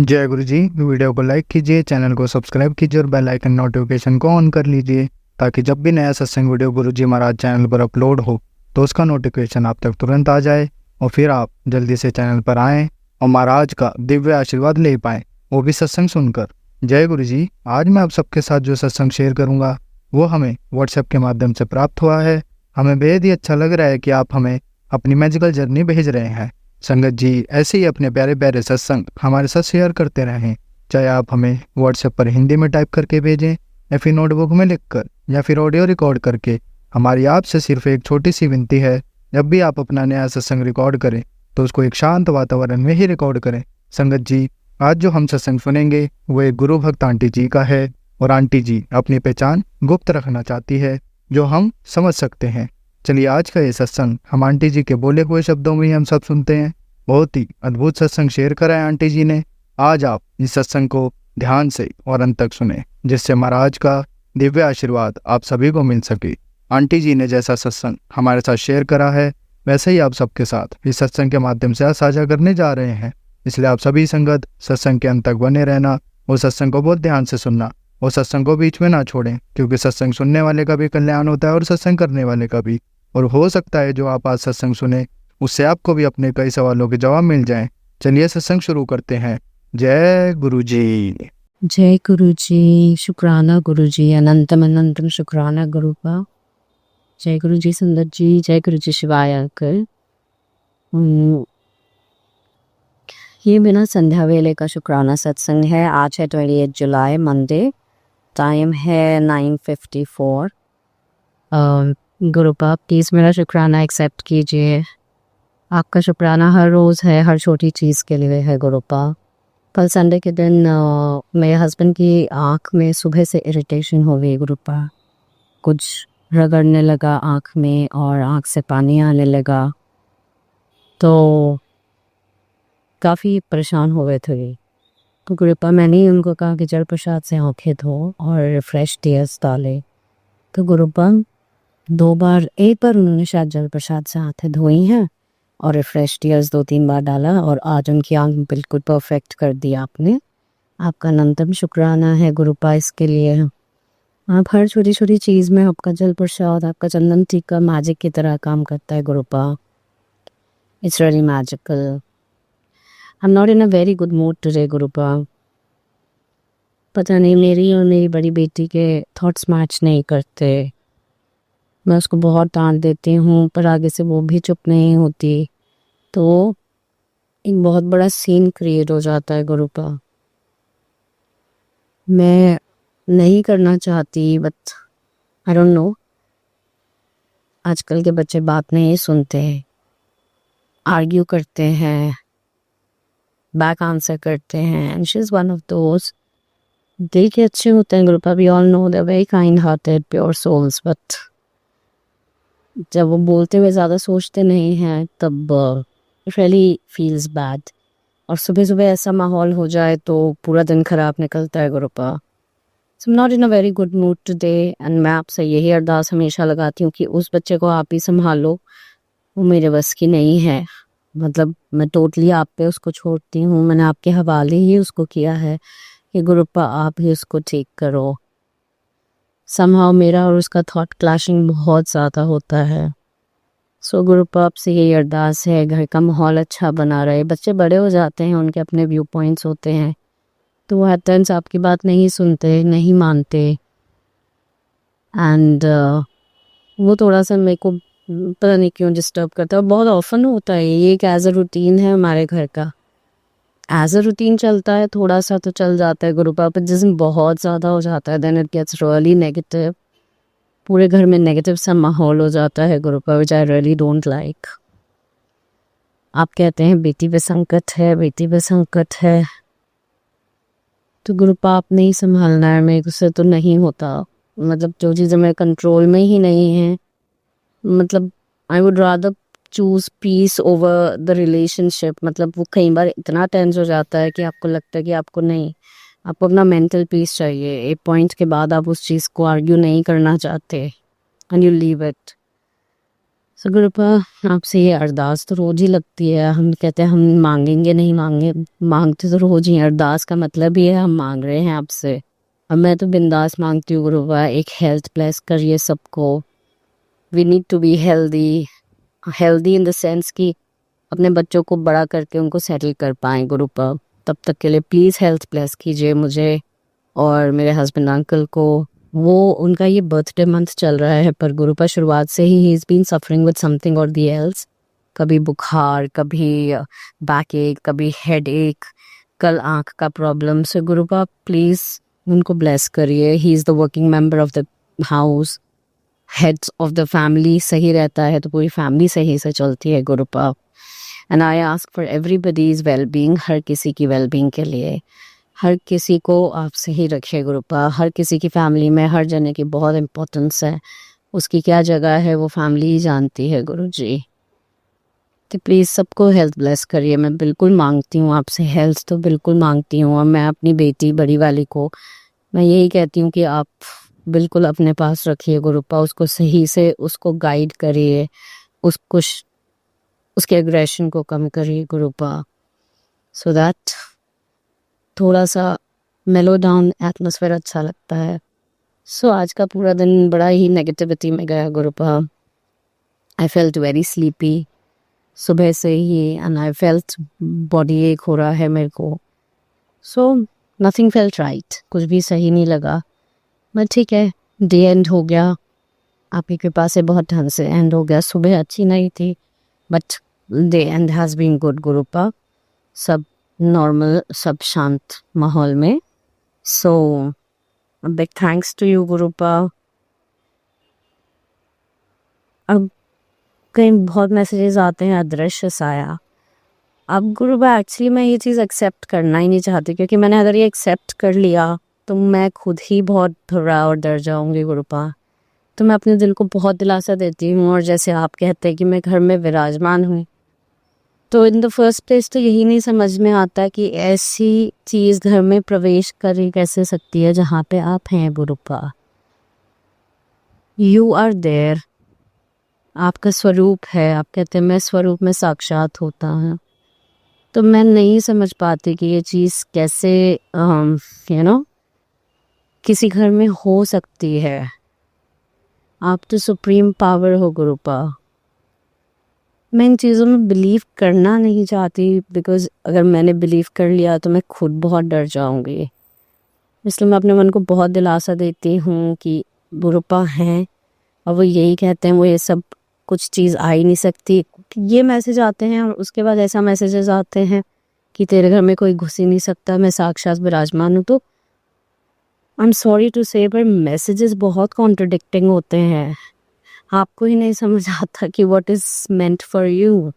जय गुरु जी। वीडियो को लाइक कीजिए, चैनल को सब्सक्राइब कीजिए और बेल आइकन नोटिफिकेशन को ऑन कर लीजिए ताकि जब भी नया सत्संग वीडियो गुरु जी महाराज चैनल पर अपलोड हो तो उसका नोटिफिकेशन आप तक तुरंत आ जाए और फिर आप जल्दी से चैनल पर आएँ और महाराज का दिव्य आशीर्वाद ले पाएँ, वो भी सत्संग सुनकर। जय गुरु जी। आज मैं आप सबके साथ जो सत्संग शेयर करूँगा वो हमें व्हाट्सएप के माध्यम से प्राप्त हुआ है। हमें बेहद ही अच्छा लग रहा है कि आप हमें अपनी मैजिकल जर्नी भेज रहे हैं। संगत जी ऐसे ही अपने प्यारे प्यारे सत्संग हमारे साथ शेयर करते रहें, चाहे आप हमें व्हाट्सएप पर हिंदी में टाइप करके भेजें या फिर नोटबुक में लिखकर या फिर ऑडियो रिकॉर्ड करके। हमारी आपसे सिर्फ एक छोटी सी विनती है, जब भी आप अपना नया सत्संग रिकॉर्ड करें तो उसको एक शांत वातावरण में ही रिकॉर्ड करें। संगत जी आज जो हम सत्संग सुनेंगे वो एक गुरु भक्त आंटी जी का है और आंटी जी अपनी पहचान गुप्त रखना चाहती है जो हम समझ सकते हैं। चलिए आज का ये सत्संग हम आंटी जी के बोले हुए शब्दों में ही हम सब सुनते हैं। बहुत ही अद्भुत सत्संग शेयर करा है आंटी जी ने। आज आप इस सत्संग को ध्यान से और अंत तक सुने जिससे महाराज का दिव्य आशीर्वाद आप सभी को मिल सके। आंटी जी ने जैसा सत्संग हमारे साथ शेयर करा है वैसे ही आप सबके साथ इस सत्संग के माध्यम से साझा करने जा रहे हैं। इसलिए आप सभी संगत सत्संग के अंत तक बने रहना और सत्संग को बहुत ध्यान से सुनना और सत्संग को बीच में ना छोड़ें, क्योंकि सत्संग सुनने वाले का भी कल्याण होता है और सत्संग करने वाले का भी। और हो सकता है जो आप आज सत्संग सुने उससे आपको भी अपने कई सवालों के जवाब मिल जाएं। चलिए सत्संग शुरू करते हैं। जय गुरु जी। जय गुरु जी। शुक्राना गुरु जी, अनंतम अनंतम शुक्राना गुरु का। जय गुरु जी सुंदर जी, जय गुरु जी शिवाय अंकल। ये बिना संध्या वेले का शुक्राना सत्संग है। आज है 28 जुलाई मंडे। टाइम है 9:54। गुरु पाप प्लीज़ मेरा शुक्राना एक्सेप्ट कीजिए। आपका शुक्राना हर रोज़ है, हर छोटी चीज़ के लिए है गुरु पाप। कल संडे के दिन मेरे हस्बैंड की आँख में सुबह से इरिटेशन हो गई गुरु पाप। कुछ रगड़ने लगा आँख में और आँख से पानी आने लगा, तो काफ़ी परेशान हो गए थे। तो गुरुपा मैंने ही उनको कहा कि जल प्रसाद से आँखें धो और फ्रेश टीयर्स डाले। तो गुरुपा 2 बार, एक बार उन्होंने शायद जल प्रसाद से आँखें धोई हैं और रिफ्रेश टीयर्स 2-3 बार डाला और आज उनकी आँख बिल्कुल परफेक्ट कर दी आपने। आपका अनंतम शुक्राना है गुरुपा इसके लिए। आप हर छोटी छोटी चीज़ में आपका जल प्रसाद, आपका चंदन टीका मैजिक की तरह काम करता है Gurupa. It's really magical. I am not in a very good mood today Gurupa. पता नहीं मेरी और मेरी बड़ी बेटी के थॉट्स मैच नहीं करते। मैं उसको बहुत डांट देती हूँ पर आगे से वो भी चुप नहीं होती, तो एक बहुत बड़ा सीन क्रिएट हो जाता है गुरुपा। मैं नहीं करना चाहती बट आई डोंट नो, आजकल के बच्चे बात नहीं सुनते, आर्ग्यू करते हैं, बैक आंसर करते हैं, and she is one of those. दिल के अच्छे होते हैं Gurupa, we all know, they are very kind hearted pure souls, but जब वो बोलते हुए ज़्यादा सोचते नहीं हैं तब रियली फील्स बैड। और सुबह सुबह ऐसा माहौल हो जाए तो पूरा दिन ख़राब निकलता है Gurupa. So not in a very good mood today and मैं आपसे यही अरदास हमेशा लगाती हूँ कि उस बच्चे को आप ही संभालो, वो मेरे बस की नहीं है। मतलब मैं टोटली आप पे उसको छोड़ती हूँ, मैंने आपके हवाले ही उसको किया है कि गुरुपा आप ही उसको ठीक करो। समहाउ मेरा और उसका थॉट क्लैशिंग बहुत ज़्यादा होता है। सो गुरुपा आपसे यही अरदास है, घर का माहौल अच्छा बना रहे। बच्चे बड़े हो जाते हैं, उनके अपने व्यू पॉइंट्स होते हैं, तो वो एट टाइम्स आपकी बात नहीं सुनते, नहीं मानते, एंड वो थोड़ा सा मेरे को पता नहीं क्यों डिस्टर्ब करता है। बहुत ऑफन होता है, ये एक एज अ रूटीन है हमारे घर का। एज अ रूटीन चलता है, थोड़ा सा तो चल जाता है गुरुपा, पर जिस दिन बहुत ज़्यादा हो जाता है then it gets really negative. पूरे घर में नेगेटिव सा माहौल हो जाता है Gurupa, which I really don't like. आप कहते हैं बेटी पे संकट है, बेटी पे संकट है, तो गुरुपा आपने ही संभालना है, मेरे से तो नहीं होता। मतलब जो चीज़ें मेरे कंट्रोल में ही नहीं है, मतलब I would rather choose peace over the relationship. मतलब वो कई बार इतना टेंस हो जाता है कि आपको लगता है कि आपको नहीं, आपको अपना मेंटल पीस चाहिए। एक पॉइंट के बाद आप उस चीज़ को आर्ग्यू नहीं करना चाहते एंड यू लीव इट। सो गुरुपा आपसे ये अरदास तो रोज ही लगती है। हम कहते हैं हम मांगेंगे नहीं, मांगते तो रोज ही हैं। अरदास का मतलब ही है हम मांग रहे हैं आपसे। अब मैं तो बिंदास मांगती हूँ गुरुपा, एक हेल्थ ब्लेस करिए सबको। We need to be healthy, healthy in the sense कि अपने बच्चों को बड़ा करके उनको सेटल कर पाएँ गुरुपा। तब तक के लिए प्लीज़ हेल्थ ब्लेस कीजिए मुझे और मेरे हस्बैंड अंकल को। वो उनका ये बर्थडे मंथ चल रहा है, पर गुरुपा शुरुआत से ही is been suffering with something और दी एल्स। कभी बुखार, कभी बैक एक, कभी हेड एक, कल आँख का प्रॉब्लम। सो गुरुपा प्लीज़ उनको ब्लेस करिए। He is the working member of the house, heads of the family. सही रहता है तो पूरी फैमिली सही से चलती है Gurupa. And I ask for everybody's well being, हर किसी की वेल बीइंग के लिए। हर किसी को आप सही रखिए गुरुपा। हर किसी की फैमिली में हर जने की बहुत इम्पोर्टेंस है। उसकी क्या जगह है वो फैमिली ही जानती है गुरु जी। तो प्लीज़ सबको हेल्थ ब्लेस करिए। मैं बिल्कुल मांगती हूँ आपसे, हेल्थ तो बिल्कुल मांगती हूँ। और मैं अपनी बेटी बड़ी वाली को मैं यही कहती हूँ कि आप बिल्कुल अपने पास रखिए गुरुपा। उसको सही से उसको गाइड करिए, उसको उसके एग्रेशन को कम करिए गुरुपा, सो दैट थोड़ा सा मेलो डाउन एटमोसफेयर अच्छा लगता है। सो आज का पूरा दिन बड़ा ही नेगेटिविटी में गया गुरुपा। आई फेल्ट वेरी स्लीपी सुबह से ही, एंड आई फेल्ट बॉडी एक हो रहा है मेरे को। सो नथिंग फेल्ट राइट, कुछ भी सही नहीं लगा। बट ठीक है, डे एंड हो गया। आपकी कृपा से बहुत ढंग से एंड हो गया। सुबह अच्छी नहीं थी but day end has been good Gurupa. सब नॉर्मल, सब शांत माहौल में। So big thanks to you Gurupa. अब कई बहुत मैसेजेस आते हैं अदृश्य साया। अब गुरुपा एक्चुअली मैं ये चीज़ एक्सेप्ट करना ही नहीं चाहती, क्योंकि मैंने अगर ये एक्सेप्ट कर लिया तो मैं खुद ही बहुत घबरा और डर जाऊंगी गुरुपा। तो मैं अपने दिल को बहुत दिलासा देती हूँ, और जैसे आप कहते हैं कि मैं घर में विराजमान हूँ, तो इन द फर्स्ट प्लेस तो यही नहीं समझ में आता कि ऐसी चीज़ घर में प्रवेश कर कैसे सकती है जहाँ पे आप हैं गुरुपा। यू आर देयर, आपका स्वरूप है। आप कहते हैं मैं स्वरूप में साक्षात होता हूँ। तो मैं नहीं समझ पाती कि ये चीज़ कैसे किसी घर में हो सकती है। आप तो सुप्रीम पावर हो गुरुपा। मैं इन चीज़ों में बिलीव करना नहीं चाहती, बिकॉज अगर मैंने बिलीव कर लिया तो मैं खुद बहुत डर जाऊंगी। इसलिए मैं अपने मन को बहुत दिलासा देती हूँ कि गुरुपा हैं, और वो यही कहते हैं वो ये सब कुछ चीज़ आ ही नहीं सकती। ये मैसेज आते हैं और उसके बाद ऐसा मैसेजेस आते हैं कि तेरे घर में कोई घुस ही नहीं सकता, मैं साक्षात विराजमान हूँ। तो आई एम सॉरी टू से, पर मैसेजेस बहुत कॉन्ट्रडिक्टिंग होते हैं। आपको ही नहीं समझ आता कि what is meant for you.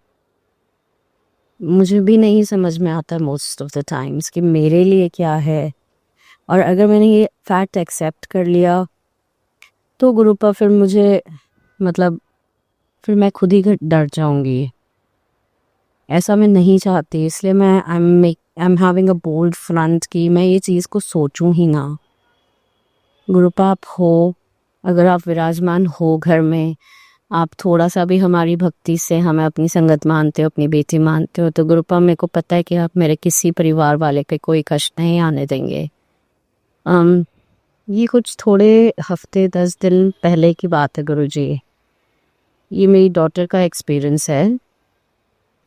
मुझे भी नहीं समझ में आता मोस्ट ऑफ द टाइम्स कि मेरे लिए क्या है। और अगर मैंने ये फैक्ट एक्सेप्ट कर लिया तो गुरुपा फिर मुझे फिर मैं खुद ही डर जाऊंगी। ऐसा मैं नहीं चाहती, इसलिए मैं I am having a bold front कि मैं ये चीज़ को सोचूं ही ना। गुरुपा आप हो, अगर आप विराजमान हो घर में, आप थोड़ा सा भी हमारी भक्ति से हमें अपनी संगत मानते हो, अपनी बेटी मानते हो, तो गुरुपा मेरे को पता है कि आप मेरे किसी परिवार वाले पे कोई कष्ट नहीं आने देंगे। ये कुछ थोड़े हफ्ते 10 दिन पहले की बात है गुरुजी। ये मेरी डॉटर का एक्सपीरियंस है।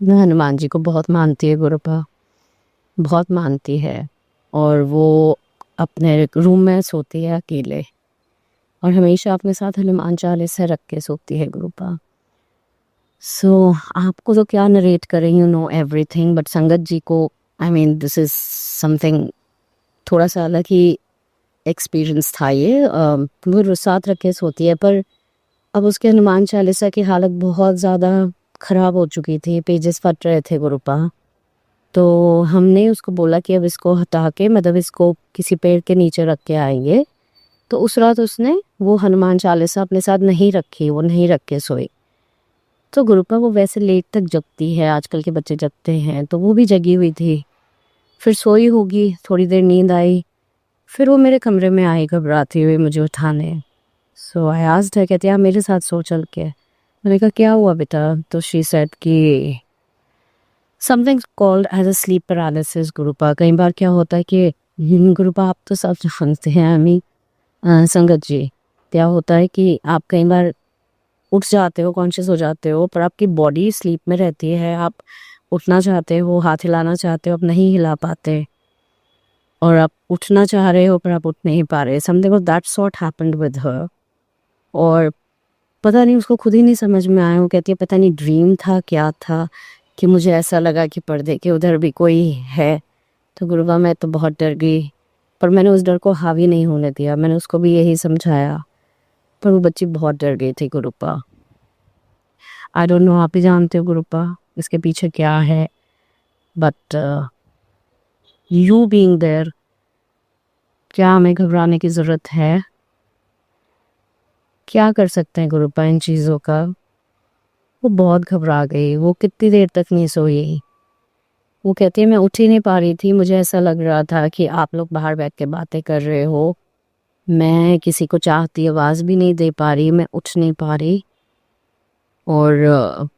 मैं हनुमान जी को बहुत मानती है गुरुपा, बहुत मानती है। और वो अपने रूम में सोती है अकेले, और हमेशा अपने साथ हनुमान चालीसा रख के सोती है गुरुपा। सो आपको तो क्या नरेट करें, यू नो एवरीथिंग, बट संगत जी को I mean this is something थोड़ा सा अलग ही एक्सपीरियंस था ये। वो साथ रख के सोती है, पर अब उसके हनुमान चालीसा की हालत बहुत ज़्यादा ख़राब हो चुकी थी, पेजेस फट रहे थे गुरुपा। तो हमने उसको बोला कि अब इसको हटा के इसको किसी पेड़ के नीचे रख के आएंगे। तो उस रात उसने वो हनुमान चालीसा अपने साथ नहीं रखी, वो नहीं रख के सोई। तो गुरुपा वो वैसे लेट तक जगती है, आजकल के बच्चे जगते हैं, तो वो भी जगी हुई थी। फिर सोई होगी, थोड़ी देर नींद आई, फिर वो मेरे कमरे में आई घबराती हुई मुझे उठाने। सो आई आस्क्ड हर, कहती आप मेरे साथ सो चल के। मैंने कहा क्या हुआ बेटा? तो शी सेड कि something called as a sleep paralysis Gurupa. कई बार क्या होता है कि गुरुपा आप तो सब जानते हैं अमी संगत जी, क्या होता है कि आप कई बार उठ जाते हो, कॉन्शियस हो जाते हो, पर आपकी बॉडी स्लीप में रहती है। आप उठना चाहते हो, हाथ हिलाना चाहते हो, आप नहीं हिला पाते, और आप उठना चाह रहे हो पर आप उठ नहीं पा रहे। Something of that sort happened with her. और पता नहीं, उसको खुद ही नहीं समझ में आया। वो कहती है पता नहीं ड्रीम था क्या था कि मुझे ऐसा लगा कि पर्दे के उधर भी कोई है। तो गुरुबा मैं तो बहुत डर गई, पर मैंने उस डर को हावी नहीं होने दिया। मैंने उसको भी यही समझाया, पर वो बच्ची बहुत डर गई थी गुरुपा। आई डोंट नो, आप ही जानते हो गुरुपा इसके पीछे क्या है, बट यू बीइंग देयर, क्या हमें घबराने की ज़रूरत है? क्या कर सकते हैं गुरुपा इन चीज़ों का? वो बहुत घबरा गई, वो कितनी देर तक नहीं सोई। वो कहती है मैं उठ ही नहीं पा रही थी, मुझे ऐसा लग रहा था कि आप लोग बाहर बैठ के बातें कर रहे हो, मैं किसी को चाहती आवाज़ भी नहीं दे पा रही, मैं उठ नहीं पा रही। और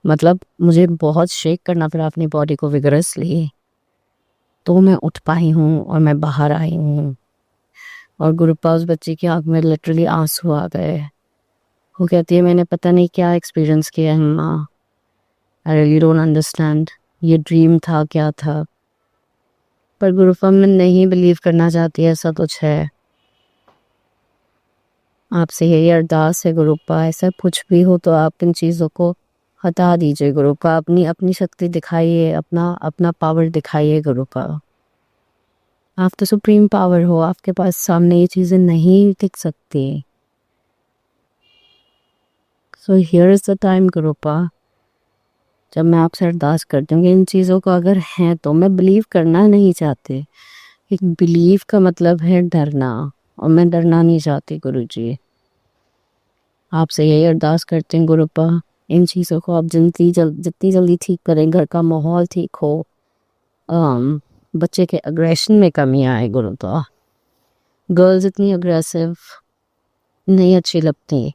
मतलब मुझे बहुत शेक करना पड़ा अपनी बॉडी को विगरसली, तो मैं उठ पाई हूँ और मैं बाहर आई हूँ। और गुरुपा उस बच्ची की आँख में लिटरली आंसू आ गए। वो कहती है मैंने पता नहीं क्या एक्सपीरियंस किया है माँ, आई रियली डोंट अंडरस्टैंड, ये ड्रीम था क्या था। पर गुरुपा मैं नहीं बिलीव करना चाहती ऐसा कुछ है। आपसे यही अरदास है गुरुपा, ऐसा कुछ भी हो तो आप इन चीज़ों को हटा दीजिए गुरुपा। अपनी अपनी शक्ति दिखाइए, अपना अपना पावर दिखाइए गुरुपा। आप तो सुप्रीम पावर हो, आपके पास सामने ये चीज़ें नहीं दिख सकती। So here is the time Gurupa, जब मैं आपसे अरदास करती हूँ कि इन चीज़ों को अगर हैं तो मैं बिलीव करना नहीं चाहती। एक बिलीव का मतलब है डरना, और मैं डरना नहीं चाहती गुरुजी। आपसे यही अरदास करते हैं गुरुपा, इन चीज़ों को आप जितनी जल्दी ठीक करें, घर का माहौल ठीक हो, बच्चे के अग्रेशन में कमी आए गुरुपा। गर्ल्स इतनी अग्रेसिव नहीं अच्छी लगती।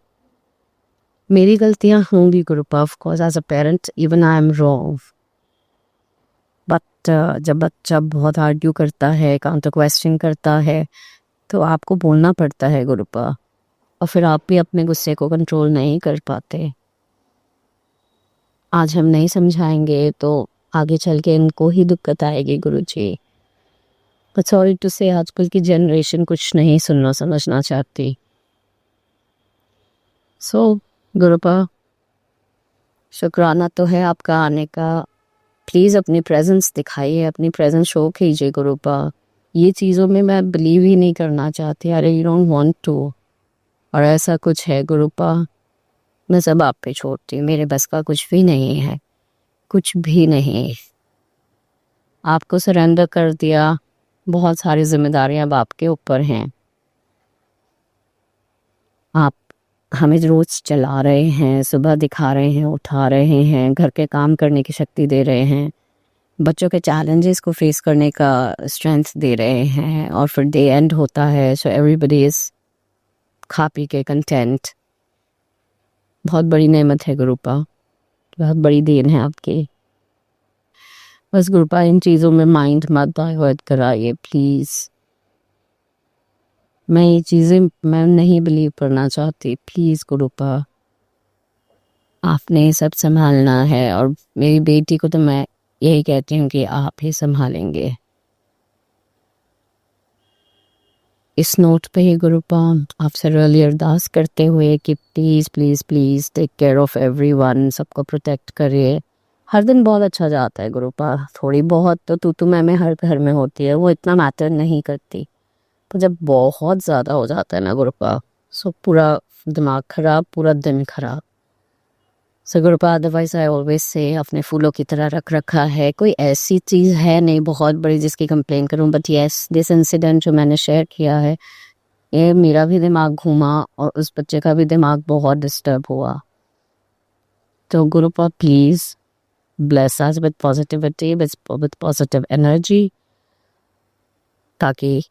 मेरी गलतियाँ होंगी Gurupa, of course as a parent even I am wrong, but जब बच्चा बहुत आर्ग्यू करता है, काउंटर क्वेश्चन करता है, तो आपको बोलना पड़ता है गुरुपा, और फिर आप भी अपने गुस्से को कंट्रोल नहीं कर पाते। आज हम नहीं समझाएंगे तो आगे चल के इनको ही दिक्कत आएगी गुरुजी। बट सॉरी टू से आजकल की जनरेशन कुछ नहीं सुनना समझना चाहती। सो गुरुपा शुक्राना तो है आपका आने का, प्लीज़ अपनी प्रेजेंस दिखाइए, अपनी प्रेजेंस शो कीजिए गुरुपा। ये चीज़ों में मैं बिलीव ही नहीं करना चाहती, अरे यू डोंट वांट टू। और ऐसा कुछ है गुरुपा, मैं सब आप पे छोड़ती हूँ, मेरे बस का कुछ भी नहीं है, कुछ भी नहीं। आपको सरेंडर कर दिया, बहुत सारी जिम्मेदारियां अब आपके ऊपर हैं। आप हमें रोज चला रहे हैं, सुबह दिखा रहे हैं, उठा रहे हैं, घर के काम करने की शक्ति दे रहे हैं, बच्चों के चैलेंजेस को फेस करने का स्ट्रेंथ दे रहे हैं, और फिर डे एंड होता है सो एवरीबडी इज खा पी के कंटेंट। बहुत बड़ी नेमत है गुरुपा, बहुत बड़ी देन है आपकी। बस गुरुपा इन चीज़ों में माइंड मत डाइवर्ट कराइए प्लीज़। मैं ये चीज़ें मैं नहीं बिलीव करना चाहती, प्लीज़ गुरुपा आपने सब संभालना है। और मेरी बेटी को तो मैं यही कहती हूँ कि आप ही संभालेंगे। इस नोट पे ही गुरुपा आपसे रियली अरदास करते हुए कि please please please take care of everyone, सबको प्रोटेक्ट करिए। हर दिन बहुत अच्छा जाता है गुरुपा, थोड़ी बहुत तो तू मैं हर घर में होती है, वो इतना मैटर नहीं करती, तो जब बहुत ज़्यादा हो जाता है ना गुरुपा, सो पूरा दिमाग खराब, पूरा दिन खराब। सो गुरुपा अदरवाइज आई ऑलवेज से अपने फूलों की तरह रख रखा है, कोई ऐसी चीज़ है नहीं बहुत बड़ी जिसकी कंप्लेन करूं, बट येस दिस इंसिडेंट जो मैंने शेयर किया है, ये मेरा भी दिमाग घूमा और उस बच्चे का भी दिमाग बहुत डिस्टर्ब हुआ। तो Gurupa please bless us with positivity, with positive energy, ताकि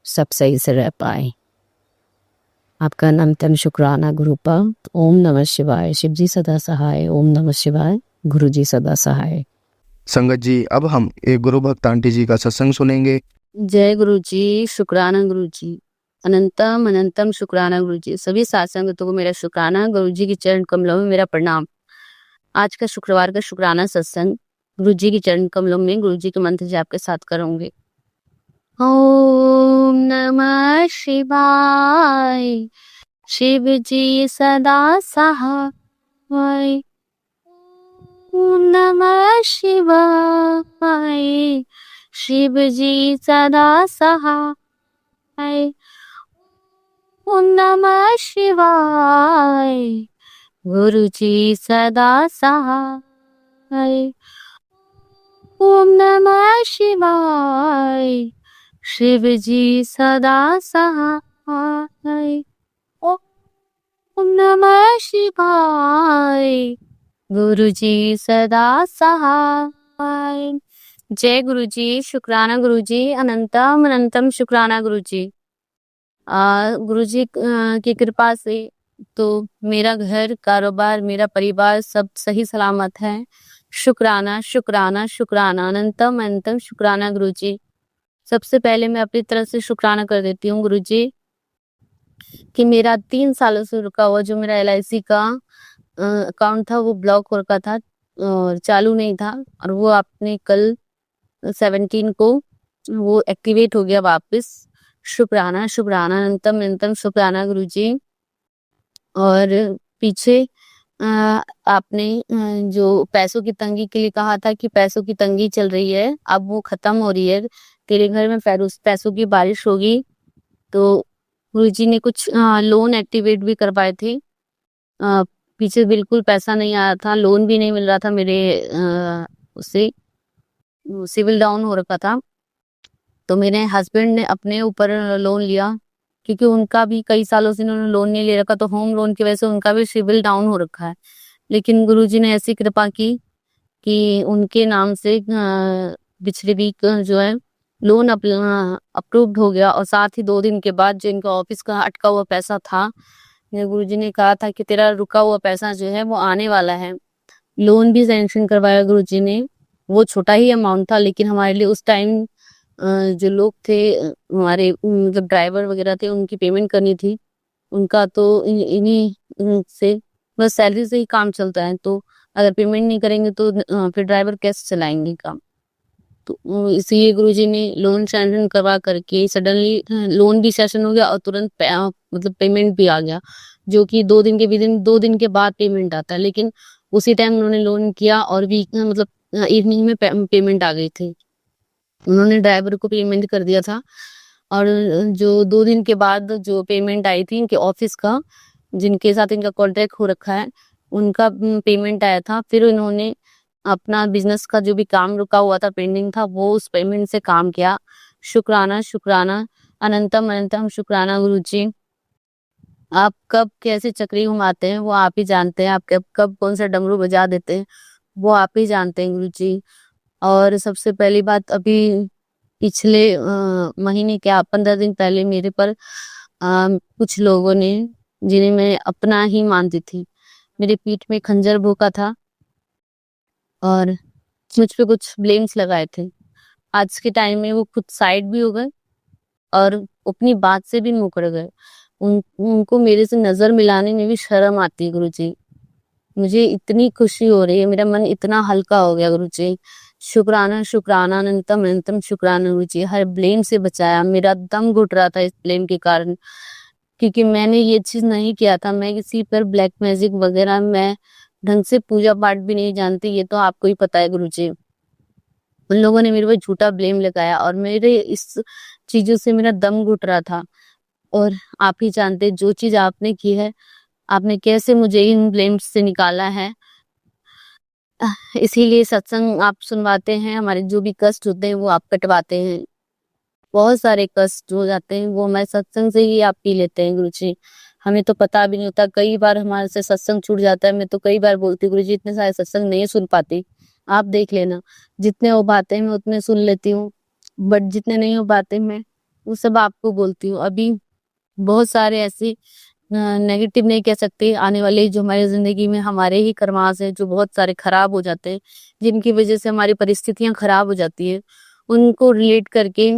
सब सही से रह पाए। आपका अनंतम शुक्राना गुरुपा। ओम नमः शिवाय। शिव जी सदा सहाय। ओम नमः शिवाय। गुरु जी सदा सहाय। संगत जी, अब हम एक गुरु भक्त आंटी जी का सत्संग सुनेंगे। जय गुरु जी। शुक्राना गुरु जी। अनंतम अनंतम शुक्राना गुरु जी। सभी साथ संगतों को मेरा शुक्राना। गुरु जी की चरण कमलों में मेरा प्रणाम। आज का शुक्रवार का शुक्राना सत्संग गुरु जी की चरण कमलों में गुरु जी के मंत्र जाप के साथ करूंगे। ओम नमः शिवाय। शिव जी सदा सहाय। ओम नमः शिवाय। शिव जी सदा सहाय। ओम नमः शिवाय। गुरु जी सदा सहाय। ओम नमः शिवाय। शिव जी सदा सहाय। ओम नमः शिवाय। गुरु जी सदा सहाय। जय गुरु जी। शुक्राना गुरु जी। अनंतम अनंतम शुक्राना गुरु जी। गुरु जी की कृपा से तो मेरा घर, कारोबार, मेरा परिवार सब सही सलामत है। शुक्राना शुक्राना शुक्राना। अनंतम अनंतम शुक्राना गुरु जी। सबसे पहले मैं अपनी तरफ से शुक्राना कर देती हूँ गुरु जी कि मेरा 3 सालों से रुका हुआ जो मेरा LIC का अकाउंट था वो ब्लॉक हो रखा था और चालू नहीं था, और वो आपने कल 17 को वो एक्टिवेट हो गया वापस। शुक्राना शुक्राना। अनंतम अनंतम शुक्राना गुरु जी। और पीछे आपने जो पैसों की तंगी के लिए कहा था कि पैसों की तंगी चल रही है, अब वो खत्म हो रही है। तेरे घर में पैसों की बारिश होगी। तो गुरुजी ने कुछ लोन एक्टिवेट भी करवाए थे। पीछे बिल्कुल पैसा नहीं आया था, लोन भी नहीं मिल रहा था मेरे उससे, सिविल डाउन हो रखा था। तो मेरे हस्बैंड ने अपने ऊपर लोन लिया क्योंकि उनका भी कई सालों से उन्होंने लोन नहीं ले रखा, तो होम लोन की वजह से उनका भी सिविल डाउन हो रखा है। लेकिन गुरुजी ने ऐसी कृपा की कि उनके नाम से पिछले वीक जो है लोन अप्रूव्ड हो गया, और साथ ही 2 दिन के बाद जो इनका ऑफिस का अटका हुआ पैसा था, गुरुजी ने कहा था कि तेरा रुका हुआ पैसा जो है वो आने वाला है। लोन भी सैंक्शन करवाया गुरुजी ने। वो छोटा ही अमाउंट था, लेकिन हमारे लिए उस टाइम जो लोग थे हमारे मतलब ड्राइवर वगैरह थे, उनकी पेमेंट करनी थी। उनका तो इन्हीं से बस सैलरी से ही काम चलता है, तो अगर पेमेंट नहीं करेंगे तो फिर ड्राइवर कैसे चलाएंगे काम। तो इसीलिए गुरुजी ने लोन सैंक्शन करवा करके सडनली लोन भी सेशन हो गया और तुरंत मतलब पेमेंट भी आ गया, जो कि 2 दिन के विदिन 2 दिन के बाद पेमेंट आता है। लेकिन उसी टाइम उन्होंने लोन किया और वीक मतलब इवनिंग में पेमेंट आ गई थी। उन्होंने ड्राइवर को पेमेंट कर दिया था, और जो 2 दिन के बाद जो पेमेंट आई थी इनके ऑफिस का, जिनके साथ इनका कॉन्ट्रैक्ट हो रखा है, उनका पेमेंट आया था। फिर इन्होंने अपना बिजनेस का जो भी काम रुका हुआ था, पेंडिंग था, वो उस पेमेंट से काम किया। शुक्राना शुक्राना। अनंतम अनंतम शुक्राना गुरु जी। आप कब कैसे चक्री घुमाते हैं वो आप ही जानते हैं, आप कब कौन सा डमरू बजा देते हैं वो आप ही जानते हैं गुरु जी। और सबसे पहली बात, अभी पिछले महीने क्या 15 दिन पहले मेरे पर कुछ लोगों ने, जिन्हें मैं अपना ही मानती थी, मेरे पीठ में खंजर भोंका था और मुझ पे कुछ ब्लेम्स लगाए थे। आज के टाइम में वो खुद साइड भी हो गए और अपनी बात से भी मुकर गए। उनको मेरे से नजर मिलाने में भी शर्म आती है गुरुजी। मुझे इतनी खुशी हो रही है, मेरा मन इतना हल्का हो गया गुरुजी। शुक्राना शुक्राना। अनंतम अनंतम शुक्राना गुरुजी। हर ब्लेम से बचाया। मेरा दम घुट रहा था इस ब्लेम के कारण, क्योंकि मैंने ये चीज नहीं किया था। मैं किसी पर ब्लैक मैजिक वगैरह, मैं ढंग से पूजा पाठ भी नहीं जानती, ये तो आपको ही पता है गुरुजी। उन लोगों ने मेरे पर झूठा ब्लेम लगाया और मेरे इस चीजों से मेरा दम घुट रहा था। और आप ही जानते जो चीज आपने की है, आपने कैसे मुझे इन ब्लेम्स से निकाला है। इसीलिए सत्संग आप सुनवाते हैं, हमारे जो भी कष्ट होते हैं वो आप कटवाते हैं। बहुत सारे कष्ट हो जाते हैं वो हमारे सत्संग से ही आप पी लेते हैं गुरुजी। हमें तो पता भी नहीं होता, कई बार हमारे से सत्संग छूट जाता है। मैं तो कई बार बोलती हूँ गुरुजी इतने सारे सत्संग नहीं सुन पाती, आप देख लेना। जितने हो पाते हैं मैं उतने सुन लेती हूँ, बट जितने नहीं हो पाते मैं वो सब आपको बोलती हूँ। अभी बहुत सारे ऐसे नेगेटिव नहीं कह सकते, आने वाले जो हमारी ज़िंदगी में हमारे ही कर्मास है जो बहुत सारे खराब हो जाते हैं, जिनकी वजह से हमारी परिस्थितियाँ खराब हो जाती है, उनको रिलेट करके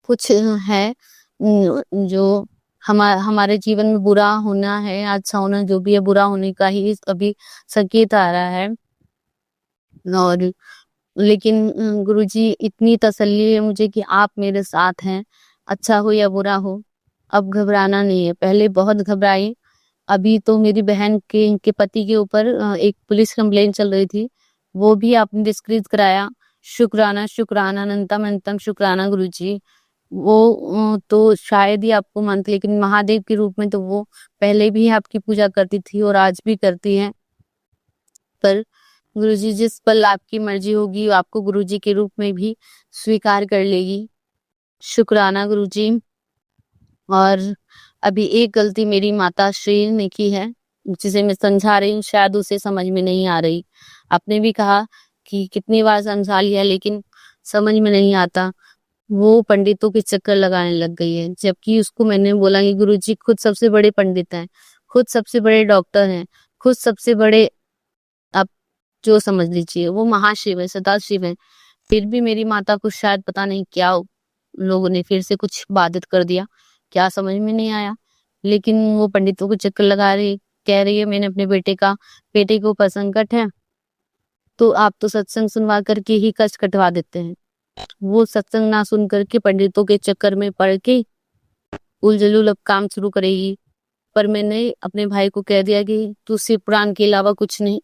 कुछ है जो हमारे जीवन में बुरा होना है, अच्छा होना जो भी है, बुरा होने का ही अभी संकेत आ रहा है। और लेकिन गुरुजी इतनी तसल्ली है मुझे कि आप मेरे साथ हैं, अच्छा हो या बुरा हो, अब घबराना नहीं है। पहले बहुत घबराई, अभी तो मेरी बहन के पति के ऊपर एक पुलिस कंप्लेंट चल रही थी, वो भी आपने डिस्क्रीज कराया। शुक्राना, शुक्राना, अनंतम अनंतम शुक्राना गुरुजी। वो तो शायद ही आपको मानते, लेकिन महादेव के रूप में तो वो पहले भी आपकी पूजा करती थी और आज भी करती हैं। पर गुरुजी जिस पल आपकी मर्जी होगी, वो आपको गुरुजी के रूप में भी स्वीकार कर लेगी। शुक्राना गुरुजी। और अभी एक गलती मेरी माता श्री ने की है, जिसे मैं समझा रही हूँ, शायद उसे समझ में नहीं आ रही। आपने भी कहा कि कितनी बार समझा लिया लेकिन समझ में नहीं आता। वो पंडितों के चक्कर लगाने लग गई है, जबकि उसको मैंने बोला कि गुरुजी खुद सबसे बड़े पंडित हैं, खुद सबसे बड़े डॉक्टर हैं, खुद सबसे बड़े, आप जो समझ लीजिए, वो महाशिव है, सदाशिव है। फिर भी मेरी माता को शायद पता नहीं क्या लोगों ने फिर से कुछ बाधित कर दिया, क्या समझ में नहीं आया। लेकिन वो पंडितों को चक्कर लगा रही, कह रही है मैंने अपने बेटे के ऊपर संकट है, तो आप तो सत्संग सुनवा करके ही कष्ट कटवा देते हैं। वो सत्संग ना सुन करके पंडितों के चक्कर में पड़ के उलझुल अब काम शुरू करेगी। पर मैंने अपने भाई को कह दिया कि तू शिव पुराण के अलावा कुछ नहीं,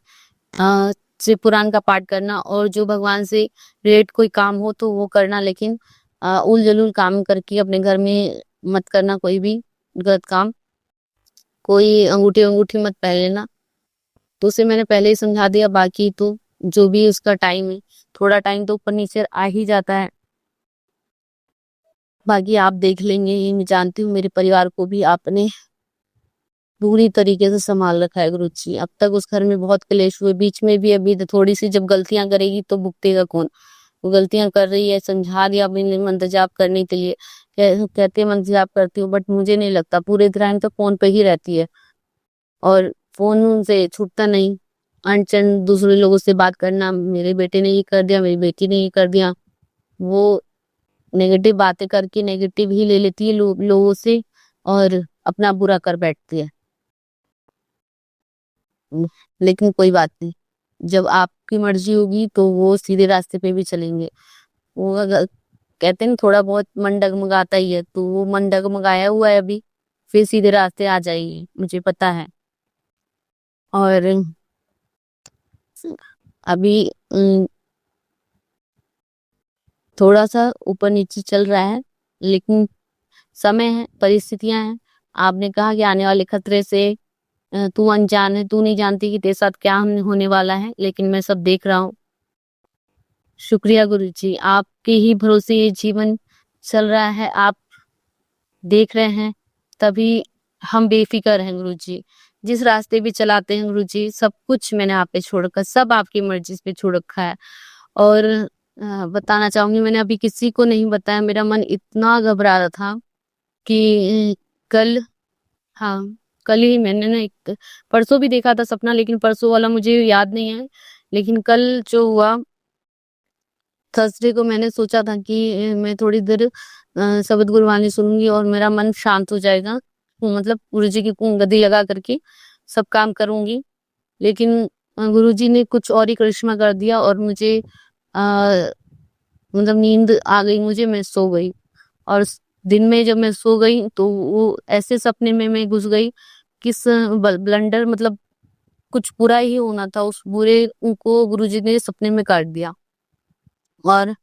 शिव पुराण का पाठ करना और जो भगवान से रिलेटेड कोई काम हो तो वो करना, लेकिन उलझुल काम करके अपने घर में मत करना कोई भी गलत काम, कोई अंगूठी अंगूठी मत पहन लेना। तो उसे मैंने पहले ही समझा दिया, बाकी तो जो भी उसका टाइम है, थोड़ा टाइम तो ऊपर नीचे आ ही जाता है, बाकी आप देख लेंगे। ये मैं जानती हूँ, मेरे परिवार को भी आपने पूरी तरीके से संभाल रखा है गुरुजी। अब तक उस घर में बहुत क्लेश हुए, बीच में भी अभी थोड़ी सी जब गलतियां करेगी तो भुगतेगा कौन। वो गलतियां कर रही है, समझा दिया मैंने मंत्र जाप करने के लिए, कहते हैं मंत्र जाप करती हूँ, बट मुझे नहीं लगता, पूरे टाइम तो फोन पे ही रहती है और फोन से छूटता नहीं। अनचन दूसरे लोगों से बात करना, मेरे बेटे ने ये कर दिया, मेरी बेटी ने ये कर दिया, वो नेगेटिव बातें करके नेगेटिव ही ले लेती है लोगों से और अपना बुरा कर बैठती है। लेकिन कोई बात नहीं, जब आपकी मर्जी होगी तो वो सीधे रास्ते पे भी चलेंगे। वो अगर कहते हैं ना थोड़ा बहुत मन डगमगाता ही है, तो वो मन डगमगाया हुआ है अभी, फिर सीधे रास्ते आ जाएगी, मुझे पता है। और अभी थोड़ा सा ऊपर नीचे चल रहा है, लेकिन समय है, परिस्थितियां हैं। आपने कहा कि आने वाले खतरे से तू अनजान है, तू नहीं जानती कि तेरे साथ क्या होने वाला है, लेकिन मैं सब देख रहा हूँ। शुक्रिया गुरुजी, आपके ही भरोसे ये जीवन चल रहा है, आप देख रहे हैं, तभी हम बेफिक्र हैं गुरुजी। जिस रास्ते भी चलाते हैं गुरुजी, सब कुछ मैंने आप पे छोड़ रखा, सब आपकी मर्जी पे छोड़ रखा है। और बताना चाहूंगी, मैंने अभी किसी को नहीं बताया, मेरा मन इतना घबरा रहा था कि कल, हाँ, कल ही मैंने ना एक, परसों भी देखा था सपना, लेकिन परसों वाला मुझे याद नहीं है। लेकिन कल जो हुआ, थर्सडे को मैंने सोचा था कि मैं थोड़ी देर शबद गुरबानी सुनूंगी और मेरा मन शांत हो जाएगा, मतलब गुरु जी की गद्दी लगा करके सब काम करूंगी। लेकिन गुरु जी ने कुछ और ही करिश्मा कर दिया और मुझे मतलब नींद आ गई मुझे, मैं सो गई। और दिन में जब मैं सो गई तो वो ऐसे सपने में मैं घुस गई, किस ब्लंडर, मतलब कुछ बुरा ही होना था, उस बुरे को गुरुजी ने सपने में काट दिया। और अ,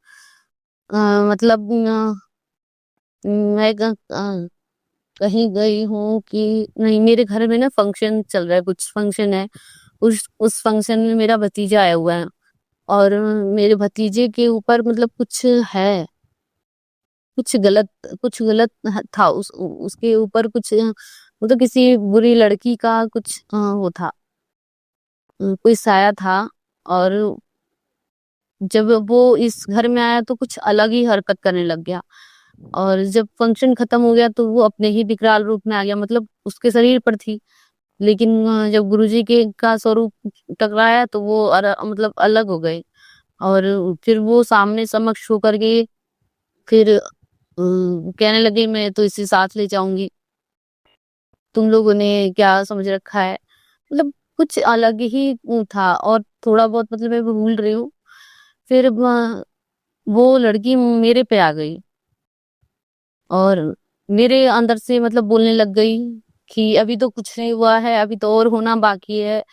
मतलब मैं कहीं गई हूँ कि नहीं, मेरे घर में ना फंक्शन चल रहा है, कुछ फंक्शन है, उस फंक्शन में मेरा भतीजा आया हुआ है और मेरे भतीजे के ऊपर मतलब है, कुछ गलत था, उसके ऊपर कुछ मतलब किसी बुरी लड़की का कुछ वो था, कोई साया था। और जब वो इस घर में आया तो कुछ अलग ही हरकत करने लग गया। और जब फंक्शन खत्म हो गया तो वो अपने ही विकराल रूप में आ गया, मतलब उसके शरीर पर थी, लेकिन जब गुरुजी के का स्वरूप टकराया तो वो मतलब अलग हो गए। और फिर वो सामने समक्ष होकर के फिर कहने लगे मैं तो इसे साथ ले जाऊंगी, तुम लोगों ने क्या समझ रखा है। मतलब कुछ अलग ही था, और थोड़ा बहुत मतलब मैं भूल रही हूँ। फिर वो लड़की मेरे पे आ गई और मेरे अंदर से मतलब बोलने लग गई कि अभी तो कुछ नहीं हुआ है, अभी तो और होना बाकी है।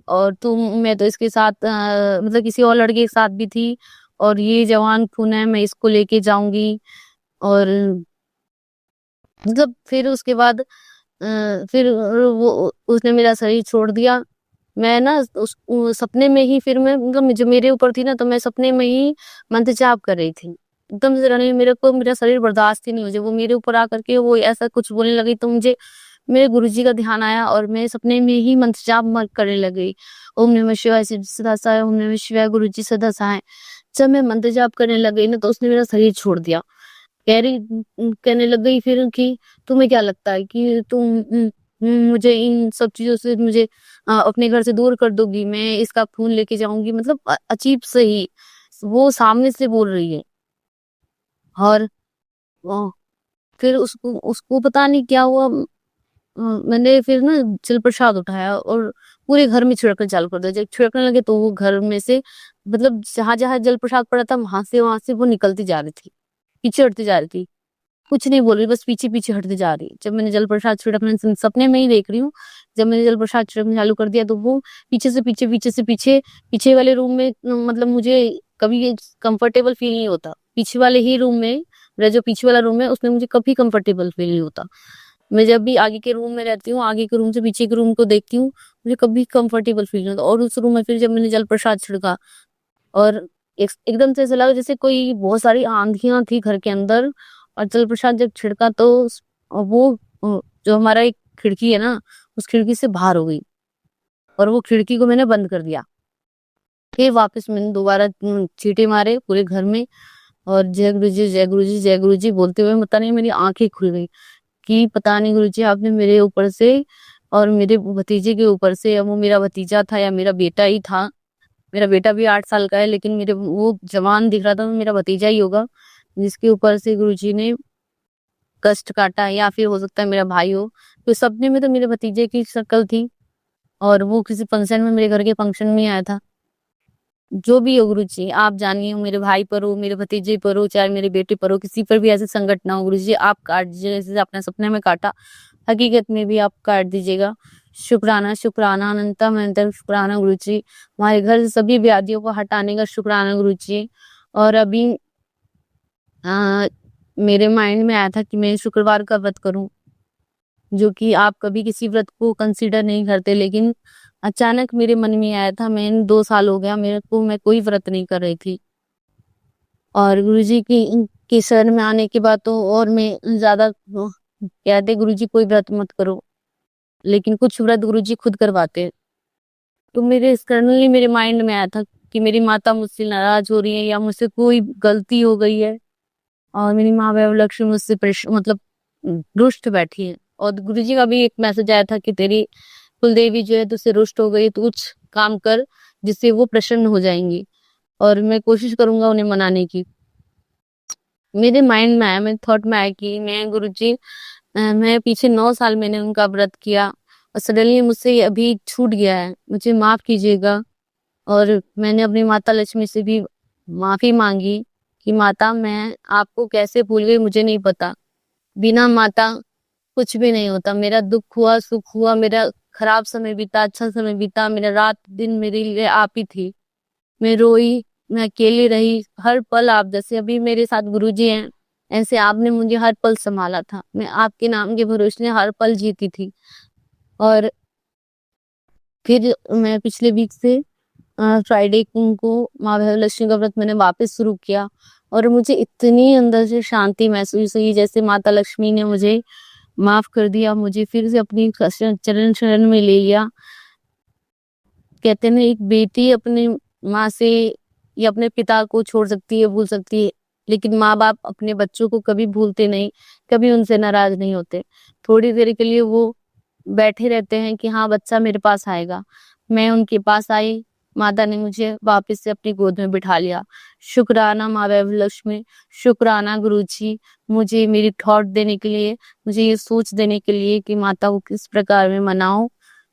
और तुम मैं तो इसके साथ मतलब किसी और लड़के के साथ भी थी, और ये जवान खून है, मैं इसको लेके जाऊंगी। और मतलब फिर उसके बाद फिर वो उसने मेरा शरीर छोड़ दिया। मैं ना सपने में ही फिर मैं मतलब जो मेरे ऊपर थी ना, तो मैं सपने में ही मंत्र जाप कर रही थी। एकदम से रहने मेरे को मेरा शरीर बर्दाश्त ही नहीं हो जाए, वो मेरे ऊपर आकर के वो ऐसा कुछ बोलने लगी, तो मुझे मेरे गुरुजी का ध्यान आया और मैं सपने में ही मंत्र जाप करने लगी। ओम नमः शिवाय सिद्धि सदा सहाय, ओम नमः शिवाय गुरुजी सदा सहाय। जब मैं मंत्र जाप करने लग गई ना, तो उसने मेरा शरीर छोड़ दिया। कहने लग गई फिर कि तुम्हें क्या लगता है कि तुम मुझे इन सब चीजों से मुझे अपने घर से दूर कर दोगी, मैं इसका खून लेके जाऊंगी। मतलब अजीब से ही वो सामने से बोल रही है। और अ, फिर उसको उसको पता नहीं क्या हुआ। मैंने फिर ना जल प्रसाद उठाया और पूरे घर में छिड़कना चालू कर दिया। जब छिड़कने लगे तो वो घर में से मतलब जहां जहां जल प्रसाद पड़ा था वहां से वो निकलती जा रही थी, पीछे हटती जा रही थी। कुछ नहीं बोल रही, बस पीछे पीछे हटती जा रही। जब मैंने जल प्रसाद छिड़कना सपने में ही देख रही हूँ, जब मैंने जल प्रसाद छिड़कना चालू कर दिया तो वो पीछे से पीछे, पीछे से पीछे, पीछे वाले रूम में मतलब मुझे कभी कंफर्टेबल फील नहीं होता। पीछे वाले ही रूम में, मेरा जो पीछे वाला रूम है उसमें मुझे कभी कंफर्टेबल फील नहीं होता। मैं जब भी आगे के रूम में रहती हूँ, आगे के रूम से पीछे के रूम को देखती हूँ, मुझे कभी कंफर्टेबल फील नहीं होता। और उस रूम में फिर जब मैंने जल प्रसाद छिड़का और एकदम से ऐसा लगा जैसे कोई बहुत सारी आंधियां थी घर के अंदर। और जल प्रसाद जब छिड़का तो वो जो हमारा एक खिड़की है ना, उस खिड़की से बाहर हो गई और वो खिड़की को मैंने बंद कर दिया। फिर वापस मैंने दोबारा चींटे मारे पूरे घर में, और जय गुरु जी जय गुरु जी जय गुरु जी बोलते हुए पता नहीं मेरी आंखें खुल गई कि पता नहीं गुरु जी आपने मेरे ऊपर से और मेरे भतीजे के ऊपर से, अब वो मेरा भतीजा था या मेरा बेटा ही था। मेरा बेटा भी 8 साल का है, लेकिन मेरे वो जवान दिख रहा था, तो मेरा भतीजा ही होगा जिसके ऊपर से गुरुजी ने कष्ट काटा है, या फिर हो सकता है मेरा भाई हो। तो सपने में तो मेरे भतीजे की शक्ल थी, और वो किसी फंक्शन में, मेरे घर के फंक्शन में आया था। जो भी हो गुरुजी आप जानिए, मेरे भाई पर हो, मेरे भतीजे पर हो, चाहे मेरे बेटे पर हो, किसी पर भी ऐसे संकट ना हो गुरुजी, आप काट दीजिए जैसे आपने सपने में काटा, हकीकत में भी आप काट दीजिएगा। शुक्राना शुक्राना अनंतम अनंतम शुक्राना गुरुजी, हमारे घर से सभी व्याधियों को हटाने का शुक्राना गुरुजी। और अभी आ, मेरे माइंड में आया था कि मैं शुक्रवार का व्रत करूं, जो कि आप कभी किसी व्रत को कंसीडर नहीं करते, लेकिन अचानक मेरे मन में आया था। मैं 2 साल हो गया मेरे को, मैं कोई व्रत नहीं कर रही थी। और गुरुजी की शरण में आने के बाद तो और मैं ज्यादा कहते गुरुजी कोई व्रत मत करो, लेकिन कुछ व्रत गुरुजी खुद करवाते हैं। तो मेरे सडनली मेरे माइंड में आया था कि मेरी माता मुझसे नाराज हो रही है या मुझसे कोई गलती हो गई है, और मेरी माँ वैभव लक्ष्मी मुझसे मतलब रुष्ट बैठी है। और गुरुजी का भी एक मैसेज आया था कि तेरी कुलदेवी जो है तुझसे रुष्ट हो गई, तो कुछ काम कर जिससे वो प्रसन्न हो जाएंगी, और मैं कोशिश करूंगा उन्हें मनाने की। मेरे माइंड में आया, मेरे थॉट में आया कि मैं गुरुजी मैं पीछे 9 साल मैंने उनका व्रत किया, और सडनली मुझसे ये अभी छूट गया है, मुझे माफ कीजिएगा। और मैंने अपनी माता लक्ष्मी से भी माफी मांगी कि माता मैं आपको कैसे भूल गई मुझे नहीं पता, बिना माता कुछ भी नहीं होता। मेरा दुख हुआ सुख हुआ, मेरा खराब समय बीता अच्छा समय बीता, मेरा रात दिन मेरे लिए आप ही थी। मैं रोई, मैं अकेली रही, हर पल आप जैसे अभी मेरे साथ गुरुजी हैं ऐसे आपने मुझे हर पल संभाला था। मैं आपके नाम के भरोसे हर पल जीती थी। और फिर मैं पिछले वीक से फ्राइडे को माँ वैभव लक्ष्मी का व्रत मैंने वापस शुरू किया, और मुझे इतनी अंदर से शांति महसूस हुई जैसे माता लक्ष्मी ने मुझे माफ कर दिया, मुझे फिर से अपनी चरण शरण में ले लिया। कहते हैं ना एक बेटी अपनी माँ से या अपने पिता को छोड़ सकती है, भूल सकती है, लेकिन माँ बाप अपने बच्चों को कभी भूलते नहीं, कभी उनसे नाराज नहीं होते। थोड़ी देर के लिए वो बैठे रहते हैं कि हाँ बच्चा मेरे पास आएगा। मैं उनके पास आई, माता ने मुझे वापस से अपनी गोद में बिठा लिया। शुक्राना माँ वैभवलक्ष्मी, शुक्राना गुरुजी, मुझे मेरी थॉट देने के लिए, मुझे ये सोच देने के लिए कि माता को किस प्रकार में मनाऊं।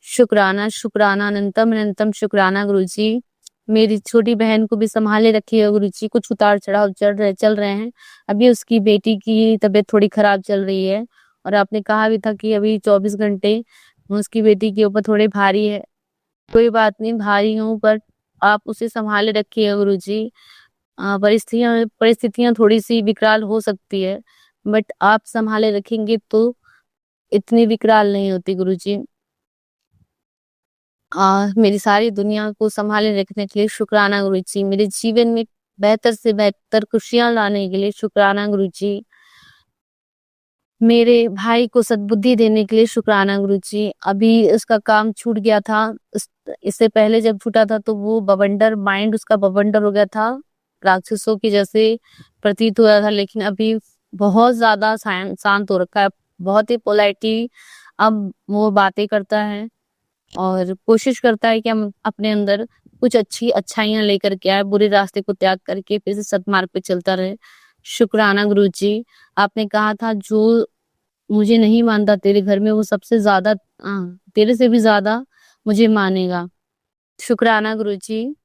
शुक्राना, शुक्राना, अनंतम अनंतम शुक्राना गुरुजी। मेरी छोटी बहन को भी संभाले रखिए गुरुजी, कुछ उतार चढ़ाव चल रहे हैं। अभी उसकी बेटी की तबीयत थोड़ी खराब चल रही है, और आपने कहा भी था कि अभी 24 घंटे उसकी बेटी के ऊपर थोड़े भारी है। कोई बात नहीं, भारी हूँ पर आप उसे संभाले रखिए गुरुजी। परिस्थितियां परिस्थितियां थोड़ी सी विकराल हो सकती है, बट आप संभाले रखेंगे तो इतनी विकराल नहीं होती गुरुजी। मेरी सारी दुनिया को संभाले रखने के लिए शुक्राना गुरुजी। मेरे जीवन में बेहतर से बेहतर खुशियां लाने के लिए शुक्राना गुरुजी। मेरे भाई को सद्बुद्धि देने के लिए शुक्राना गुरुजी। अभी उसका काम छूट गया था, इससे पहले जब छूटा था तो वो बवंडर माइंड उसका बवंडर हो गया था, राक्षसों की जैसे प्रतीत हो रहा था, लेकिन अभी बहुत ज्यादा शांत हो रखा है, बहुत ही पोलाइटली अब वो बातें करता है और कोशिश करता है कि हम अपने अंदर कुछ अच्छी अच्छाइयां लेकर के आए, बुरे रास्ते को त्याग करके फिर से सतमार्ग पे चलता रहे। शुक्राना गुरुजी। आपने कहा था जो मुझे नहीं मानता तेरे घर में वो सबसे ज्यादा तेरे से भी ज्यादा मुझे मानेगा। शुक्राना गुरुजी।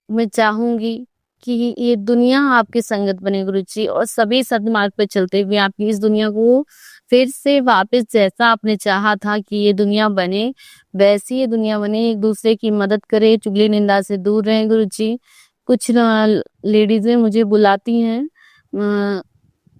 मैं चाहूंगी कि ये दुनिया आपकी संगत बने गुरुजी, और सभी सद्मार्ग पे चलते हुए आपकी इस दुनिया को फिर से वापस जैसा आपने चाहा था कि ये दुनिया बने, वैसी ये दुनिया बने। एक दूसरे की मदद करे, चुगली निंदा से दूर रहे गुरुजी। कुछ लेडीजें मुझे बुलाती हैं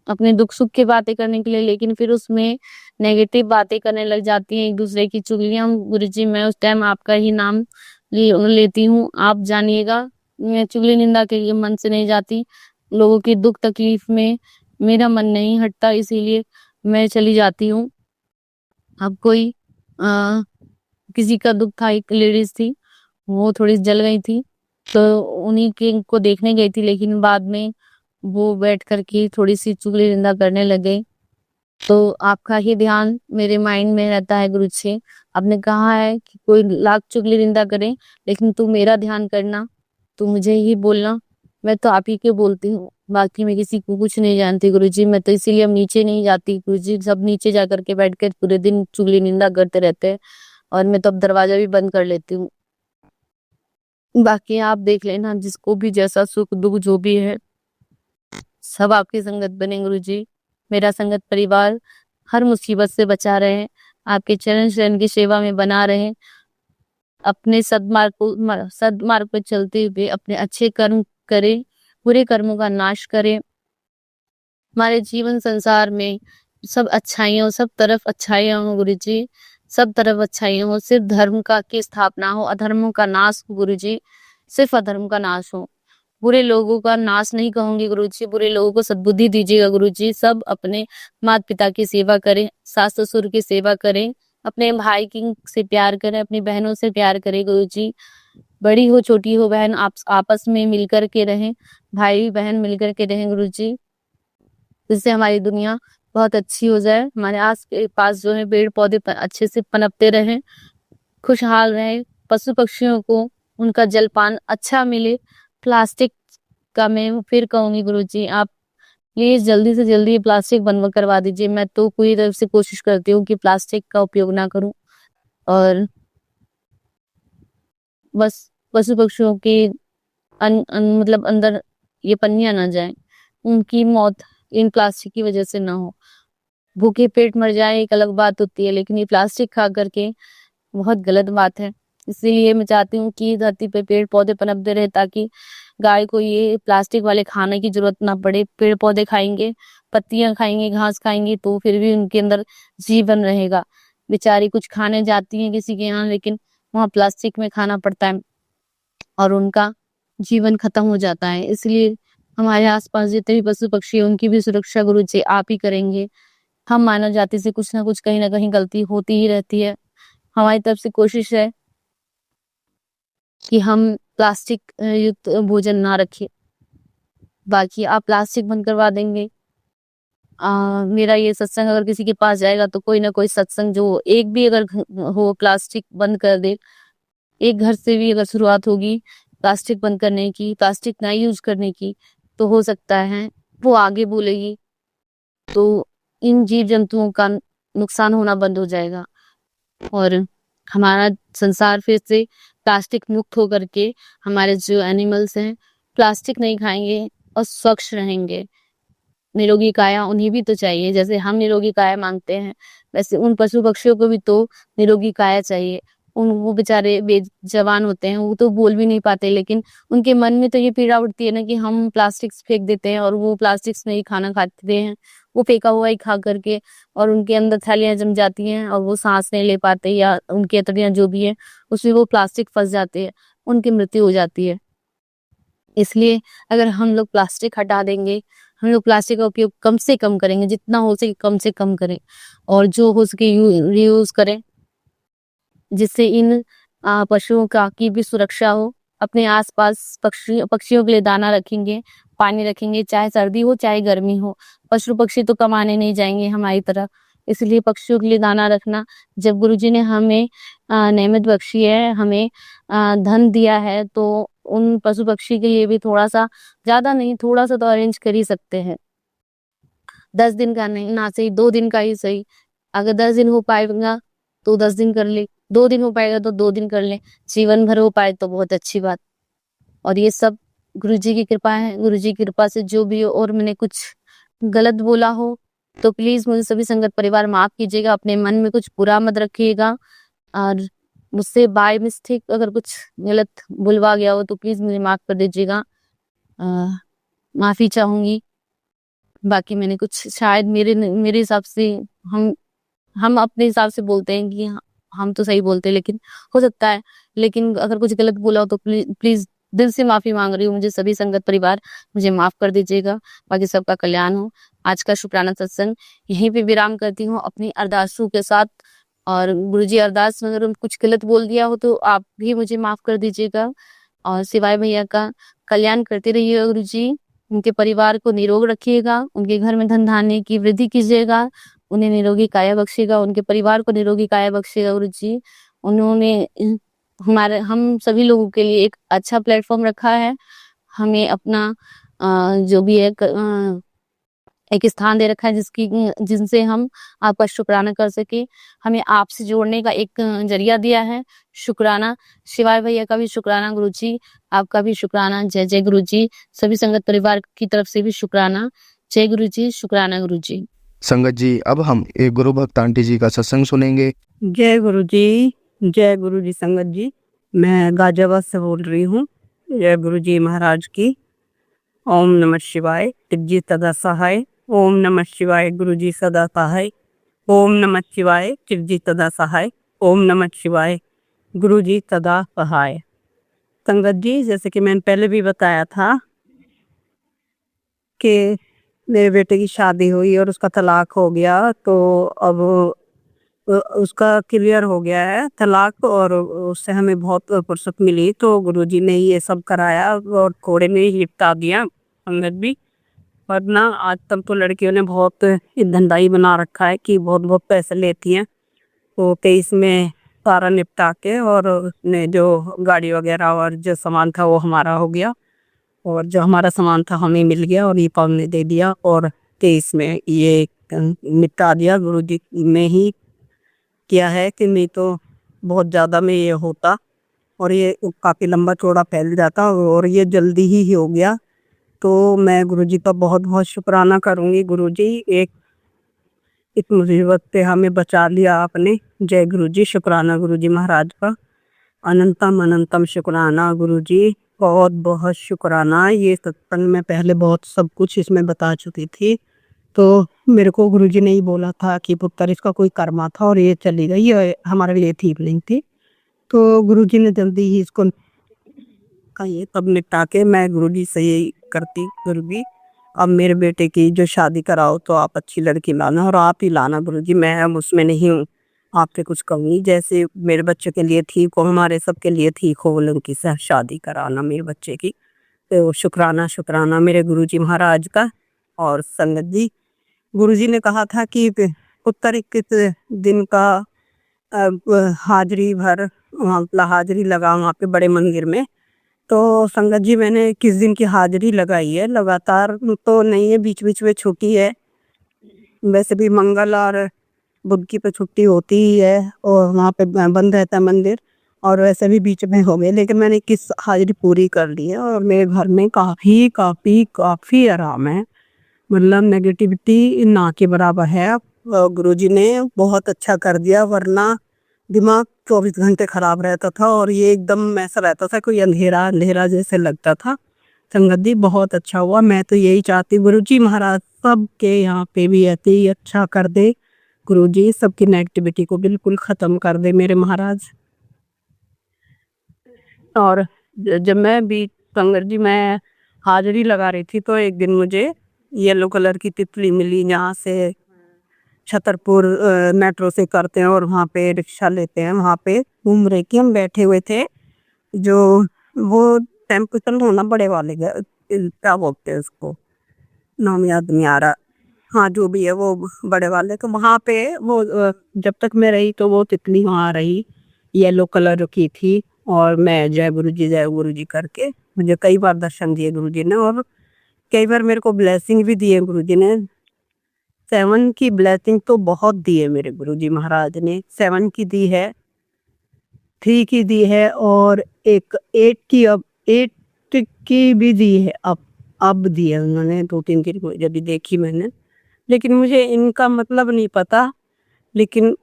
अपने दुख सुख की बातें करने के लिए, लेकिन फिर उसमें नेगेटिव बातें करने लग जाती हैं, एक दूसरे की चुगलियां। गुरुजी मैं उस टाइम आपका ही नाम लेती हूँ, आप जानिएगा। मैं चुगली निंदा के लिए मन से नहीं जाती, लोगों की दुख तकलीफ में मेरा मन नहीं हटता, इसीलिए मैं चली जाती हूँ। अब कोई आ, किसी का दुख था, एक लेडीज थी वो थोड़ी जल गई थी, तो उन्हीं के को देखने गई थी, लेकिन बाद में वो बैठ कर के थोड़ी सी चुगली निंदा करने लग गई। तो आपका ही ध्यान मेरे माइंड में रहता है गुरु जी। आपने कहा है कि कोई लाख चुगली निंदा करे, लेकिन तू मेरा ध्यान करना, तू मुझे ही बोलना। मैं तो आप ही के बोलती हूँ, बाकी मैं किसी को कुछ नहीं जानती गुरु जी। मैं तो इसीलिए अब नीचे नहीं जाती गुरु जी, सब नीचे जा करके बैठ कर पूरे दिन चुगली निंदा करते रहते हैं, और मैं तो अब दरवाजा भी बंद कर लेती हूँ। बाकी आप देख लेना, जिसको भी जैसा सुख दुख जो भी है, सब आपकी संगत बने गुरु जी। मेरा संगत परिवार हर मुसीबत से बचा रहे, आपके चरण शरण की सेवा में बना रहे, अपने सद्मार्ग पर चलते हुए अपने अच्छे कर्म करें, बुरे कर्मों का नाश करें। हमारे जीवन संसार में सब अच्छाइयों, सब तरफ अच्छाइयां हो गुरु जी, सब तरफ अच्छाइयां हो। सिर्फ धर्म का की स्थापना हो, अधर्मों का नाश हो गुरु जी, सिर्फ अधर्म का नाश हो। बुरे लोगों का नाश नहीं कहूंगी गुरु जी, बुरे लोगों को सद्बुद्धि दीजिएगा गुरु जी। सब अपने माता पिता की सेवा करें, सास ससुर की सेवा करें, अपने भाई की से प्यार करें, अपनी बहनों से प्यार करें गुरु जी। बड़ी हो छोटी हो बहन, आप आपस में मिलकर के रहें, भाई बहन मिलकर के रहें गुरु जी, जिससे हमारी दुनिया बहुत अच्छी हो जाए। हमारे आस के पास जो है पेड़ पौधे अच्छे से पनपते रहें, खुशहाल रहें, पशु पक्षियों को उनका जलपान अच्छा मिले। प्लास्टिक का मैं फिर कहूंगी गुरुजी, आप प्लीज जल्दी से जल्दी ये प्लास्टिक बंद करवा दीजिए। मैं तो पूरी तरफ से कोशिश करती हूँ कि प्लास्टिक का उपयोग ना करूं, और बस पशु पक्षियों के मतलब अंदर ये पन्नियां ना जाए, उनकी मौत इन प्लास्टिक की वजह से ना हो। भूखे पेट मर जाए एक अलग बात होती है, लेकिन ये प्लास्टिक खा करके बहुत गलत बात है। इसीलिए मैं चाहती हूँ कि धरती पे पेड़ पौधे पनपते रहे, ताकि गाय को ये प्लास्टिक वाले खाने की जरूरत ना पड़े। पेड़ पौधे खाएंगे, पत्तियां खाएंगे, घास खाएंगे, तो फिर भी उनके अंदर जीवन रहेगा। बेचारी कुछ खाने जाती हैं किसी के यहाँ, लेकिन वहाँ प्लास्टिक में खाना पड़ता है और उनका जीवन खत्म हो जाता है। इसलिए हमारे आसपास जितने भी पशु पक्षी हैं, उनकी भी सुरक्षा गुरु जी आप ही करेंगे। हम मानव जाति से कुछ ना कुछ कहीं ना कहीं गलती होती ही रहती है। हमारी तरफ से कोशिश है कि हम प्लास्टिक युक्त भोजन ना रखें। बाकी आप प्लास्टिक बंद करवा देंगे। मेरा ये सत्संग अगर किसी के पास जाएगा तो कोई ना कोई सत्संग जो एक भी अगर हो प्लास्टिक बंद कर दे, एक घर से भी अगर शुरुआत होगी प्लास्टिक बंद करने की, प्लास्टिक ना यूज करने की, तो हो सकता है वो आगे बोलेगी तो इन जीव जंतुओं का नुकसान होना बंद हो जाएगा और हमारा संसार फिर से प्लास्टिक मुक्त होकर के हमारे जो एनिमल्स हैं प्लास्टिक नहीं खाएंगे और स्वच्छ रहेंगे। निरोगी काया उन्हें भी तो चाहिए, जैसे हम निरोगी काया मांगते हैं वैसे उन पशु पक्षियों को भी तो निरोगी काया चाहिए। वो बेचारे बेजवान होते हैं, वो तो बोल भी नहीं पाते, लेकिन उनके मन में तो ये पीड़ा उठती है ना कि हम प्लास्टिक फेंक देते हैं और वो प्लास्टिक में ही खाना खाते हैं, वो फेंका हुआ ही खा करके, और उनके अंदर थैलियां जम जाती हैं और वो सांस नहीं ले पाते या उनकी अतड़ियां जो भी है उसमें वो प्लास्टिक फंस जाते हैं, उनकी मृत्यु हो जाती है। इसलिए अगर हम लोग प्लास्टिक हटा देंगे, हम लोग प्लास्टिक का उपयोग कम से कम करेंगे, जितना हो सके कम से कम करें और जो हो सके रीयूज करें, जिससे इन पशुओं का की भी सुरक्षा हो। अपने आसपास पक्षियों के लिए दाना रखेंगे, पानी रखेंगे, चाहे सर्दी हो चाहे गर्मी हो। पशु पक्षी तो कमाने नहीं जाएंगे हमारी तरह, इसलिए पक्षियों के लिए दाना रखना। जब गुरुजी ने हमें नेमत बख्शी है, हमें धन दिया है, तो उन पशु पक्षी के लिए भी थोड़ा सा, ज्यादा नहीं थोड़ा सा तो अरेंज कर ही सकते हैं। 10 दिन का नहीं ना सही, 2 दिन का ही सही। अगर 10 दिन हो पाएगा तो 10 दिन कर ले, 2 दिन हो पाएगा तो 2 दिन कर ले, जीवन भर हो पाए तो बहुत अच्छी बात। और ये सब गुरुजी की कृपा है। गुरुजी की कृपा से जो भी हो, और मैंने कुछ गलत बोला हो तो प्लीज मुझे सभी संगत परिवार माफ कीजिएगा, अपने मन में कुछ बुरा मत रखिएगा। और मुझसे बाय मिस्टेक अगर कुछ गलत बुलवा गया हो तो प्लीज मुझे माफ कर दीजिएगा, माफी चाहूंगी। बाकी मैंने कुछ शायद मेरे हिसाब से, हम अपने हिसाब से बोलते हैं कि हम तो सही बोलते हैं, लेकिन हो सकता है, लेकिन अगर कुछ गलत बोला हो तो प्लीज दिल से माफी मांग रही हूँ। मुझे सभी संगत परिवार मुझे माफ कर दीजिएगा। बाकी सबका कल्याण हो। आज का शुक्राना सत्संग यहीं पे विराम करती हूँ अपनी अरदासों के साथ। और गुरुजी अरदास में अगर कुछ गलत बोल दिया हो तो आप भी मुझे माफ कर दीजिएगा। और शिवाय भैया का कल्याण करते रहिएगा गुरुजी। उनके परिवार को निरोग रखिएगा, उनके घर में धन धान्य की वृद्धि कीजिएगा, उन्हें निरोगी काया बख्शेगा, उनके परिवार को निरोगी काया बख्शेगा गुरुजी। उन्होंने हम सभी लोगों के लिए एक अच्छा प्लेटफॉर्म रखा है। हमें अपना जो भी है एक स्थान दे रखा है जिनसे हम आपका शुक्राना कर सके। हमें आपसे जोड़ने का एक जरिया दिया है, शुक्राना। शिवाय भैया का भी शुक्राना गुरुजी, आपका भी शुक्राना। जय जय गुरुजी। सभी संगत परिवार की तरफ से भी शुक्राना। जय गुरुजी, शुक्राना गुरुजी। संगत जी, अब हम एक गुरु भक्त आंटी जी का सत्संग सुनेंगे। जय गुरु जी, जय गुरु जी। संगत जी, मैं गाजियाबाद से बोल रही हूँ। जय गुरु जी महाराज की। ओम नमः शिवाय। शिव जी सदा सहाय। ओम नमः शिवाय। गुरु जी सदा सहाय। ओम नमः शिवाय। शिव जी सदा सहाय। ओम नमः शिवाय। गुरु जी सदा सहाय। संगत जी, जैसे कि मैंने पहले भी बताया था कि मेरे बेटे की शादी हुई और उसका तलाक हो गया, तो अब उसका क्लियर हो गया है तलाक, और उससे हमें बहुत फुर्सत मिली। तो गुरुजी ने ये सब कराया और कोड़े में ही निपटा दिया संगत भी। वरना आज तक तो लड़कियों ने बहुत धंधाई बना रखा है कि बहुत बहुत पैसे लेती हैं। तो 23 में सारा निपटा के, और उसने जो गाड़ी वगैरह और जो सामान था वो हमारा हो गया, और जो हमारा सामान था हमें मिल गया, और ये पाव ने दे दिया, और 23 में ये निपटा दिया। गुरुजी में ही किया है कि नहीं तो बहुत ज़्यादा में ये होता और ये काफ़ी लंबा चौड़ा फैल जाता, और ये जल्दी ही हो गया। तो मैं गुरुजी का बहुत बहुत शुक्राना करूँगी। गुरुजी एक इस मुसीबत से हमें बचा लिया आपने। जय गुरुजी, शुक्राना गुरुजी महाराज का। अनंतम अनंतम शुक्राना गुरुजी, बहुत बहुत शुक्राना। ये सत्संग में पहले बहुत सब कुछ इसमें बता चुकी थी। तो मेरे को गुरुजी ने ही बोला था कि पुत्र इसका कोई कर्मा था और ये चली गई, ये हमारे लिए ठीक नहीं थी। तो गुरुजी ने जल्दी ही इसको का ये सब निपटा के, मैं गुरुजी से यही करती, गुरुजी अब मेरे बेटे की जो शादी कराओ तो आप अच्छी लड़की लाना, और आप ही लाना गुरुजी, मैं अब उसमें नहीं हूँ, आप पे कुछ कहूँगी। जैसे मेरे बच्चे के लिए ठीक हो, हमारे सबके लिए ठीक हो, उनकी शादी कराना मेरे बच्चे की। तो शुक्राना शुक्राना मेरे गुरुजी महाराज का। और संगत जी, गुरुजी ने कहा था कि उत्तर 21 दिन का हाजिरी भर वहाँ हाजिरी लगा वहाँ पे बड़े मंदिर में। तो संगत जी मैंने 21 दिन की हाजिरी लगाई है, लगातार तो नहीं है, बीच बीच में छुट्टी है। वैसे भी मंगल और बुध की तो छुट्टी होती ही है और वहाँ पे बंद रहता है मंदिर, और वैसे भी बीच में हो गए, लेकिन मैंने 21 हाजिरी पूरी कर ली है और मेरे घर में काफ़ी काफ़ी काफ़ी आराम है। मतलब नेगेटिविटी ना के बराबर है। गुरुजी ने बहुत अच्छा कर दिया, वरना दिमाग 24 घंटे खराब रहता था और ये एकदम ऐसा रहता था कोई अंधेरा अंधेरा जैसे लगता था। संगत जी बहुत अच्छा हुआ। मैं तो यही चाहती हूँ गुरुजी महाराज सबके यहाँ पे भी ऐसे ही अच्छा कर दे। गुरुजी सबकी नेगेटिविटी को बिल्कुल ख़त्म कर दे मेरे महाराज। और जब मैं भी संगत जी मैं हाजिरी लगा रही थी तो एक दिन मुझे येलो कलर की तितली मिली, जहाँ से छतरपुर मेट्रो से करते हैं और वहाँ पे रिक्शा लेते हैं, वहाँ पे घूम रहे कि हम बैठे हुए थे। जो वो टेम्पो चल रहा ना बड़े वाले क्या बोलते हैं उसको, नाम याद नहीं आ रहा। हाँ जो भी है वो बड़े वाले, तो वहाँ पे वो जब तक मैं रही तो वो तितली वहाँ रही, येलो कलर की थी। और मैं जय गुरु जी करके मुझे कई बार दर्शन दिए गुरु जी ने, और कई बार मेरे को ब्लेसिंग भी दिए गुरु जी ने। 7 की ब्लेसिंग तो बहुत दी है मेरे गुरु जी महाराज ने। 7 की दी है, 3 की दी है, और एक 8 की, अब 8 की भी दी है। अब दी है उन्होंने 2-3 की जब भी देखी मैंने, लेकिन मुझे इनका मतलब नहीं पता। लेकिन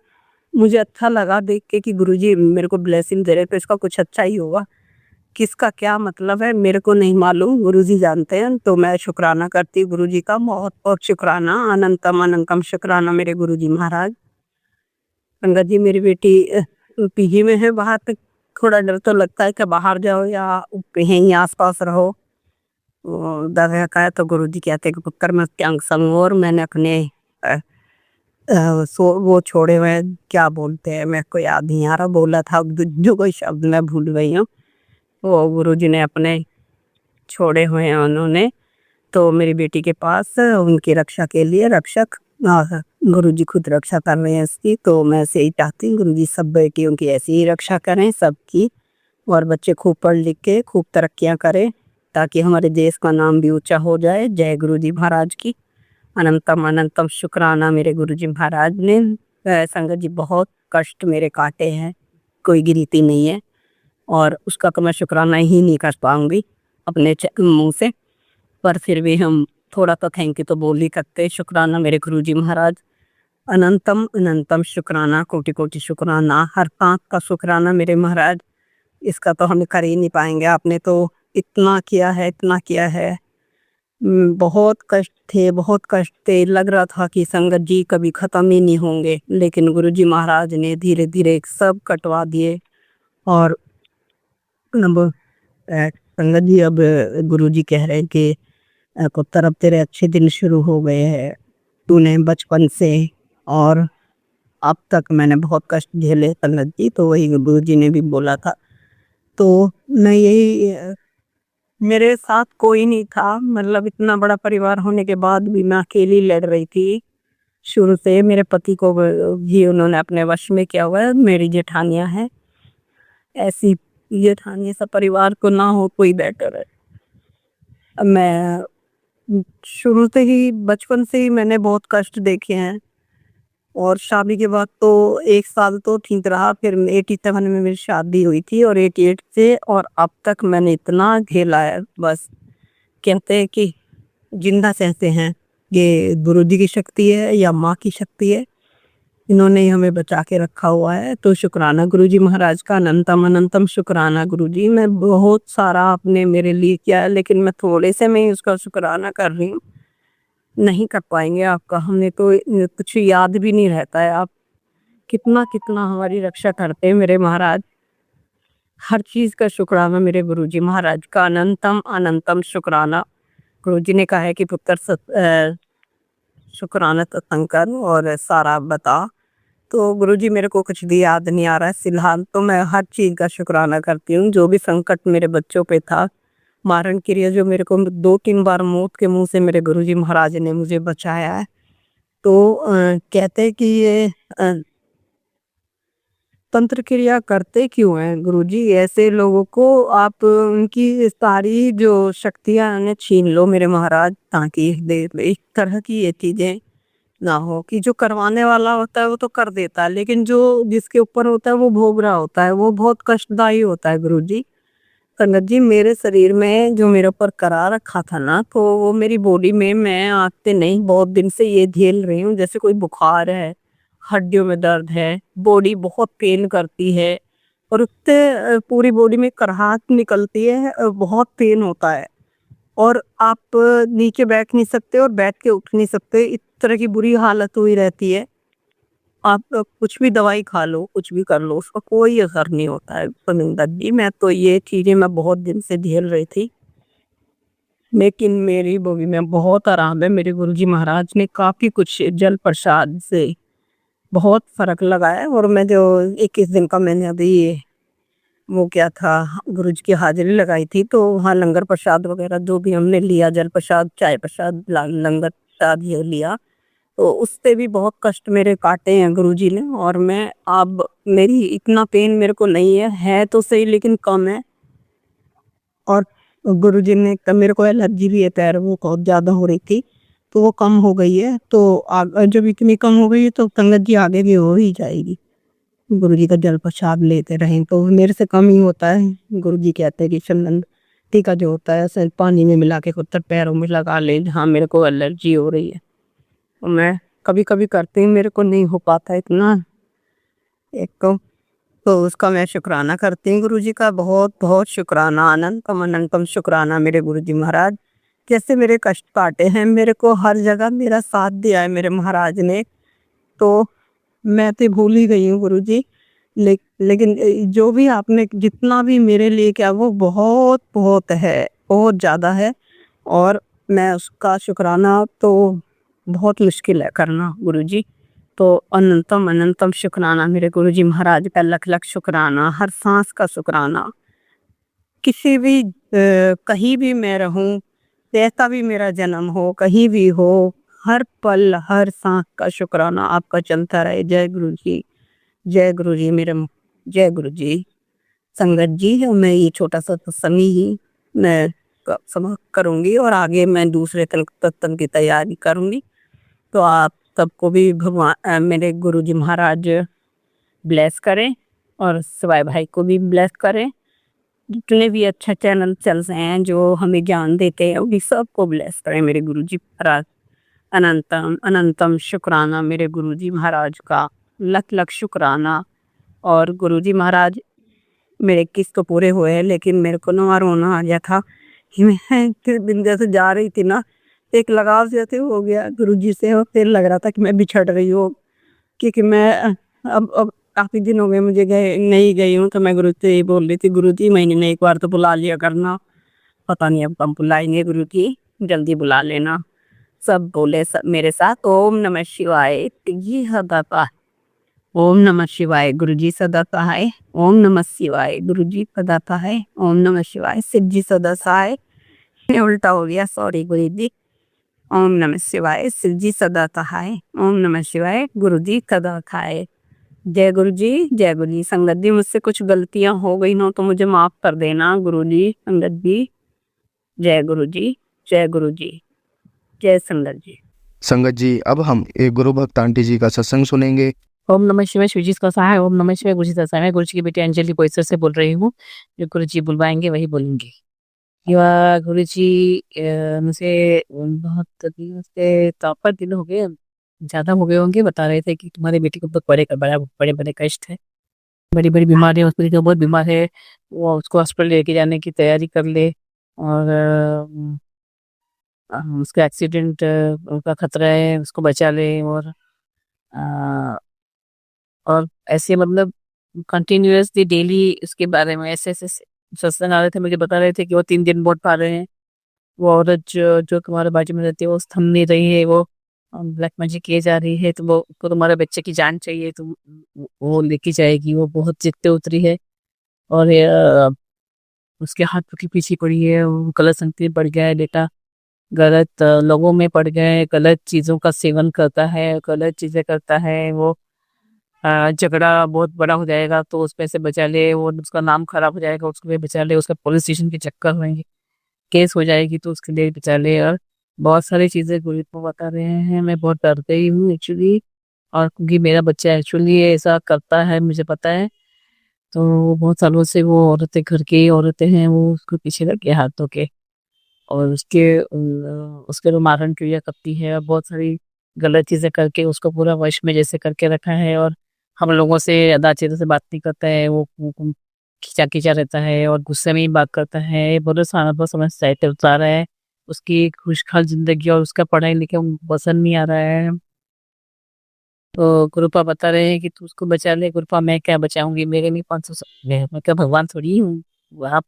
मुझे अच्छा लगा देख के कि गुरुजी मेरे को ब्लेसिंग दे रहे, तो इसका कुछ अच्छा ही होगा। किसका क्या मतलब है मेरे को नहीं मालूम, गुरुजी जानते हैं। तो मैं शुक्राना करती हूँ गुरुजी का, बहुत बहुत शुक्राना, अनंतम अनंतम शुक्राना मेरे गुरुजी महाराज। संगत जी मेरी बेटी पीजी में है, बाहर तक थोड़ा डर तो लगता है कि बाहर जाओ या यहीं आसपास रहो। दादा का है तो गुरुजी कहते हैं कि पुत्र मैं उसके अंग संग हूँ, और मैंने अपने वो छोड़े हुए हैं, क्या बोलते हैं मेरे को याद नहीं आ रहा, बोला था जो कोई शब्द मैं भूल गई हूँ। वो गुरुजी ने अपने छोड़े हुए हैं उन्होंने, तो मेरी बेटी के पास उनकी रक्षा के लिए रक्षक गुरुजी खुद रक्षा कर रहे हैं इसकी। तो मैं ऐसे ही चाहती हूँ गुरुजी सब बेटियों की ऐसी ही रक्षा करें सबकी, और बच्चे खूब पढ़ लिख के खूब तरक्कियाँ करें, ताकि हमारे देश का नाम भी ऊंचा हो जाए। जय गुरुजी महाराज की। अनंतम अनंतम शुक्राना मेरे गुरुजी महाराज ने। संगत जी बहुत कष्ट मेरे काटे हैं, कोई गिनती नहीं है, और उसका तो मैं शुक्राना ही नहीं कर पाऊंगी अपने मुंह से, पर फिर भी हम थोड़ा तो थैंक यू तो बोल ही सकते। शुक्राना मेरे गुरुजी महाराज। अनंतम अनंतम शुक्राना, कोटि कोटि शुक्राना, हर सांस का शुक्राना मेरे महाराज। इसका तो हम कर ही नहीं पाएंगे। आपने तो इतना किया है, इतना किया है। बहुत कष्ट थे, बहुत कष्ट थे, लग रहा था कि संगत जी कभी खत्म ही नहीं होंगे, लेकिन गुरुजी महाराज ने धीरे धीरे सब कटवा दिए। और अब संगत जी अब गुरुजी कह रहे हैं कि पुत्र अब तेरे अच्छे दिन शुरू हो गए हैं, तूने बचपन से और अब तक मैंने बहुत कष्ट झेले संगत जी, तो वही गुरुजी ने भी बोला था। तो मैं यही, मेरे साथ कोई नहीं था, मतलब इतना बड़ा परिवार होने के बाद भी मैं अकेली लड़ रही थी शुरू से। मेरे पति को भी उन्होंने अपने वश में किया हुआ है। मेरी जेठानियाँ हैं, ऐसी जेठानी सब परिवार को ना हो कोई बेटर है। मैं शुरू से ही, बचपन से ही मैंने बहुत कष्ट देखे हैं, और शादी के बाद तो 1 साल तो ठीक रहा, फिर 87 में मेरी शादी हुई थी, और 88 से और अब तक मैंने इतना झेला है। बस कहते हैं कि जिंदा सहते हैं, ये गुरुजी की शक्ति है या माँ की शक्ति है, इन्होंने ही हमें बचा के रखा हुआ है। तो शुक्राना गुरुजी महाराज का, अनंतम अनंतम शुक्राना गुरुजी। मैं बहुत सारा आपने मेरे लिए किया है, लेकिन मैं थोड़े से में ही उसका शुक्राना कर रही हूँ, नहीं कर पाएंगे आपका। हमने तो कुछ याद भी नहीं रहता है, आप कितना कितना हमारी रक्षा करते हैं मेरे महाराज। हर चीज़ का शुक्राना मेरे गुरुजी महाराज का, अनंतम अनंतम शुक्राना। गुरुजी ने कहा है कि पुत्र शुक्राना शंकर और सारा बता। तो गुरुजी मेरे को कुछ भी याद नहीं आ रहा है फिलहाल, तो मैं हर चीज़ का शुक्राना करती हूँ। जो भी संकट मेरे बच्चों पे था मारण क्रिया जो मेरे को 2-3 बार मौत के मुँह से मेरे गुरुजी महाराज ने मुझे बचाया है। तो कहते हैं कि ये तंत्र क्रिया करते क्यों हैं गुरुजी? ऐसे लोगों को आप उनकी सारी जो शक्तियाँ उन्हें छीन लो मेरे महाराज, ताकि इस तरह की ये चीज़ें ना हो कि जो करवाने वाला होता है वो तो कर देता है, लेकिन जो जिसके ऊपर होता है वो भोग रहा होता है, वो बहुत कष्टदायी होता है गुरुजी। संगत जी, मेरे शरीर में जो मेरे ऊपर करा रखा था ना, तो वो मेरी बॉडी में मैं आज से नहीं बहुत दिन से ये झेल रही हूँ, जैसे कोई बुखार है, हड्डियों में दर्द है, बॉडी बहुत पेन करती है और उससे पूरी बॉडी में कराहट निकलती है, बहुत पेन होता है और आप नीचे बैठ नहीं सकते और बैठ के उठ नहीं सकते, इस तरह की बुरी हालत हुई रहती है। आप कुछ भी दवाई खा लो, कुछ भी कर लो, उसका कोई असर नहीं होता है परमिंदर जी। मैं तो ये चीज़ें मैं बहुत दिन से झेल रही थी, लेकिन मेरी बॉडी में बहुत आराम है। मेरे गुरुजी महाराज ने काफ़ी कुछ जल प्रसाद से बहुत फ़र्क लगाया है और मैं जो 21 दिन का मैंने अभी वो क्या था गुरुजी की हाज़िरी लगाई थी, तो वहाँ लंगर प्रसाद वग़ैरह जो भी हमने लिया, जल प्रसाद, चाय प्रसाद, लंगर प्रसाद ये लिया, तो उससे भी बहुत कष्ट मेरे काटे हैं गुरुजी ने और मैं अब मेरी इतना पेन मेरे को नहीं है तो सही लेकिन कम है। और गुरुजी ने मेरे को एलर्जी भी है पैर वो बहुत ज़्यादा हो रही थी, तो वो कम हो गई है। तो जब इतनी कम हो गई है तो संगत जी आगे भी हो ही जाएगी। गुरुजी का जल प्रसाद लेते रहें तो मेरे से कम ही होता है। गुरुजी कहते हैं कि चंदन टीका जो होता है ऐसे पानी में मिला के खुद पैरों में लगा ले जहाँ मेरे को एलर्जी हो रही है। मैं कभी-कभी करती हूँ, मेरे को नहीं हो पाता इतना। एक तो उसका मैं शुक्राना करती हूँ गुरुजी का, बहुत-बहुत शुक्राना, अनंतम शुक्राना मेरे गुरुजी महाराज। कैसे मेरे कष्ट काटे हैं, मेरे को हर जगह मेरा साथ दिया है मेरे महाराज ने। तो मैं तो भूल ही गई हूँ गुरुजी। लेकिन जो भी आपने जितना भी मेरे लिए किया वो बहुत-बहुत है, बहुत ज़्यादा है और मैं उसका शुक्राना तो बहुत मुश्किल है करना गुरुजी। तो अनंतम शुक्राना मेरे गुरुजी महाराज का, लख-लख शुक्राना, हर साँस का शुक्राना। किसी भी कहीं भी मैं रहूँ, कैसा भी मेरा जन्म हो, कहीं भी हो, हर पल, हर साँस का शुक्राना आपका चलता रहे। जय गुरुजी, जय गुरुजी जय गुरुजी। संगत जी, मैं ये छोटा-सा सत्संग ही मैं समाप्त करूँगी और आगे मैं दूसरे सत्संग की तैयारी करूँगी। तो आप सबको भी मेरे गुरुजी महाराज ब्लेस करें और शिवाय भाई को भी ब्लेस करें। जितने भी अच्छा चैनल चल रहे हैं जो हमें ज्ञान देते हैं उन्हीं सबको ब्लेस करें मेरे गुरुजी महाराज। अनंतम शुक्राना मेरे गुरुजी महाराज का, लख-लख शुक्राना। और गुरुजी महाराज मेरे 21 तो पूरे हुए हैं, लेकिन मेरे को ना रोना आ गया था कि मैं फिर दिन जैसे जा रही थी ना, एक लगाव जैसे हो गया गुरुजी से और फिर लग रहा था कि मैं बिछड़ रही हूँ, क्योंकि मैं अब काफ़ी दिन हो गए मुझे नहीं गई हूँ, तो मैं गुरु से यही बोल रही थी, गुरुजी महीने में एक बार तो बुला लिया करना। पता नहीं अब कब बुलाएंगे गुरुजी, जल्दी बुला लेना। सब बोले सब मेरे साथ, ओम नमः शिवाय। ये सदा ओम नमः शिवाय गुरुजी सदा सहाय। ओम नमः शिवाय गुरुजी सदा सहाय। ओम नमः शिवाय सिद्धि सदा सहाय। ये उल्टा हो गया, सॉरी गुरुजी। ओम नमः शिवाय सिद्धि सदा सहाय। ओम नमः शिवाय गुरुजी सदा सहाय। जय गुरुजी, जय गुरुजी। संगत जी, मुझसे कुछ गलतियां हो गई हो तो मुझे माफ कर देना गुरुजी। संगत जी, जय गुरुजी, जय गुरुजी, जय संगत जी। संगत जी, अब हम एक गुरु भक्त आंटी जी का सत्संग सुनेंगे। ओम नमः शिवाय, शिवजी का सहाय। ओम नमः शिवाय, गुरुजी का सहाय। गुरुजी की बेटी अंजलि बोईसर से बोल रही हूँ। जो गुरुजी बुलवाएंगे वही बोलेंगे। युवा गुरुजी मुझे बहुत दिनों से 4 दिन हो गए, ज़्यादा हो गए होंगे, बता रहे थे कि तुम्हारे बेटी को बहुत बड़े बड़े कष्ट है, बड़ी बड़ी बीमारी है, उसकी तो बहुत बीमार है, वो उसको हॉस्पिटल लेके जाने की तैयारी कर ले और उसका एक्सीडेंट का खतरा है, उसको बचा ले। और ऐसे मतलब कंटिन्यूअसली डेली उसके बारे में ऐसे ऐसे सत्संग आ रहे थे, मुझे बता रहे थे कि वो 3 दिन वोट पा रहे हैं, वो औरत जो तुम्हारे बाजू में रहती है वो थम नहीं रही है, वो ब्लैक मैजिक किए जा रही है, तो वो को तुम्हारे बच्चे की जान चाहिए, तो वो लेके जाएगी। वो बहुत जिद्द पे उतरी है और उसके हाथ की पीछे पड़ी है, वो गलत संगति में पड़ गया है बेटा, गलत लोगों में पड़ गए, गलत चीज़ों का सेवन करता है, गलत चीज़ें करता है वो। झगड़ा बहुत बड़ा हो जाएगा तो उसमें से बचा ले, वो उसका नाम खराब हो जाएगा, उसके लिए बचा ले, उसका पुलिस स्टेशन के चक्कर होंगे, केस हो जाएगी तो उसके लिए बचा ले। और बहुत सारी चीज़ें गुरु को बता रहे हैं, मैं बहुत डर गई हूँ एक्चुअली। और क्योंकि मेरा बच्चा एक्चुअली ऐसा करता है मुझे पता है, तो बहुत सालों से वो औरतें, घर की औरतें हैं, वो उसको पीछे लग गया हाथों के, और उसके जो मारण क्रिया करती है, और बहुत सारी गलत चीजें करके उसको पूरा वश में जैसे करके रखा है। और हम लोगों से ज्यादा अच्छे से बात नहीं करता है, वो खींचा खींचा रहता है और गुस्से में ही बात करता है, बहुत सारा बहुत समस्या है उतार रहा है। उसकी खुशहाल जिंदगी और उसका पढ़ाई लिखाई पसंद नहीं आ रहा है। तो गुरुपा बता रहे हैं कि तू उसको बचा ले। गुरुपा मैं क्या बचाऊंगी, मेरे में 500 मैं क्या भगवान थोड़ी हूँ, आप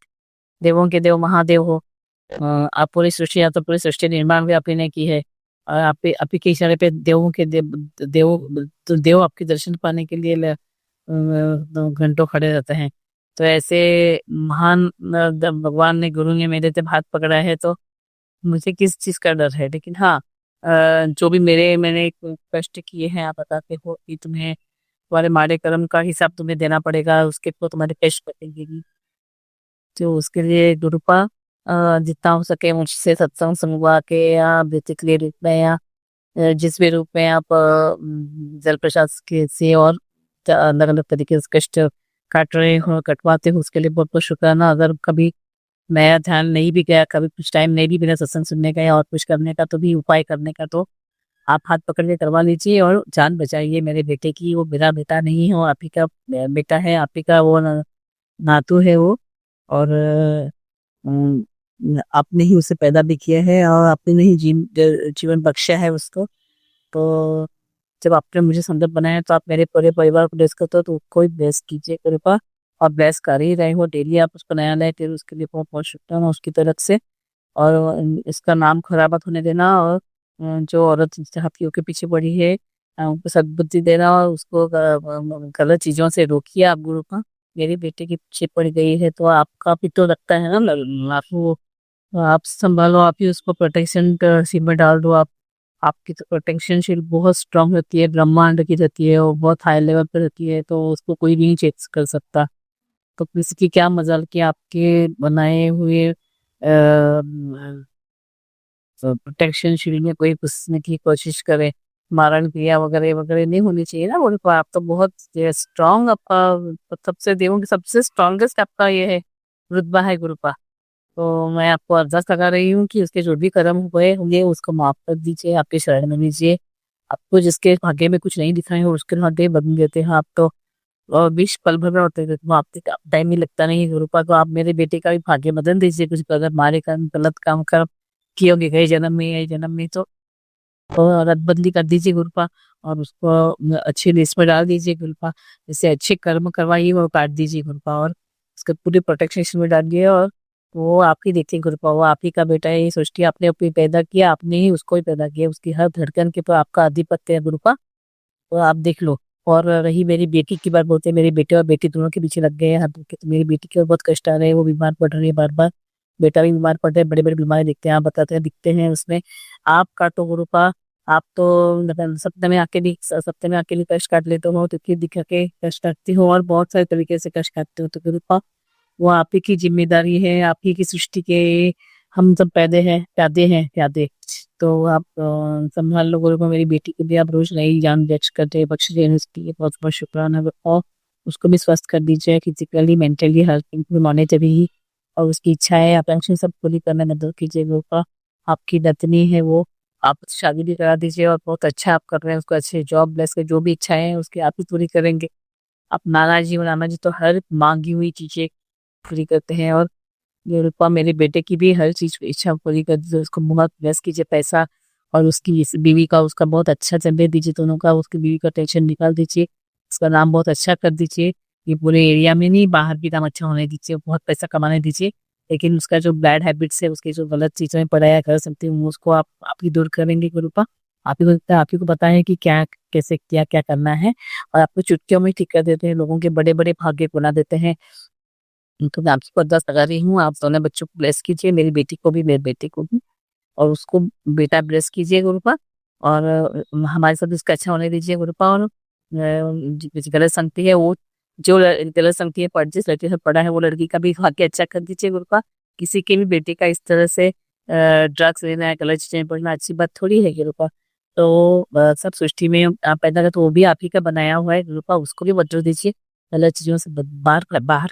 देवों के देव महादेव हो। आप पूरी सृष्टि, या तो पूरी सृष्टि निर्माण भी आप ही ने की है, और आप ही के इशारे पे देवों के देव आपके दर्शन पाने के लिए घंटों खड़े रहते हैं। तो ऐसे महान भगवान ने, गुरु ने मेरे से हाथ पकड़ा है, तो मुझे किस चीज का डर है। लेकिन हाँ, जो भी मैंने कष्ट किए हैं, आप बताते हो कि तुम्हें तुम्हारे माड़े कर्म का हिसाब तुम्हें देना पड़ेगा, उसके तो तुम्हारे कष्ट कटेंगे। तो उसके लिए गुरुपा जितना हो सके मुझसे सत्संग सुनवा के, या बेसिकली रूप में, या जिस भी रूप में आप जल प्रसाद के से और अलग अलग तरीके से कष्ट काट रहे हो, कटवाते हो, उसके लिए बहुत बहुत शुक्राना। अगर कभी मेरा ध्यान नहीं भी गया, कभी कुछ टाइम नहीं भी मेरा सत्संग सुनने का या और कुछ करने का, तो भी उपाय करने का, तो आप हाथ पकड़ के करवा लीजिए और जान बचाइए मेरे बेटे की। वो मेरा बेटा नहीं है, वो आप ही का बेटा है, आप ही का वो नातू है वो। और आपने ही उसे पैदा भी किया है, और आपने ही जीवन बख्शा है उसको। तो जब आपने मुझे संदर्भ बनाया, तो आप मेरे पूरे परिवार को ब्लेस करते हो, तो कोई ब्लेस कीजिए कृपा। और ब्लेस कर ही रहे हो, डेली आप उसको नया नया, फिर उसके लिए बहुत बहुत शुक्रिया उसकी तरफ से। और इसका नाम खराब मत होने देना, और जो औरत हथियों के पीछे पड़ी है, उनको सद्बुद्धि देना, और उसको गलत चीजों से रोकिए आप गुरु का। मेरे बेटे के पीछे पड़ गई है, तो आपका भी तो लगता है ना, आपको आप संभालो, आप ही उसको प्रोटेक्शन शीट में डाल दो। आपकी तो प्रोटेक्शन शीट बहुत स्ट्रांग रहती है, ब्रह्मांड की रहती है, और बहुत हाई लेवल पर रहती है, तो उसको कोई भी नहीं चेक कर सकता। तो किसी की क्या मजाल कि आपके बनाए हुए प्रोटेक्शन शील्ड में कोई घुसने की कोशिश करे, मारण क्रिया वगैरह वगैरह नहीं होनी चाहिए ना बोले। आप तो बहुत स्ट्रांग, आपका सबसे देवों की सबसे स्ट्रांगेस्ट आपका ये है रुतबा है गुरुपा। तो मैं आपको अरदास लगा रही हूँ कि उसके जो भी कर्म हुए होंगे उसको माफ कर दीजिए, आपके शरण में लीजिए। आपको जिसके भाग्य में कुछ नहीं दिखाए हो उसके भाग्य बदल देते हैं आप तो। और विश पल भर में होते हैं, तो आपके टाइम ही लगता नहीं है गुरुपा। तो आप मेरे बेटे का भी भाग्य बदल दीजिए, कुछ अगर हमारे कर्म गलत काम कर किए होंगे गए जन्म में या जन्म में, तो रद्द बदली कर दीजिए गुरुपा। और उसको अच्छी लिस्ट में डाल दीजिए गुरुपा, जैसे अच्छे कर्म करवाइए वो काट दीजिए गुरुपा, और उसके पूरे प्रोटेक्शन में डालिए। और वो आप ही देखिए गुरुपा, वो आप ही का बेटा है, ये सृष्टि आपने अपनी पैदा किया, आपने ही उसको ही पैदा किया, उसकी हर धड़कन के ऊपर आपका आधिपत्य है गुरुपा। तो आप देख लो। और रही मेरी बेटी की बात, बोलते हैं मेरे बेटे और बेटी दोनों के पीछे लग गए हैं हाथ के, तो मेरी बेटी के बहुत कष्ट आ रहे हैं, वो बीमार पड़ रही है बार बार, बेटा भी बीमार पड़ रहा है, बड़े बड़े बीमारी दिखते हैं, आप बताते हैं दिखते हैं उसमें। आपका तो गुरुपा, आप तो मतलब सप्ताह में आके भी कष्ट काट लेते हो, तो फिर दिखा के कष्ट काटती हो, और बहुत सारे तरीके से कष्ट काटते हो। तो गुरुपा वो आप ही की जिम्मेदारी है, आप ही की सृष्टि के हम सब प्यादे। तो आप संभाल लो गुरु को। मेरी बेटी के लिए आप रोज नई जान बख्श करते बख्श देने उसके लिए बहुत बहुत शुक्राना। और उसको भी स्वस्थ कर दीजिए, फिजिकली मेंटली हेल्थ इंप्रूव होने तभी, और उसकी इच्छाएं आकांक्षाएं सब पूरी करने में मदद कीजिए गुरु का। आपकी नतनी है वो, आप शादी भी करा दीजिए, और बहुत अच्छा आप कर रहे हैं उसको, अच्छे जॉब ब्लेस के, जो भी इच्छाएं हैं उसकी आप ही पूरी करेंगे। आप नाना जी तो हर मांगी हुई चीजें पूरी करते हैं। और ये रूपा मेरे बेटे की भी हर चीज इच्छा पूरी कर दीजिए, उसको बहुत ब्लेस कीजिए, पैसा और उसकी बीवी का उसका बहुत अच्छा चलने दीजिए, दोनों का, उसकी बीवी का टेंशन निकाल दीजिए, उसका नाम बहुत अच्छा कर दीजिए। ये पूरे एरिया में नहीं, बाहर भी नाम अच्छा होने दीजिए, बहुत पैसा कमाने दीजिए। लेकिन उसका जो बैड हैबिट्स है, उसकी जो गलत चीजें में पढ़ाया कर सकती हूँ, उसको आप ही दूर करेंगे गुरुपा। आप ही को पता है कि क्या कैसे क्या क्या करना है, और आपको चुटकियों में ठीक कर देते हैं, लोगों के बड़े बड़े भाग्य बना देते हैं। तो मैं आपकी अरदास लगा रही हूँ, आप दोनों बच्चों को ब्लेस कीजिए, मेरी बेटी को भी, मेरे बेटे को भी, और उसको बेटा ब्लेस कीजिए गुरुपा, और हमारे साथ उसका अच्छा होने दीजिए गुरुपा, और गलत संगति है वो, जो गलत संगति है जिस लड़की से पढ़ा है वो लड़की का भी भाग्य अच्छा कर दीजिए गुरुपा। किसी के भी बेटे का इस तरह से ड्रग्स लेना है, गलत चीजें पढ़ना अच्छी बात थोड़ी है गुरुपा। तो सब सृष्टि में आप पैदा कर, तो वो भी आप ही का बनाया हुआ है गुरुपा, उसको भी वज्र दीजिए, गलत चीजों से बाहर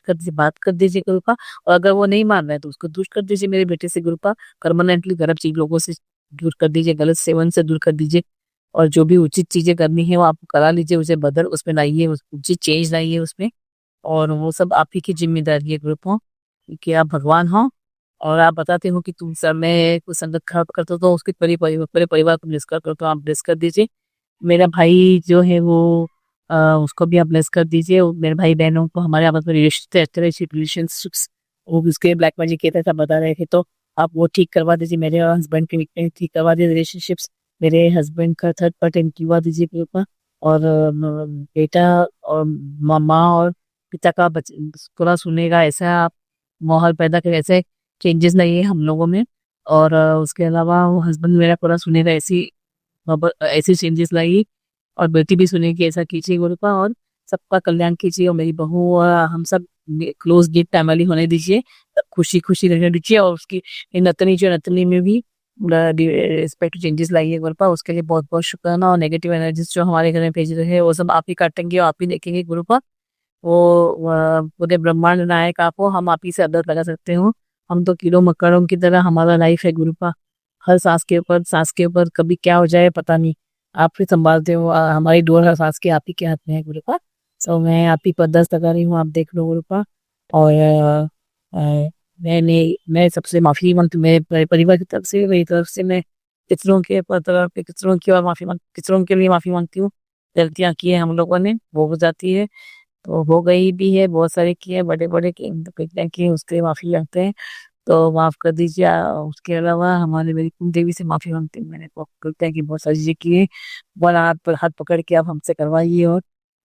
कर दीजिए, बात कर दीजिए गुरुपा। और अगर वो नहीं मान रहा है तो उसको दूर कर दीजिए मेरे बेटे से गुरुपा, परमानेंटली गलत चीज लोगों से दूर कर दीजिए, गलत सेवन से दूर कर दीजिए, और जो भी उचित चीजें करनी है वो आप करा लीजिए, उसे बदल उसमें लाइए, उचित चेंज लाइए उसमें, और वो सब आप ही की जिम्मेदारी है ग्रुप, कि आप भगवान हो, और आप बताते हो कि तुम सब में कुछ संगत खराब करते हो तो उसके पूरे परिवार को ब्लेस करते हो, तो आप ब्लेस कर दीजिए। मेरा भाई जो है वो उसको भी आप ब्लेस कर दीजिए, मेरे भाई बहनों को, हमारे आपस में रिलेशनशिप्स वो उसके ब्लैक मैजिक के ऐसा बता रहे थे, तो आप वो ठीक करवा दीजिए, मेरे हस्बैंड के वीकनेस ठीक करवा दीजिए, रिलेशनशिप्स, मेरे हस्बैंड का थर्ड पार्ट इनकी दीजिए कृपा, और बेटा और मामा और पिता का पूरा सुनेगा ऐसा आप माहौल पैदा कर, ऐसे चेंजेस लाइए हम लोगों में, और उसके अलावा वो हस्बैंड मेरा पूरा सुनेगा, ऐसी चेंजेस लाइए, और बेटी भी सुनेगी, ऐसा कीजिए गुरुपा, और सबका कल्याण कीजिए, और मेरी बहू और हम सब क्लोज डीप फैमिली होने दीजिए, खुशी खुशी रहने दीजिए, और उसकी नतनी में भी रिस्पेक्ट चेंजेस लाइए गुरुपा, उसके लिए बहुत बहुत शुक्राना, और नेगेटिव एनर्जीज जो हमारे घर में भेज रहे हैं वो सब आप ही काटेंगे और आप ही देखेंगे गुरुपा। वो पूरे ब्रह्मांड नायक आप हो, हम आप ही से अदर लगा सकते हो, हम तो कीड़ों मकड़ों की तरह हमारा लाइफ है गुरुपा, हर सांस के ऊपर कभी क्या हो जाए पता नहीं, आप ही संभालते हो, हमारी डोर हर सांस के आप ही के हाथ में है गुरुपा। सो मैं आप ही पर दस्त लगा रही हूँ, आप देख लो गुरुपा, और मैं सबसे माफी मांगती हूँ, मेरे परिवार की तरफ से, मेरी तरफ से, मैं किचरों के तरफ के किचरों की और किचरों के लिए माफी मांगती हूँ, गलतियां की है हम लोगों ने, वो हो जाती है, तो हो गई भी है, बहुत सारे किए बड़े बड़े किए, उसके लिए माफी मांगते हैं, तो माफ कर दीजिए। उसके अलावा हमारे मेरी कुल देवी से माफी मांगती हूँ, मैंने करते हैं कि बहुत सारी चीजें की है, बोला हाथ पकड़ के आप हमसे करवाइए, और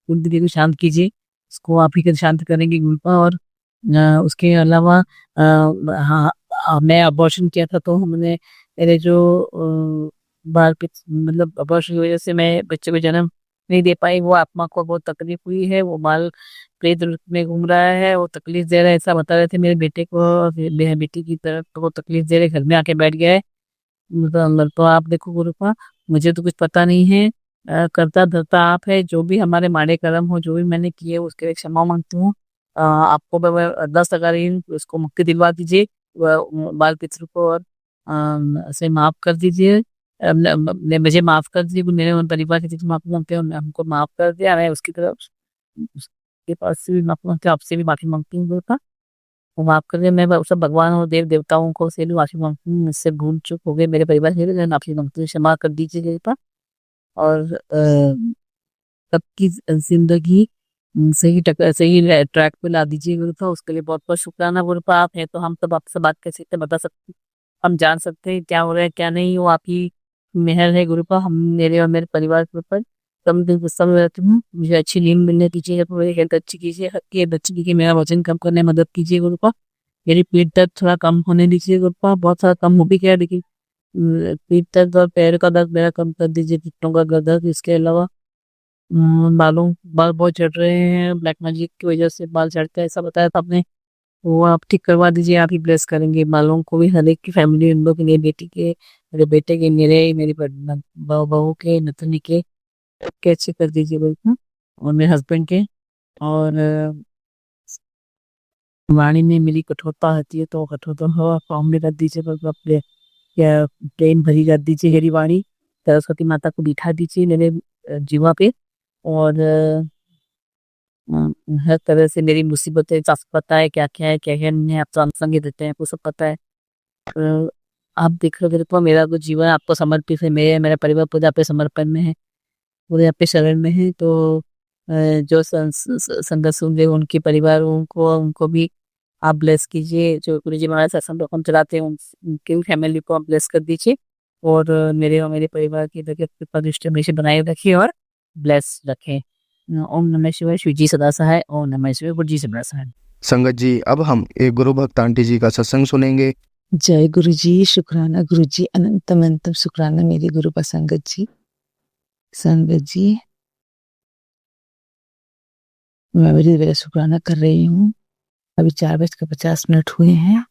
कुल देवी को शांत कीजिए, उसको आप ही कर शांत करेंगे गुरुपा। और उसके अलावा हाँ, मैं अबॉर्शन किया था, तो हमने मेरे जो मतलब अबॉर्शन की वजह से मैं बच्चे को जन्म नहीं दे पाई, वो आत्मा को बहुत तकलीफ हुई है, वो बाल प्रेत रूप में घूम रहा है, वो तकलीफ दे रहा है, ऐसा बता रहे थे मेरे बेटे को, और मेरे बेटी की तरफ तो वो तकलीफ दे रहे, घर में आके बैठ गया है, तो आप देखो गुरुपा, मुझे तो कुछ पता नहीं है, करता धरता आप है, जो भी हमारे माड़े कर्म हो, जो भी मैंने किए उसके लिए क्षमा मांगती हूँ। आपको मैं अरदास लगा रही हूँ, उसको मुक्ति दिलवा दीजिए, बाल पितृ को, और उसे माफ कर दीजिए, मुझे माफ कर दीजिए, मेरे परिवार के माफी मांगते हैं, हमको माफ कर दिया, मैं उसकी तरफ उसके पास से भी माफी मांगती हूँ, आपसे भी माफी मांगती हूँ गुरुपा, वो माफ कर दे, मैं सब भगवान और देव देवताओं को से भी माफी मांगती हूँ, मुझसे भूल चूक हो गई, मेरे परिवार से भी मैं माफी मांगती हूँ, क्षमा कर दीजिए कृपा, और सबकी जिंदगी सही ट्रैक पे ला दीजिए गुरुपा, उसके लिए बहुत बहुत शुक्राना गुरुपा। आप है तो हम सब आपसे बात कर सकते, बता सकते, हम जान सकते हैं क्या हो रहा है क्या नहीं, वो आप ही मेहर है गुरुपा, हम मेरे और मेरे परिवार के ऊपर कम दिन गुस्सा में रहती हूँ, मुझे अच्छी नींद मिलने दीजिए, मेरी हेल्थ अच्छी कीजिए, हल्की हेल्थ अच्छी कीजिए, मेरा वजन कम करने में मदद कीजिए गुरुपा, मेरी पीठ दर्द थोड़ा कम होने दीजिए गुरुपा, बहुत सारा कम हो भी गया लेकिन पीठ दर्द और पैर का दर्द मेरा कम कर दीजिए, घुटनों का दर्द, इसके अलावा बाल बहुत झड़ रहे हैं, ब्लैक मैजिक की वजह से बाल झड़ते हैं ऐसा बताया था आपने, वो आप ठीक करवा दीजिए, आप ही ब्लेस करेंगे बालों को भी, हर एक की फैमिली मेंबर के, मेरी बेटी के, मेरे बेटे के, मेरी बहू के, नतनी के, सबके अच्छे कर दीजिए बिल्कुल, और मेरे हस्बैंड के, और वाणी में मेरी कठोरता आती है तो कठोरता हो फॉर्म में रख दीजिए, बस अपने या प्लेन भरी कर दीजिए, मेरी वाणी सरस्वती माता को बिठा दीजिए मेरे जीवा पे, और हर तरह से मेरी मुसीबतें आपको पता है क्या क्या नहीं है, आप तो संगे देते हैं, आपको सब पता है, अ, आप देख रहे हो मेरा तो जीवन आपको समर्पित है, मेरा परिवार पूरे आपके समर्पण में है, पूरे आपके शरण में है, तो जो संगत सुन रहे उनके परिवार उनको भी आप ब्लेस कीजिए, जो गुरु जी महाराज सत्संग हम चलाते हैं उनके भी फैमिली को आप ब्लेस कर दीजिए, और मेरे और मेरे परिवार की लगे कृपा दृष्टि हमेशा बनाए रखिए और ब्लेस रखें। ओम नमः शिवाय, शिव जी सदा सहाय, ओम नमः शिवाय, गुरु जी सदा सहाय। संगत जी, अब हम एक गुरु भक्त आंटी जी का सत्संग सुनेंगे। जय गुरु जी, शुक्राना गुरु जी, अनंतम अनंतम शुक्राना मेरी गुरु पर संगत जी। संगत जी, मैं बड़ी देर शुक्राना कर रही हूँ। अभी 4:50 हुए हैं।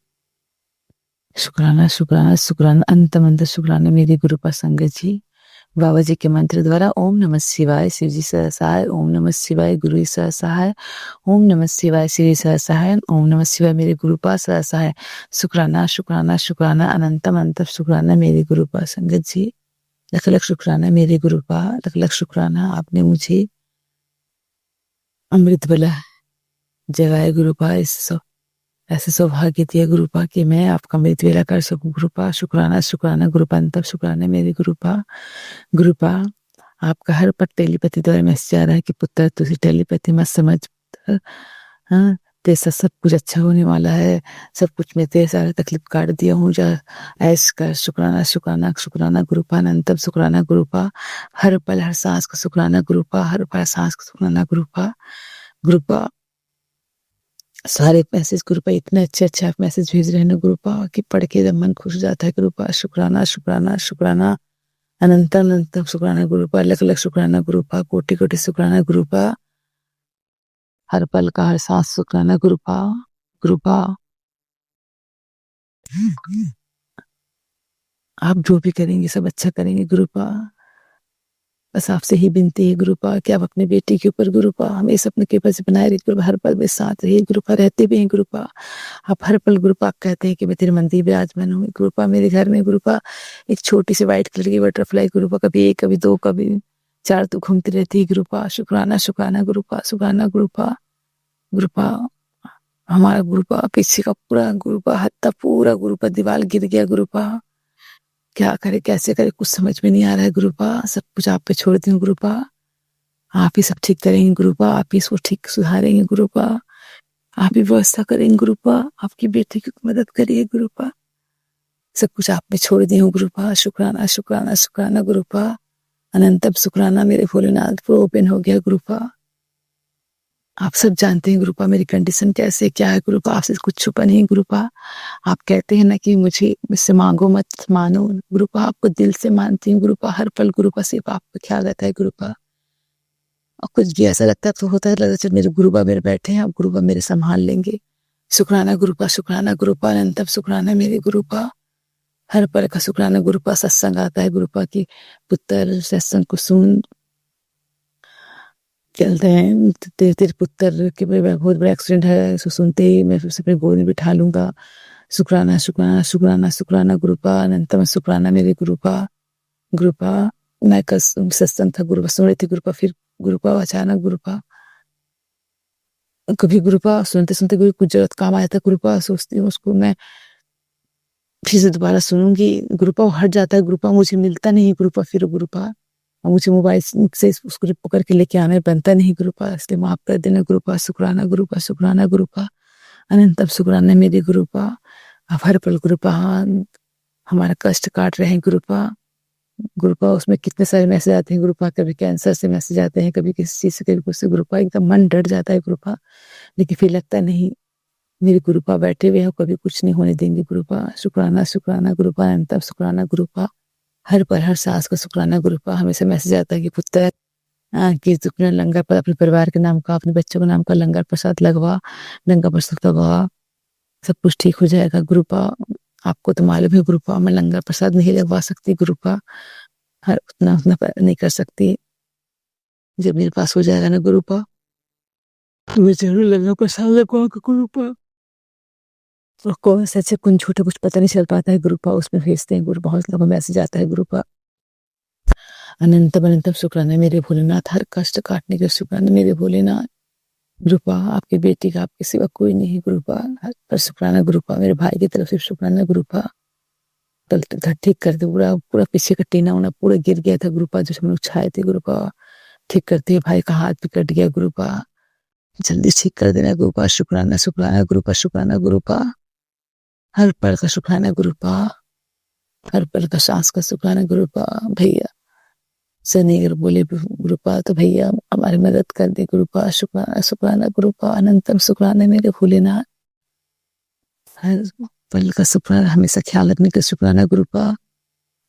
शुक्राना शुक्राना शुक्राना अनंतम अनंत शुक्राना मेरी गुरु पर संगत जी। बाबा जी के मंत्र द्वारा ओम नमः शिवाय, शिव जी सहसहाय, ओम नमः शिवाय, गुरु जी सहसहाय, ओम नमः शिवाय, शिव जी सहसहाय, ओम नमः शिवाय मेरे गुरु पर सहसहाय। शुक्राना शुक्राना शुक्राना अनंतम अनंत शुक्राना मेरे गुरु पर संगत जी। लख लख शुक्राना मेरे गुरु का, लख लख शुक्राना आपने मुझे अमृत बला जगाए गुरु पा, ऐसे सौभाग्य दिया गुरु पा कि मैं आपका अमृत वेला कर सकूं गुरु पा। शुक्राना शुक्राना गुरु पा, अंतम शुक्राना मेरे गुरु पा। गुरु पा, आपका हर पट टेलीपैथी द्वारा मैसेज आ रहा है कि पुत्र तुझे टेलीपैथी मत समझ, हाँ तेरे साथ सब कुछ अच्छा होने वाला है, सब कुछ में तेरे सारे तकलीफ काट दिया हूँ, जा ऐश कर। शुक्राना शुक्राना शुक्राना गुरु पा, अनंतम शुक्राना गुरु पा। हर पल हर सांस का शुक्राना गुरु पा, हर पल सांस का शुक्राना गुरु पा। गुरु पा, सारे मैसेज गुरु पा इतने अच्छे अच्छे आप मैसेज भेज रहे हैं ना गुरु पा कि पढ़ के जब मन खुश हो जाता है गुरु पा। शुक्राना शुक्राना शुक्राना अनंतम अनंतम शुक्राना गुरु पा, लख लख शुक्राना गुरु पा, कोटि कोटि शुक्राना गुरु पा। हर पल का हर सांस शुक्राना गुरु पा। गुरु पा, आप जो भी करेंगे सब अच्छा करेंगे गुरु पा। बस आपसे ही विनती है गुरु पा कि आप अपने बेटी के ऊपर गुरु पा हमेशा अपने कृपा से बनाए रहिए गुरु पा, हर पल में साथ रहिए गुरु पा, रहते भी हैं गुरु पा। आप हर पल गुरु पा कहते हैं कि मैं तेरे मंदिर विराजमान हूँ गुरु पा। मेरे घर में गुरु पा एक छोटी सी व्हाइट कलर की बटरफ्लाई गुरु पा, कभी एक कभी दो कभी चार तो घूमती रहती है गुरु पा। शुक्राना शुक्राना गुरु पा, शुक्राना गुरु पा। गुरु पा, हमारा गुरु पा पीछे का पूरा गुरु पा हत्ता पूरा गुरु पा दीवार गिर गया गुरु पा। क्या करे कैसे करे कुछ समझ में नहीं आ रहा है गुरु पा। सब कुछ आप पे छोड़ दी गुरु पा, आप ही सब ठीक करेंगे गुरु पा, आप ही इसको ठीक सुधारेंगे गुरु पा, आप ही व्यवस्था करेंगे गुरु पा, आपकी बेटी की मदद करिए गुरु पा। सब कुछ आप पे छोड़ दी हूँ गुरु पा। शुक्राना शुक्राना शुक्राना गुरु पा, अनंतम शुक्राना मेरे भोलेनाथ पूरा ओपन हो गया गुरु पा। आप सब जानते हैं गुरु पा मेरी कंडीशन कैसे क्या है गुरु पा, आपसे कुछ छुपा नहीं गुरु पा। आप कहते हैं ना कि मुझसे मांगो मत मानो गुरु पा, आपको दिल से मानती हूँ गुरु पा। हर पल गुरु पा सिर्फ आपका ख्याल रहता है गुरु पा। और कुछ भी ऐसा लगता है तो होता है, लगता है मेरे गुरु पा मेरे बैठे हैं, आप गुरु पा मेरे संभाल लेंगे। शुक्राना गुरु पा, शुक्राना गुरु पा, अनंतम शुक्राना मेरे गुरु पा। हर पल का शुक्राना गुरु पा। सत्संग आता है गुरु पा की पुत्र सत्संग को सुन, चलते हैं तेरे पुत्र के बहुत बड़ा एक्सीडेंट है, इसको सुनते ही मैं उसे अपने गोद में बिठा लूंगा। शुक्राना शुक्राना शुक्राना शुक्राना गुरु पा, अनंतम शुक्राना मेरे गुरु पा। गुरु पा, मैं कल सत्संग था गुरु पा सुन रही थी गुरु पा, फिर गुरु पा अचानक गुरु पा कभी गुरु पा सुनते सुनते कोई कुछ जरूरत काम आया था गुरु पा, सोचती हूँ उसको मैं फिर से दोबारा सुनूंगी गुरु पा, हट जाता है गुरु पा, मुझे मिलता नहीं गुरु पा फिर गुरु पा, और मुझे मोबाइल से उसको पकड़ के लेके आना बनता नहीं गुरु पा, इसलिए माफ कर देना गुरु पा। शुक्राना गुरु पा, शुक्राना गुरु पा, अनंतम शुक्राना मेरे गुरु पा। आप हर पल गुरु पा हमारा कष्ट काट रहे हैं गुरु पा। गुरु पा उसमें कितने सारे मैसेज आते हैं गुरु पा, कभी कैंसर से मैसेज आते हैं, कभी किसी चीज से कभी कुछ से गुरु पा, एकदम मन डर जाता है गुरु पा, लेकिन फिर लगता नहीं मेरे गुरु पा बैठे हुए हैं, कभी कुछ नहीं होने देंगे गुरु पा। शुक्राना शुक्राना गुरु पा, अनंतम शुक्राना गुरु पा। हर पल हर सांस का शुक्राना गुरु पा। हमेशा मैसेज आता है कि पुत्र कि तू अपना लंगर पर अपने परिवार के नाम का अपने बच्चों के नाम का लंगर प्रसाद लगवा, लंगर प्रसाद लगवा, सब कुछ ठीक हो जाएगा गुरु पा। आपको तो मालूम है गुरु पा मैं लंगर प्रसाद नहीं लगवा सकती गुरु पा, हर उतना उतना नहीं कर सकती। जब मेरे पास हो जाएगा ना गुरु पा तो मैं जरूर लंगर प्रसाद लगवाऊंगा गुरु पा। और कौन से अच्छे कुछ छोटे कुछ पता नहीं चल पाता है गुरु पा, उसमें भेजते हैं गुरु, बहुत लंबा मैसेज आता है गुरु पा। अनंतम अनंतम शुक्राना मेरे भोलेनाथ, हर कष्ट काटने के शुक्राना मेरे भोलेनाथ। गुरु पा आपकी बेटी का आपके सिवा कोई नहीं गुरु पा, हर पर शुक्राना गुरु पा। मेरे भाई की तरफ से शुक्राना गुरु पा, कल घर ठीक कर दे, पूरा पूरा पीछे का टीना उना पूरा गिर गया था गुरु पा, जो हम लोग छाए थे गुरु पा, ठीक करते हैं। भाई का हाथ भी कट गया गुरु पा, जल्दी ठीक कर देना गुरु पा। शुक्राना शुक्राना गुरु पा, शुक्राना गुरु पा। हर पल का शुक्राना गुरु पा, हर पल का सांस का शुक्राना गुरु पा। भैया सनी अगर बोले गुरुपा तो भैया हमारी मदद कर दे गुरुपा, शुक्राना शुक्राना गुरुपा, अनंतम शुक्राना मेरे भोलेनाथ, हर पल का शुक्राना, हमेशा ख्याल रखने का शुक्राना गुरुपा,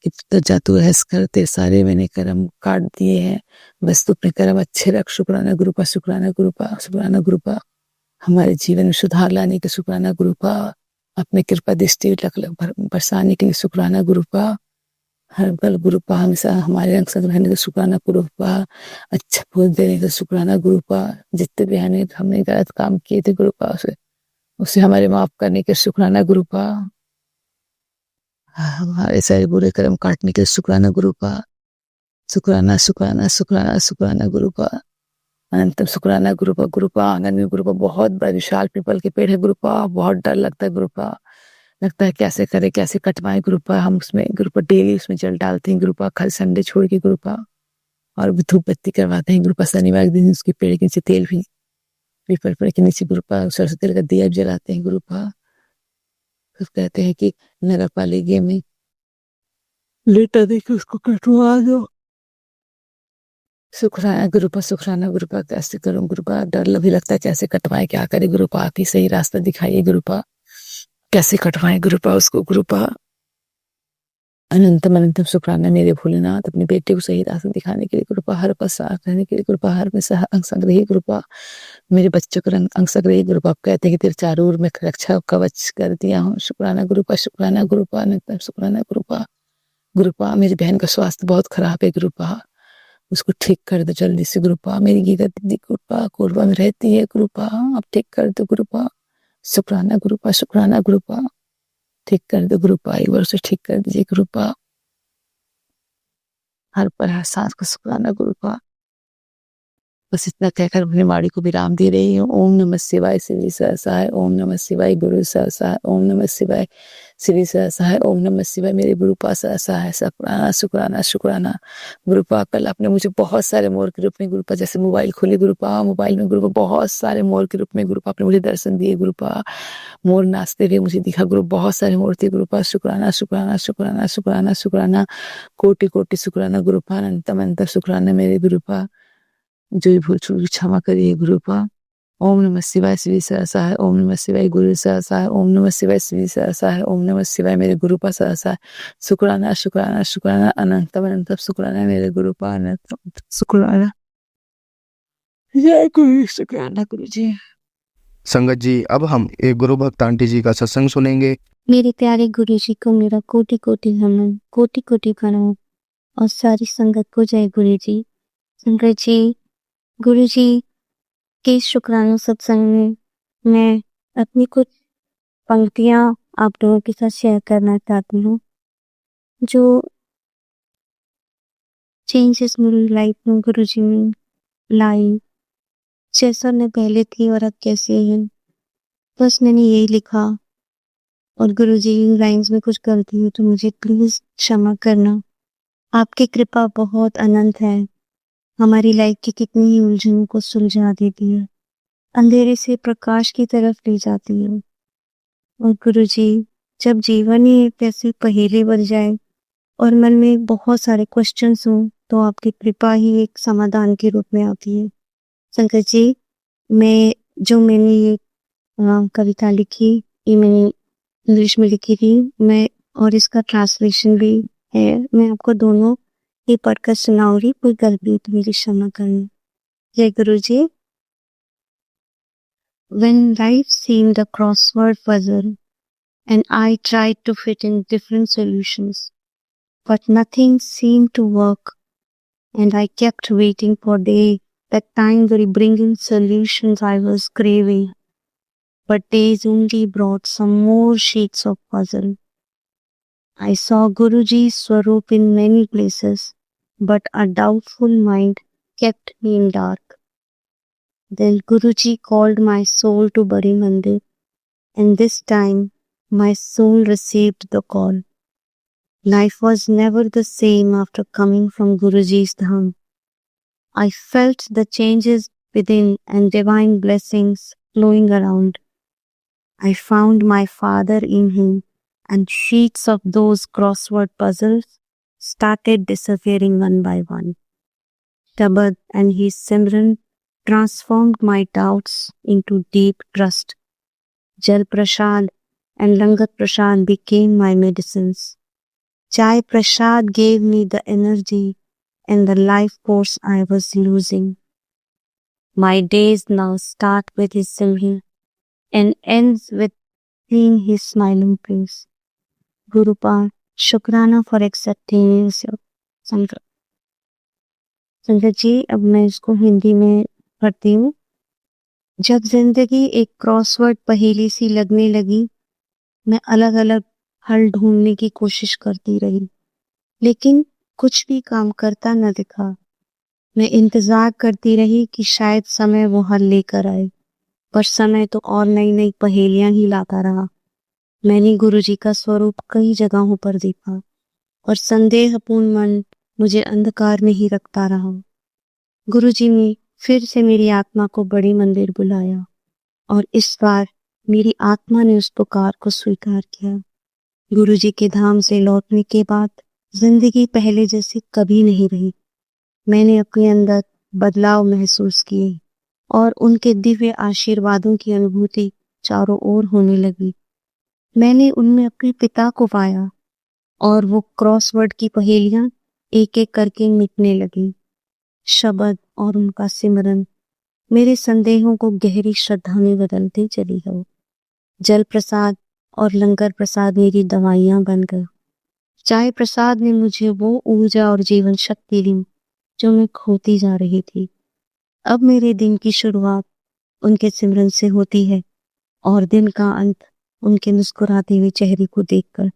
कि तो जातू ऐस करते सारे मैंने कर्म काट दिए हैं, बस तू अपने कर्म अच्छे रख, शुक्राना गुरुपा, शुक्राना गुरुपा, शुक्राना गुरुपा, हमारे जीवन में सुधार लाने का शुक्राना गुरुपा, अपने कृपा दृष्टि बरसाने के लिए शुक्राना गुरुपा, हर पल गुरुपा हमेशा हमारे रंग संग रहने का शुक्राना गुरुपा, अच्छा फल देने का शुक्राना गुरुपा, जितने भी हमने गलत काम किए थे गुरुपा उसे हमारे माफ करने का शुक्राना गुरुपा, हमारे सारे बुरे कर्म काटने के शुक्राना गुरुपा, शुक्राना शुक्राना शुक्राना शुक्राना गुरुपा, अनंतम शुक्राना गुरुपा, गुरुपा आंगन में गुरुपा बहुत बड़ा विशाल पीपल के पेड़ है गुरुपा, बहुत डर लगता है गुरुपा, लगता है कैसे करे कैसे कटवाए गुरुपा, हम उसमें गुरुपा डेली उसमें जल डालते हैं गुरुपा, हर संडे छोड़ के गुरुपा, और भी धूप बत्ती करवाते हैं गुरुपा, शनिवार के दिन उसके पेड़ के नीचे तेल भी पीपल पेड़ के नीचे गुरुपा सरसों तेल का दिया भी जलाते हैं गुरुपा, फिर कहते हैं कि नगर पालिका में लेटर देके उसको कटवा दो, शुक्राना गुरुपा कैसे करूं गुरुपा, डर भी लगता है कैसे कटवाए क्या करे गुरुपा, आप ही सही रास्ता दिखाइए गुरुपा, कैसे कटवाए गुरुपा उसको गुरुपा, अनंतम अनंतम शुक्राना मेरे भोलेनाथ, अपने बेटे को सही रास्ता दिखाने के लिए गुरुपा, हर पल साथ रहने के लिए गुरुपा, हर में अंग संग रही गुरुपा, मेरे बच्चों को अंग संग रही गुरुपा, आप कहते हैं कि तेरे चारों ओर में रक्षा कवच कर दिया हूँ, शुक्राना गुरुपा अनंतम शुक्राना गुरुपा, गुरुपा मेरी बहन का स्वास्थ्य बहुत खराब है गुरुपा, उसको ठीक कर दो जल्दी से गुरुपा, मेरी गीता दीदी गुरुपा कोरबा में रहती है गुरुपा, आप ठीक कर दो गुरुपा, शुक्राना गुरुपा, ठीक कर दो गुरुपा, एक बार उसे ठीक कर दीजिए गुरुपा, हर पर हर सांस को शुक्राना गुरुपा, बस इतना कहकर अपनी वाणी को विराम दे रही हूँ। ओम नमः शिवाय श्री सहसाय, ओम नमः शिवाय गुरु सहसाय, ओम नमः शिवाय श्री सहसाय, ओम नमः शिवाय मेरे गुरुपा सहसाय, शुक्राना शुक्राना शुक्राना गुरुपा। कल आपने मुझे बहुत सारे मोर के रूप में गुरुपा, जैसे मोबाइल खोली गुरुपा, मोबाइल में गुरुपा बहुत सारे मोर के रूप में गुरुपा आपने मुझे दर्शन दिए गुरुपा, मोर नाचते हुए मुझे दिखा गुरु, बहुत सारे मोर थे गुरुपा, शुक्राना शुक्राना शुक्राना शुक्राना शुक्राना कोटि कोटि शुक्राना गुरुपा, अनंतम अनंत शुक्राना मेरे गुरुपा, जो भी भूल चूक क्षमा करिए गुरुपा। ओम नमः शिवाय श्री सहसाय, ओम नमः शिवाय गुरु सहसाय, ओम नमः शिवाय श्री सहसाय, ओम नमः शिवाय मेरे गुरुपा सहसाय, शुक्राना शुक्राना शुक्राना अनंतम अनंत शुक्राना मेरे गुरुपा, अनंतम शुक्राना, जय गुरु, शुक्राना गुरु जी। संगत जी, अब हम एक गुरु भक्त आंटी जी का सत्संग सुनेंगे। मेरे प्यारे गुरु जी को मेरा कोटि कोटि नमन, कोटि कोटि प्रणाम, और सारी संगत को जय गुरु जी। संगत जी, गुरु जी के शुक्राना सत्संग में मैं अपनी कुछ पंक्तियां आप लोगों के साथ शेयर करना चाहती हूँ, जो चेंजेस मेरी लाइफ में गुरु जी ने लाई, जैसा मैं पहले थी और अब कैसे है, बस मैंने यही लिखा। और गुरु जी इन लाइन्स में कुछ गलती हो तो मुझे प्लीज क्षमा करना। आपकी कृपा बहुत अनंत है, हमारी लाइफ की कितनी ही उलझनों को सुलझा देती है, अंधेरे से प्रकाश की तरफ ले जाती है। और गुरु जी, जब जीवन ही एक ऐसी पहेली बन जाए और मन में बहुत सारे क्वेश्चंस हों तो आपकी कृपा ही एक समाधान के रूप में आती है। शंकर जी, मैंने ये कविता लिखी, ये मैंने इंग्लिश में लिखी थी, मैं, और इसका ट्रांसलेशन भी है, मैं आपको दोनों ये पढ़कर सुनाऊंगी, कोई गलती तो मेरी क्षमा करना। जय गुरु जी। When life seemed a crossword puzzle and I tried to fit in different solutions, but nothing seemed to work, and I kept waiting for that time will bring in solutions I was craving, but days only brought some more sheets of puzzle. I saw Guruji's swaroop in many places, but a doubtful mind kept me in dark. Then Guruji called my soul to Bari Mandir, and this time my soul received the call. Life was never the same after coming from Guruji's dham. I felt the changes within and divine blessings flowing around. I found my father in him, and sheets of those crossword puzzles started disappearing one by one. Shabad and his Simran transformed my doubts into deep trust. Jal Prasad and Langar Prasad became my medicines. Chai Prasad gave me the energy and the life force I was losing. My days now start with his Simran and ends with seeing his smiling face. Gurupal, शुक्राना for accepting his संकट। संकट जी, अब मैं इसको हिंदी में पढ़ती हूँ। जब जिंदगी एक क्रॉसवर्ड पहेली सी लगने लगी, मैं अलग अलग हल ढूंढने की कोशिश करती रही, लेकिन कुछ भी काम करता न दिखा। मैं इंतजार करती रही कि शायद समय वो हल लेकर आए, पर समय तो और नई नई पहेलियां ही लाता रहा। मैंने गुरुजी का स्वरूप कई जगहों पर देखा और संदेहपूर्ण मन मुझे अंधकार में ही रखता रहा। गुरुजी ने फिर से मेरी आत्मा को बड़ी मंदिर बुलाया और इस बार मेरी आत्मा ने उस पुकार को स्वीकार किया। गुरुजी के धाम से लौटने के बाद जिंदगी पहले जैसी कभी नहीं रही। मैंने अपने अंदर बदलाव महसूस किए और उनके दिव्य आशीर्वादों की अनुभूति चारों ओर होने लगी। मैंने उनमें अपने पिता को पाया और वो क्रॉसवर्ड की पहेलियां एक एक करके मिटने लगी। शब्द और उनका सिमरन मेरे संदेहों को गहरी श्रद्धा में बदलते चली गई। जल प्रसाद और लंगर प्रसाद मेरी दवाइयां बन गए। चाय प्रसाद ने मुझे वो ऊर्जा और जीवन शक्ति दी जो मैं खोती जा रही थी। अब मेरे दिन की शुरुआत उनके सिमरन से होती है और दिन का अंत उनके मुस्कुराते हुए चेहरे को देखकर।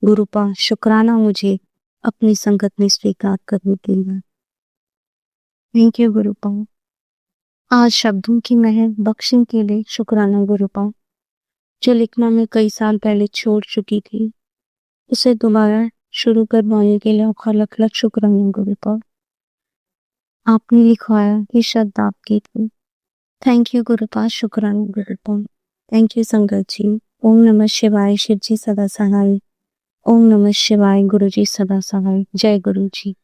गुरुपा, शुक्राना मुझे अपनी संगत में स्वीकार करने के लिए। Thank you गुरुपा। आज शब्दों की महल बख्शने के लिए शुक्राना गुरुपा। जो लिखना मैं कई साल पहले छोड़ चुकी थी, उसे दोबारा शुरू करवाने के लिए आपका लख लख शुक्राना गुरुपा। आपने लिखवाया ये शब्द आपके थे। थैंक यू गुरुपा, शुक्राना गुरुपा। थैंक यू संगत जी। ओम नमः शिवाय। शिव जी सदा सहाय। ओम नमः शिवाय। गुरु जी सदा सहाय। जय गुरु जी।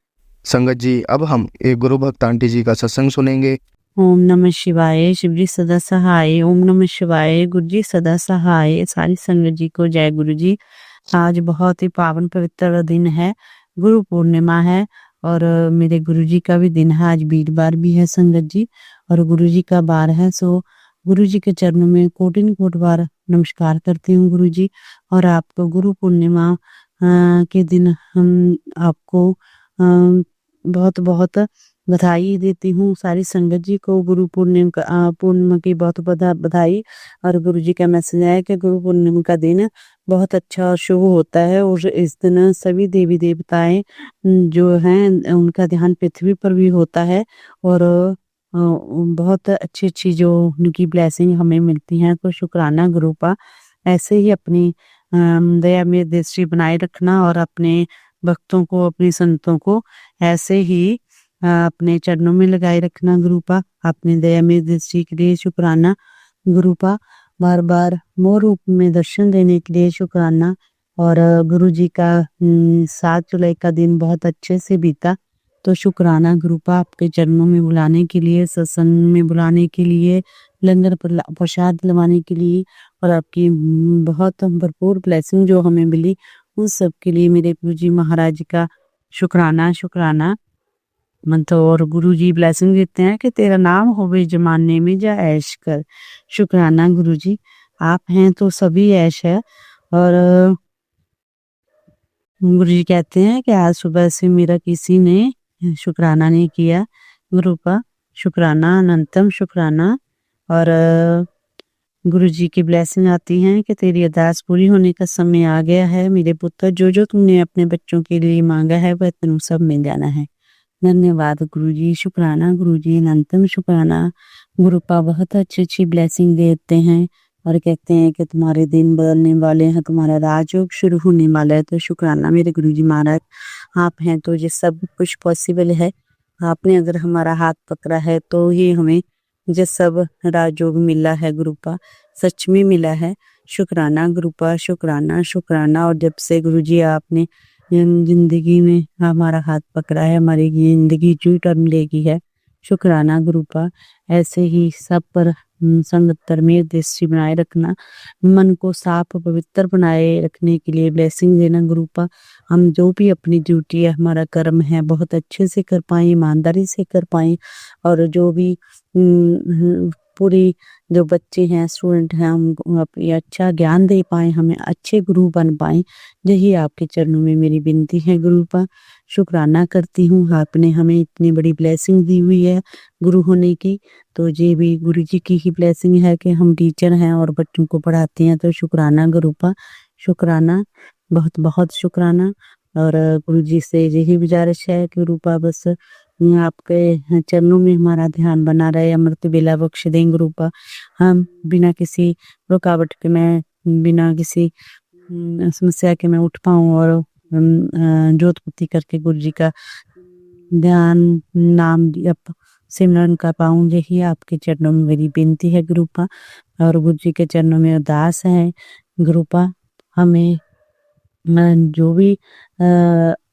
संगत जी, अब हम एक गुरु भक्त आंटी जी का सत्संग सुनेंगे। ओम नमः शिवाय। शिव जी सदा सहाय। ओम नमः शिवाय। गुरु जी सदा सहाय। सारी संगत जी को जय गुरु जी। आज बहुत ही पावन पवित्र दिन है, गुरु पूर्णिमा है और मेरे गुरु जी का भी दिन है। आज वीरवार भी है संगत जी और गुरु जी का बार है। सो गुरु जी के चरणों में कोटिन कोट बार नमस्कार करती हूँ गुरु जी। और आपको गुरु पूर्णिमा के दिन हम आपको बहुत बहुत बधाई देती हूँ। सारी संगत जी को गुरु पूर्णिमा की बहुत बहुत बधाई। और गुरु जी का मैसेज है कि गुरु पूर्णिमा का दिन बहुत अच्छा और शुभ होता है और इस दिन सभी देवी देवताएं जो हैं उनका ध्यान पृथ्वी पर भी होता है और बहुत अच्छी अच्छी जो उनकी ब्लेसिंग हमें मिलती हैं। तो शुक्राना गुरुपा। ऐसे ही अपनी दया में दृष्टि बनाए रखना और अपने भक्तों को, अपने संतों को ऐसे ही अपने चरणों में लगाए रखना गुरुपा। अपनी दया में दृष्टि के लिए शुक्राना गुरुपा। बार बार मोर रूप में दर्शन देने के लिए शुक्राना। और गुरु जी का 7 जुलाई का दिन बहुत अच्छे से बीता, तो शुक्राना गुरुपा। आपके चरणों में बुलाने के लिए, सत्संग में बुलाने के लिए, लंगर प्रसाद दिलवाने के लिए और आपकी बहुत भरपूर ब्लेसिंग जो हमें मिली उन सब के लिए मेरे गुरु जी महाराज का शुक्राना शुक्राना। तो और गुरु जी ब्लेसिंग देते हैं कि तेरा नाम होवे जमाने में जा ऐश कर। शुक्राना गुरु जी, आप हैं तो सभी ऐश है। और गुरु जी कहते हैं कि आज सुबह से मेरा किसी ने शुक्राना नहीं किया। गुरुपा शुक्राना, अनंतम शुक्राना। और गुरु जी की ब्लेसिंग आती हैं कि तेरी अरदास पूरी होने का समय आ गया है मेरे पुत्र। जो जो तुमने अपने बच्चों के लिए मांगा है वह तेनू सब मिल जाना है। धन्यवाद गुरु जी, शुक्राना गुरु जी, अनंतम शुक्राना। गुरुपा बहुत अच्छी अच्छी ब्लेसिंग देते हैं और कहते हैं कि तुम्हारे दिन बदलने वाले हैं, तुम्हारा राजयोग शुरू होने वाला है। तो शुक्राना मेरे गुरु जी महाराज, आप हैं तो ये सब कुछ पॉसिबल है। आपने अगर हमारा हाथ पकड़ा है तो ही हमें ये सब राजयोग मिला है गुरुपा, सच में मिला है। शुक्राना गुरुपा, शुक्राना शुक्राना। और जब से गुरु जी आपने जिंदगी में हमारा हाथ पकड़ा है, हमारी जिंदगी जी टर्म लेगी है। शुक्राना गुरुपा। ऐसे ही सब पर संगत तरमीर दृष्टि बनाए रखना, मन को साफ और पवित्र बनाए रखने के लिए ब्लेसिंग देना गुरुपा। हम जो भी अपनी ड्यूटी है, हमारा कर्म है, बहुत अच्छे से कर पाए, ईमानदारी से कर पाए, और जो भी पूरी जो बच्चे हैं, स्टूडेंट हैं, हम अपनी अच्छा ज्ञान दे पाए, हमें अच्छे गुरु बन पाए। यही आपके चरणों में मेरी विनती है गुरुपा। शुक्राना करती हूँ, आपने हमें इतनी बड़ी ब्लेसिंग दी हुई है गुरु होने की। तो ये भी गुरु जी की ही ब्लेसिंग है कि हम टीचर हैं और बच्चों को पढ़ाते हैं। तो शुक्राना गुरुपा, शुक्राना, बहुत बहुत शुक्राना। और गुरु जी से यही गुजारिश है कि गुरुपा बस आपके चरणों में हमारा ध्यान बना रहे, अमृत बेला बख्श दें गुरुपा। हम बिना किसी रुकावट के, मैं बिना किसी समस्या के मैं उठ पाऊँ और जोतपुती करके गुरु जी का ध्यान नाम जप सिमरन कर पाऊँ। यही आपके चरणों में मेरी विनती है गुरुपा, और गुरु जी के चरणों में अरदास है गुरुपा। हमें जो भी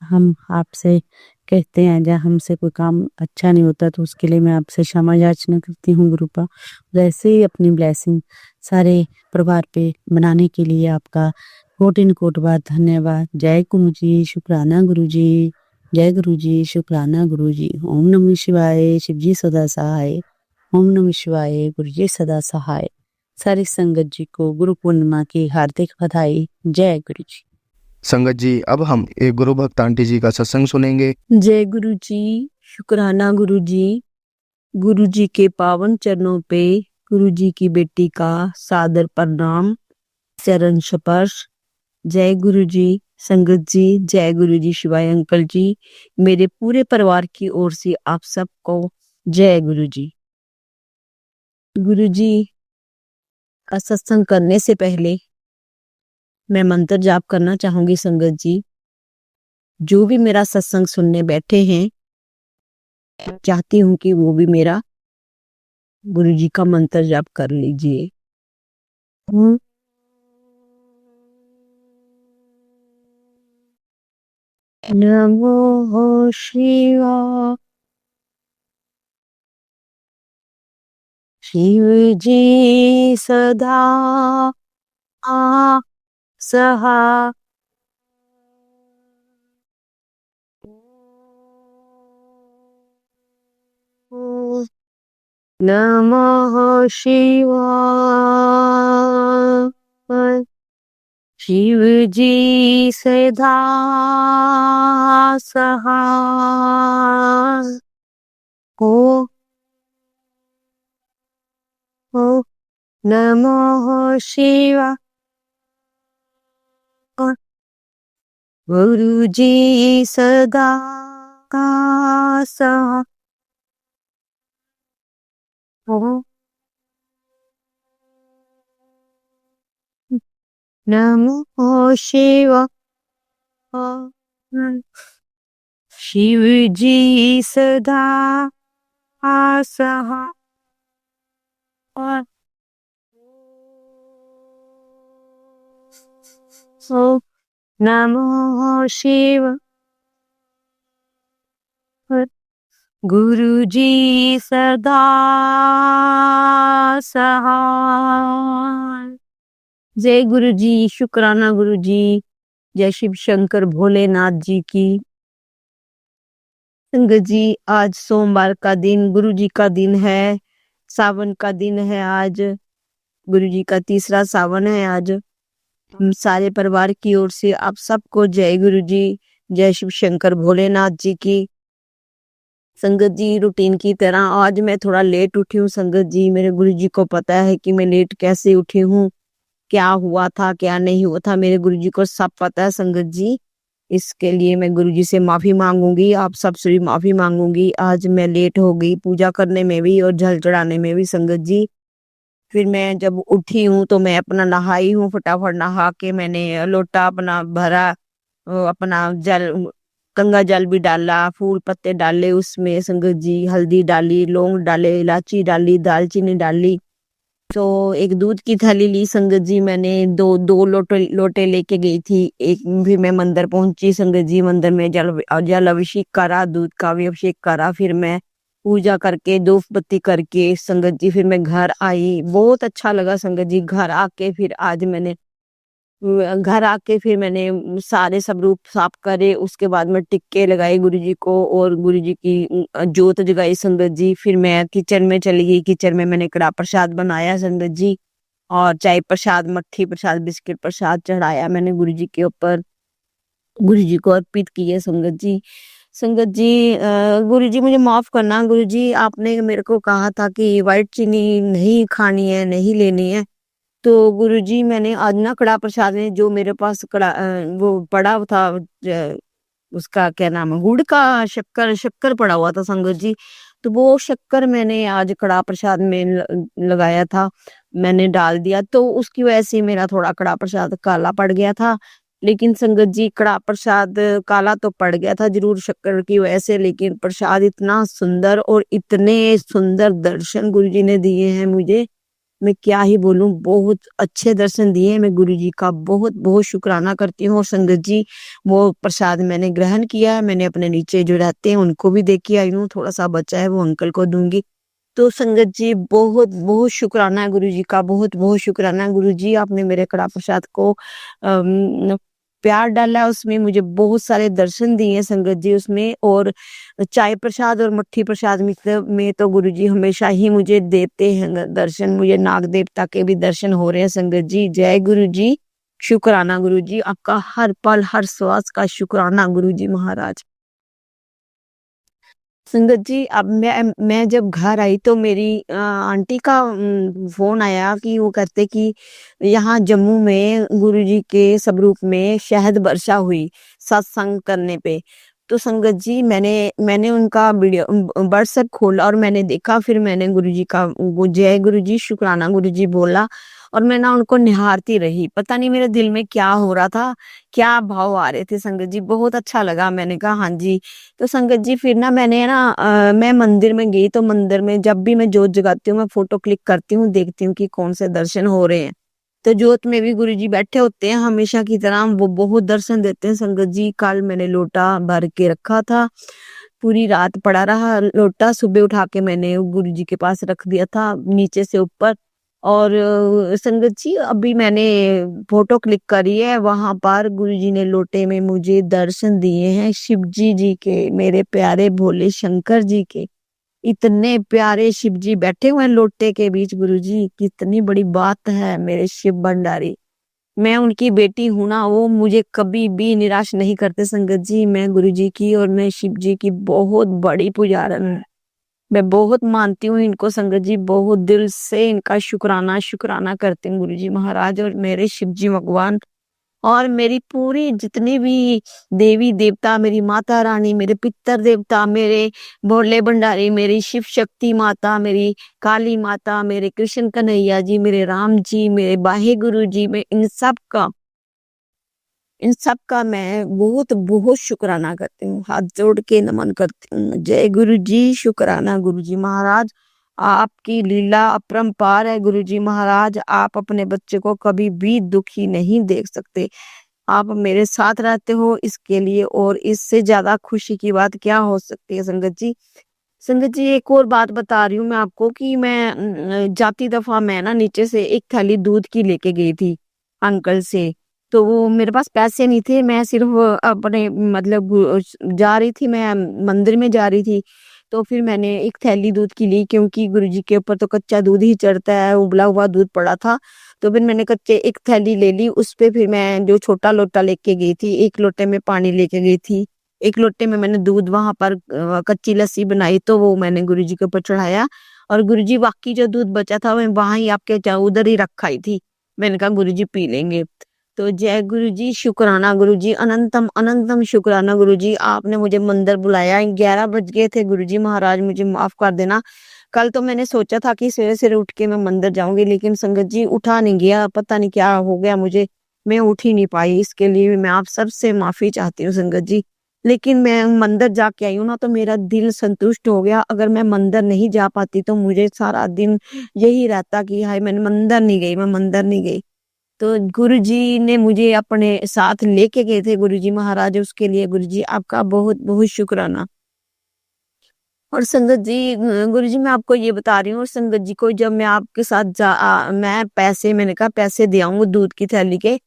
हम आपसे कहते हैं, या हमसे कोई काम अच्छा नहीं होता, तो उसके लिए मैं आपसे क्षमा याचना करती हूँ गुरुपा। वैसे ही अपनी ब्लेसिंग सारे परिवार पे बनाने के लिए आपका कोटिन कोट बार धन्यवाद। जय गुरु जी, शुक्राना गुरु जी, जय गुरु जी, शुक्राना गुरु जी। ओम नमः शिवाय, शिव जी सदा सहाय। ओम नमः शिवाय, गुरु जी सदा सहाय। सारी संगत जी को गुरु पूर्णिमा की हार्दिक बधाई। जय गुरु जी। संगत जी, अब हम एक गुरु भक्त आंटी जी का सत्संग सुनेंगे। जय गुरु जी, शुक्राना गुरु जी। गुरु जी के पावन चरणों पे गुरु जी की बेटी का सादर प्रणाम, चरण स्पर्श। जय गुरु जी, संगत जी, जय गुरु जी, शिवाय अंकल जी, मेरे पूरे परिवार की ओर से आप सबको जय गुरु जी। गुरु जी का सत्संग करने से पहले मैं मंत्र जाप करना चाहूंगी। संगत जी, जो भी मेरा सत्संग सुनने बैठे हैं, चाहती हूँ कि वो भी मेरा गुरु जी का मंत्र जाप कर लीजिए। नमो शिवाय। शिव जी सदा सहा। नमः शिवाय। शिव जी सदा सहाय। हो नमः शिवाय। गुरु जी सदा सहाय। नमो शिवाय। शिव जी सदा सहाय। नमो शिवाय। गुरु जी सदा सहाय। जय गुरु जी, शुक्राना गुरु जी। जय शिव शंकर भोलेनाथ जी की। संगत जी, आज सोमवार का दिन गुरु जी का दिन है, सावन का दिन है आज। गुरु जी का तीसरा सावन है आज। सारे परिवार की ओर से आप सबको जय गुरु जी, जय शिव शंकर भोलेनाथ जी की। संगत जी, रूटीन की तरह आज मैं थोड़ा लेट उठी हूँ। संगत जी, मेरे गुरु जी को पता है कि मैं लेट कैसे उठी हूँ, क्या हुआ था क्या नहीं हुआ था, मेरे गुरु जी को सब पता है। संगत जी, इसके लिए मैं गुरु जी से माफी मांगूंगी, आप सबसे भी माफी मांगूंगी। आज मैं लेट हो गई पूजा करने में भी और जल चढ़ाने में भी। संगत जी, फिर मैं जब उठी हूँ तो मैं अपना नहाई हूँ, फटाफट नहा के मैंने लोटा अपना भरा, अपना जल गंगा जल भी डाला, फूल पत्ते डाले उसमें। संगत जी, हल्दी डाली, लौंग डाले, इलायची डाली, दालचीनी डाली, तो एक दूध की थैली ली संगत जी, मैंने दो दो लोटे लोटे लेके गई थी। एक फिर मैं मंदिर पहुंची संगत जी, मंदिर में जल अभिषेक करा, दूध का भी अभिषेक करा, फिर मैं पूजा करके धूप बत्ती करके संगत जी फिर मैं घर आई। बहुत अच्छा लगा संगत जी। घर आके फिर मैंने सारे सब रूप साफ करे, उसके बाद में टिक्के लगाए गुरु जी को और गुरु जी की जोत जगाई संगत जी। फिर मैं किचन में चली गई, किचन में मैंने कड़ा प्रसाद बनाया संगत जी, और चाय प्रसाद, मट्ठी प्रसाद, बिस्किट प्रसाद चढ़ाया मैंने गुरु जी के ऊपर, गुरु जी को अर्पित किए संगत जी। संगत जी गुरु जी मुझे माफ करना, गुरु जी आपने मेरे को कहा था कि व्हाइट चीनी नहीं खानी है, नहीं लेनी है। तो गुरुजी मैंने आज ना कड़ा प्रसाद में जो मेरे पास वो पड़ा था, उसका क्या नाम है, गुड़ का शक्कर शक्कर पड़ा हुआ था संगत जी। तो वो शक्कर मैंने आज कड़ा प्रसाद में लगाया था, मैंने डाल दिया, तो उसकी वजह से मेरा थोड़ा कड़ा प्रसाद काला पड़ गया था। लेकिन संगत जी कड़ा प्रसाद काला तो पड़ गया था जरूर शक्कर की वजह से, लेकिन प्रसाद इतना सुंदर और इतने सुंदर दर्शन गुरुजी ने दिए हैं मुझे, मैं क्या ही बोलूं, बहुत अच्छे दर्शन दिए। मैं गुरुजी का बहुत बहुत शुक्राना करती हूँ। और संगत जी वो प्रसाद मैंने ग्रहण किया है, मैंने अपने नीचे जो रहते हैं उनको भी दे के आई हूँ, थोड़ा सा बचा है वो अंकल को दूंगी। तो संगत जी बहुत बहुत शुक्राना है गुरुजी का, बहुत बहुत शुक्राना है गुरुजी, आपने मेरे कड़ा प्रसाद को प्यार डाला है उसमें, मुझे बहुत सारे दर्शन दिए हैं संगत जी उसमें। और चाय प्रसाद और मट्ठी प्रसाद में तो गुरुजी हमेशा ही मुझे देते हैं दर्शन, मुझे नाग देवता के भी दर्शन हो रहे हैं संगत जी। जय गुरु जी, शुक्राना गुरु जी, आपका हर पल हर श्वास का शुक्राना गुरु जी महाराज। संगत जी अब मैं जब घर आई तो मेरी आंटी का फोन आया कि वो कहते कि यहाँ जम्मू में गुरुजी के स्वरूप में शहद वर्षा हुई सत्संग करने पे। तो संगत जी मैंने उनका वीडियो व्हाट्सएप खोला और मैंने देखा, फिर मैंने गुरुजी का जय गुरुजी शुक्राना गुरुजी बोला और मैं ना उनको निहारती रही, पता नहीं मेरे दिल में क्या हो रहा था, क्या भाव आ रहे थे संगत जी, बहुत अच्छा लगा। मैंने कहा हाँ जी। तो संगत जी फिर ना मैं मंदिर में गई, तो मंदिर में जब भी मैं जोत जगाती हूँ मैं फोटो क्लिक करती हूँ, देखती हूँ कि कौन से दर्शन हो रहे हैं। तो जोत में भी गुरुजी बैठे होते हैं हमेशा की तरह, वो बहुत दर्शन देते हैं संगत जी। कल मैंने लोटा भर के रखा था, पूरी रात पड़ा रहा लोटा, सुबह उठा के मैंने गुरुजी के पास रख दिया था नीचे से ऊपर। और संगत जी अभी मैंने फोटो क्लिक करी है, वहां पर गुरुजी ने लोटे में मुझे दर्शन दिए हैं शिव जी के, मेरे प्यारे भोले शंकर जी के। इतने प्यारे शिव जी बैठे हुए हैं लोटे के बीच, गुरुजी कितनी बड़ी बात है मेरे शिव भंडारी। मैं उनकी बेटी हूं ना, वो मुझे कभी भी निराश नहीं करते संगत जी। मैं गुरुजी की और मैं शिव जी की बहुत बड़ी पुजारन हूँ, मैं बहुत मानती हूँ इनको संगत जी, बहुत दिल से इनका शुक्राना शुक्राना करती हूँ गुरुजी महाराज और मेरे शिव जी भगवान। और मेरी पूरी जितनी भी देवी देवता, मेरी माता रानी, मेरे पितर देवता, मेरे भोले भंडारी, मेरी शिव शक्ति माता, मेरी काली माता, मेरे कृष्ण कन्हैया जी, मेरे राम जी, मेरे बाहे गुरु जी, मैं इन सब का मैं बहुत बहुत शुक्राना करती हूँ, हाथ जोड़ के नमन करती हूँ। जय गुरु जी, शुक्राना गुरु जी महाराज, आपकी लीला अपरंपार है गुरु जी महाराज। आप अपने बच्चे को कभी भी दुखी नहीं देख सकते, आप मेरे साथ रहते हो इसके लिए, और इससे ज्यादा खुशी की बात क्या हो सकती है संगत जी। संगत जी एक और बात बता रही हूँ मैं आपको कि मैं जाती दफा मैं ना नीचे से एक थैली दूध की लेके गई थी अंकल से, तो वो मेरे पास पैसे नहीं थे, मैं सिर्फ अपने मतलब जा रही थी, मैं मंदिर में जा रही थी। तो फिर मैंने एक थैली दूध की ली, क्योंकि गुरुजी के ऊपर तो कच्चा दूध ही चढ़ता है, उबला हुआ दूध पड़ा था। तो फिर मैंने कच्चे एक थैली ले ली, उस पे फिर मैं जो छोटा लोटा लेके गई थी, एक लोटे में पानी लेके गई थी, एक लोटे में मैंने दूध वहां पर कच्ची लस्सी बनाई, तो वो मैंने गुरुजी के ऊपर चढ़ाया। और गुरुजी बाकी जो दूध बचा था मैं वहां ही आपके उधर ही रखा ही थी, मैंने कहा गुरुजी पी लेंगे। तो जय गुरु जी, शुक्राना गुरु जी, अनंतम अनंतम शुक्राना गुरु जी, आपने मुझे मंदिर बुलाया, 11 बज गए थे गुरु जी महाराज, मुझे माफ कर देना। कल तो मैंने सोचा था कि सवेरे सवेरे उठ के मैं मंदिर जाऊंगी, लेकिन संगत जी उठा नहीं गया, पता नहीं क्या हो गया मुझे, मैं उठ ही नहीं पाई, इसके लिए मैं आप सबसे माफी चाहती हूँ संगत जी। लेकिन मैं मंदिर जाके आई हूँ ना तो मेरा दिल संतुष्ट हो गया। अगर मैं मंदिर नहीं जा पाती तो मुझे सारा दिन यही रहता कि हाय मैंने मंदिर नहीं गई, मैं मंदिर नहीं गई। तो गुरुजी ने मुझे अपने साथ लेके गए थे गुरुजी महाराज, उसके लिए गुरुजी आपका बहुत बहुत शुक्राना। और संगत जी गुरुजी मैं आपको ये बता रही हूँ, और संगत जी को जब मैं आपके साथ मैं पैसे, मैंने कहा पैसे दे आऊंगी दूध की थैली के,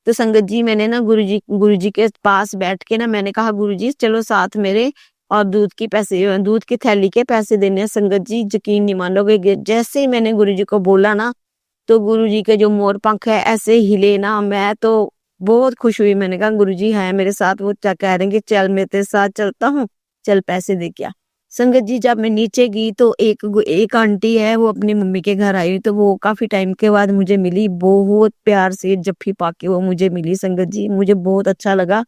तो संगत जी मैंने ना गुरुजी के पास बैठ के ना मैंने कहा गुरुजी चलो साथ मेरे, और दूध की थैली के पैसे देने हैं। संगत जी यकीन नहीं मानोगे, जैसे ही मैंने गुरुजी को बोला ना तो गुरुजी के जो मोर पंख है ऐसे हिले ना, मैं तो बहुत खुश हुई। मैंने कहा गुरुजी है मेरे साथ, वो क्या कह रहे हैं कि चल मैं तेरे साथ चलता हूँ, चल पैसे दे के आ। संगत जी जब मैं नीचे गई तो एक आंटी है, वो अपनी मम्मी के घर आई, तो वो काफी टाइम के बाद मुझे मिली, बहुत प्यार से जफ्फी पाके वो मुझे मिली। संगत जी मुझे बहुत अच्छा लगा,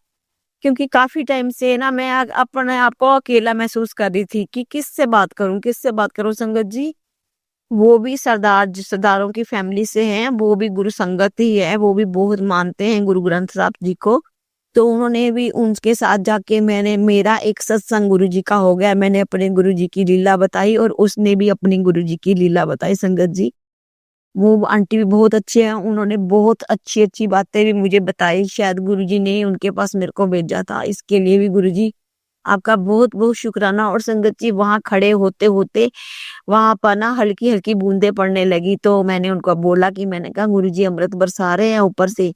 क्योंकि काफी टाइम से ना मैं अपने आप को अकेला महसूस कर रही थी कि किससे बात करूं, किससे बात करूं। संगत जी वो भी सरदारों की फैमिली से हैं, वो भी गुरु संगत ही है, वो भी बहुत मानते हैं गुरु ग्रंथ साहब जी को। तो उन्होंने भी उनके साथ जाके मेरा एक सत्संग गुरुजी का हो गया। मैंने अपने गुरुजी की लीला बताई और उसने भी अपनी गुरुजी की लीला बताई। संगत जी वो आंटी भी बहुत अच्छे हैं, उन्होंने बहुत अच्छी अच्छी बातें भी मुझे बताई। शायद गुरुजी ने उनके पास मेरे को भेजा था, इसके लिए भी गुरुजी आपका बहुत बहुत शुक्राना। और संगत जी वहां खड़े होते होते वहां पर ना हल्की हल्की बूंदे पड़ने लगी, तो मैंने उनको बोला कि मैंने कहा गुरुजी अमृत बरसा रहे हैं ऊपर से।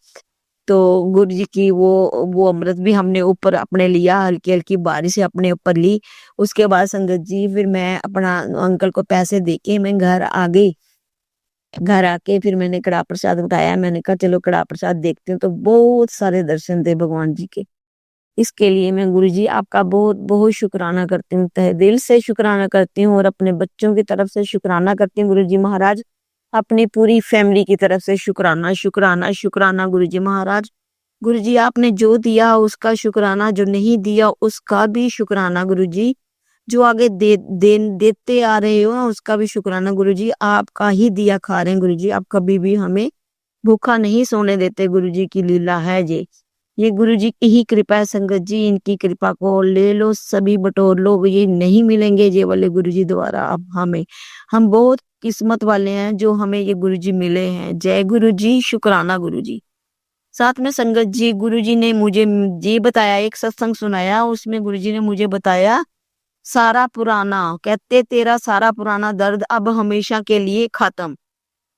तो गुरुजी की वो अमृत भी हमने ऊपर अपने लिया, हल्की हल्की बारिश से अपने ऊपर ली। उसके बाद संगत जी फिर मैं अपना अंकल को पैसे देके मैं घर आ गई। घर आके फिर मैंने कड़ा प्रसाद उठाया, मैंने कहा चलो कड़ा प्रसाद देखते हैं, तो बहुत सारे दर्शन थे भगवान जी के। इसके लिए मैं गुरुजी आपका बहुत बहुत शुक्राना करती हूँ, तहे दिल से शुक्राना करती हूँ, और अपने बच्चों की तरफ से शुक्राना करती हूँ गुरुजी महाराज, अपनी पूरी फैमिली की तरफ से शुक्राना शुक्राना शुक्राना गुरुजी महाराज। गुरुजी आपने जो दिया उसका शुक्राना, जो नहीं दिया उसका भी शुक्राना गुरुजी, जो आगे देते आ रहे हो ना उसका भी शुक्राना गुरुजी। आपका ही दिया खा रहे हैं गुरुजी, आप कभी भी हमें भूखा नहीं सोने देते, गुरुजी की लीला है ये गुरुजी की ही कृपा है। संगत जी इनकी कृपा को ले लो, सभी बटोर लो, ये नहीं मिलेंगे ये वाले गुरुजी द्वारा अब हमें। हम बहुत किस्मत वाले हैं जो हमें ये गुरुजी मिले हैं। जय गुरुजी, शुक्राना गुरुजी। साथ में संगत जी गुरुजी ने मुझे ये बताया, एक सत्संग सुनाया, उसमें गुरुजी ने मुझे बताया सारा पुराना, कहते तेरा सारा पुराना दर्द अब हमेशा के लिए खत्म,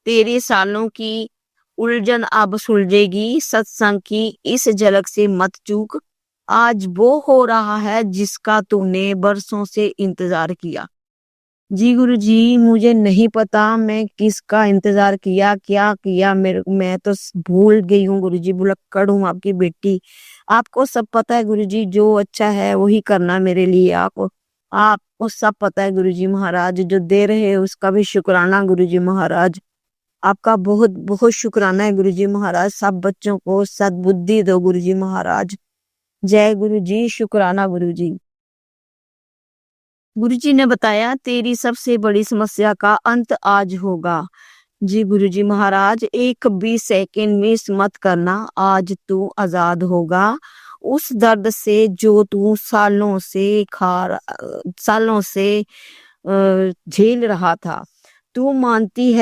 तेरे सालों की उलझन अब सुलझेगी, सत्संग की इस झलक से मत चूक, आज वो हो रहा है जिसका तूने बरसों से इंतजार किया। जी गुरु जी मुझे नहीं पता मैं किसका इंतजार किया, क्या किया, मैं तो भूल गई हूँ गुरु जी, भुलक्कड़ हूँ आपकी बेटी। आपको सब पता है गुरु जी, जो अच्छा है वही करना मेरे लिए। आपको सब पता है गुरु जी महाराज, जो दे रहे हैं उसका भी शुक्राना गुरु जी महाराज। आपका बहुत बहुत शुक्राना है गुरु जी महाराज। सब बच्चों को सद्बुद्धि दो गुरु जी महाराज। जय गुरु जी, शुक्राना गुरु जी। गुरुजी ने बताया तेरी सबसे बड़ी समस्या का अंत आज होगा। जी गुरुजी महाराज, एक भी सेकंड मिस मत करना, आज तू आजाद होगा उस दर्द से जो तू सालों से झेल रहा था। तू मानती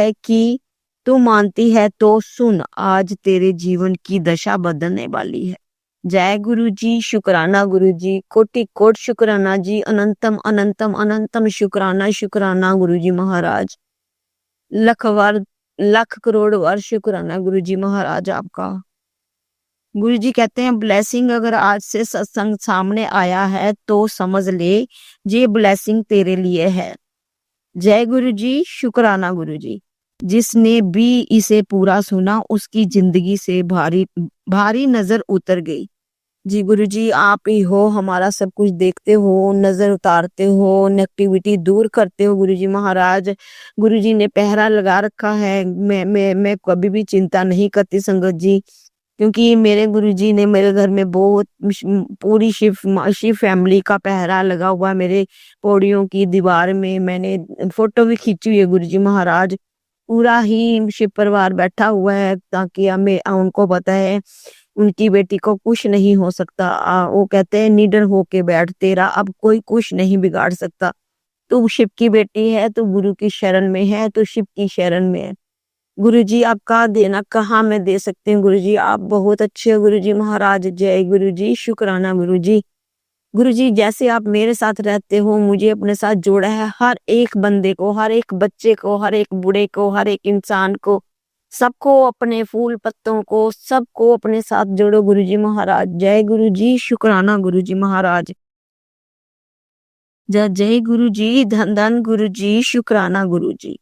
है तो सुन, आज तेरे जीवन की दशा बदलने वाली है। जय गुरु जी, शुक्राना गुरु जी, कोटि कोट शुक्राना जी, अनंतम अनंतम अनंतम शुक्राना शुक्राना गुरु जी महाराज। लख करोड़ बार शुक्राना गुरु जी महाराज आपका। गुरु जी कहते हैं ब्लेसिंग अगर आज से सत्संग सामने आया है तो समझ ले ये ब्लेसिंग तेरे लिए है। जय गुरु जी, शुक्राना गुरु जी। जिसने भी इसे पूरा सुना उसकी जिंदगी से भारी भारी नजर उतर गई। जी गुरु जी, आप ही हो, हमारा सब कुछ देखते हो, नजर उतारते हो, नेगेटिविटी दूर करते हो गुरु जी महाराज। गुरु जी ने पहरा लगा रखा है, मैं कभी भी चिंता नहीं करती संगत जी, क्योंकि मेरे गुरु जी ने मेरे घर में बहुत पूरी शिव फैमिली का पहरा लगा हुआ है। मेरे पौड़ियों की दीवार में मैंने फोटो भी खींची हुई है गुरु जी महाराज। पूरा ही शिव परिवार बैठा हुआ है, ताकि हमें उनको पता है उनकी बेटी को कुछ नहीं हो सकता। वो कहते हैं निडर होके बैठ, तेरा अब कोई कुछ नहीं बिगाड़ सकता। तू शिव की बेटी है, तू गुरु की शरण में है, तू शिव की शरण में है। गुरुजी आपका देना कहाँ मैं दे सकती हूँ गुरुजी, आप बहुत अच्छे हो गुरुजी महाराज। जय गुरुजी, शुक्राना गुरुजी। गुरुजी जैसे आप मेरे साथ रहते हो, मुझे अपने साथ जोड़ा है, हर एक बंदे को, हर एक बच्चे को, हर एक बूढ़े को, हर एक इंसान को, सबको, अपने फूल पत्तों को, सबको अपने साथ जोड़ो गुरुजी महाराज। जय गुरुजी, शुक्राना गुरुजी महाराज। जय जय गुरुजी, धन धन गुरुजी, शुक्राना गुरुजी।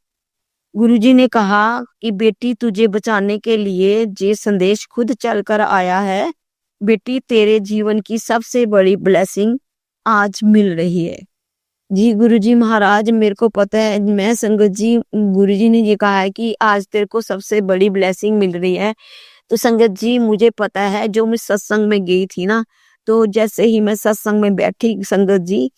गुरुजी ने कहा कि बेटी तुझे बचाने के लिए ये संदेश खुद चलकर आया है। बेटी तेरे जीवन की सबसे बड़ी ब्लेसिंग आज मिल रही है। जी गुरुजी महाराज, मेरे को पता है, मैं संगत जी, गुरुजी ने ये कहा है कि आज तेरे को सबसे बड़ी ब्लेसिंग मिल रही है। तो संगत जी मुझे पता है, जो मैं सत्संग में गई थी ना, तो जैसे ही मैं सत्संग में बैठी संगत जी,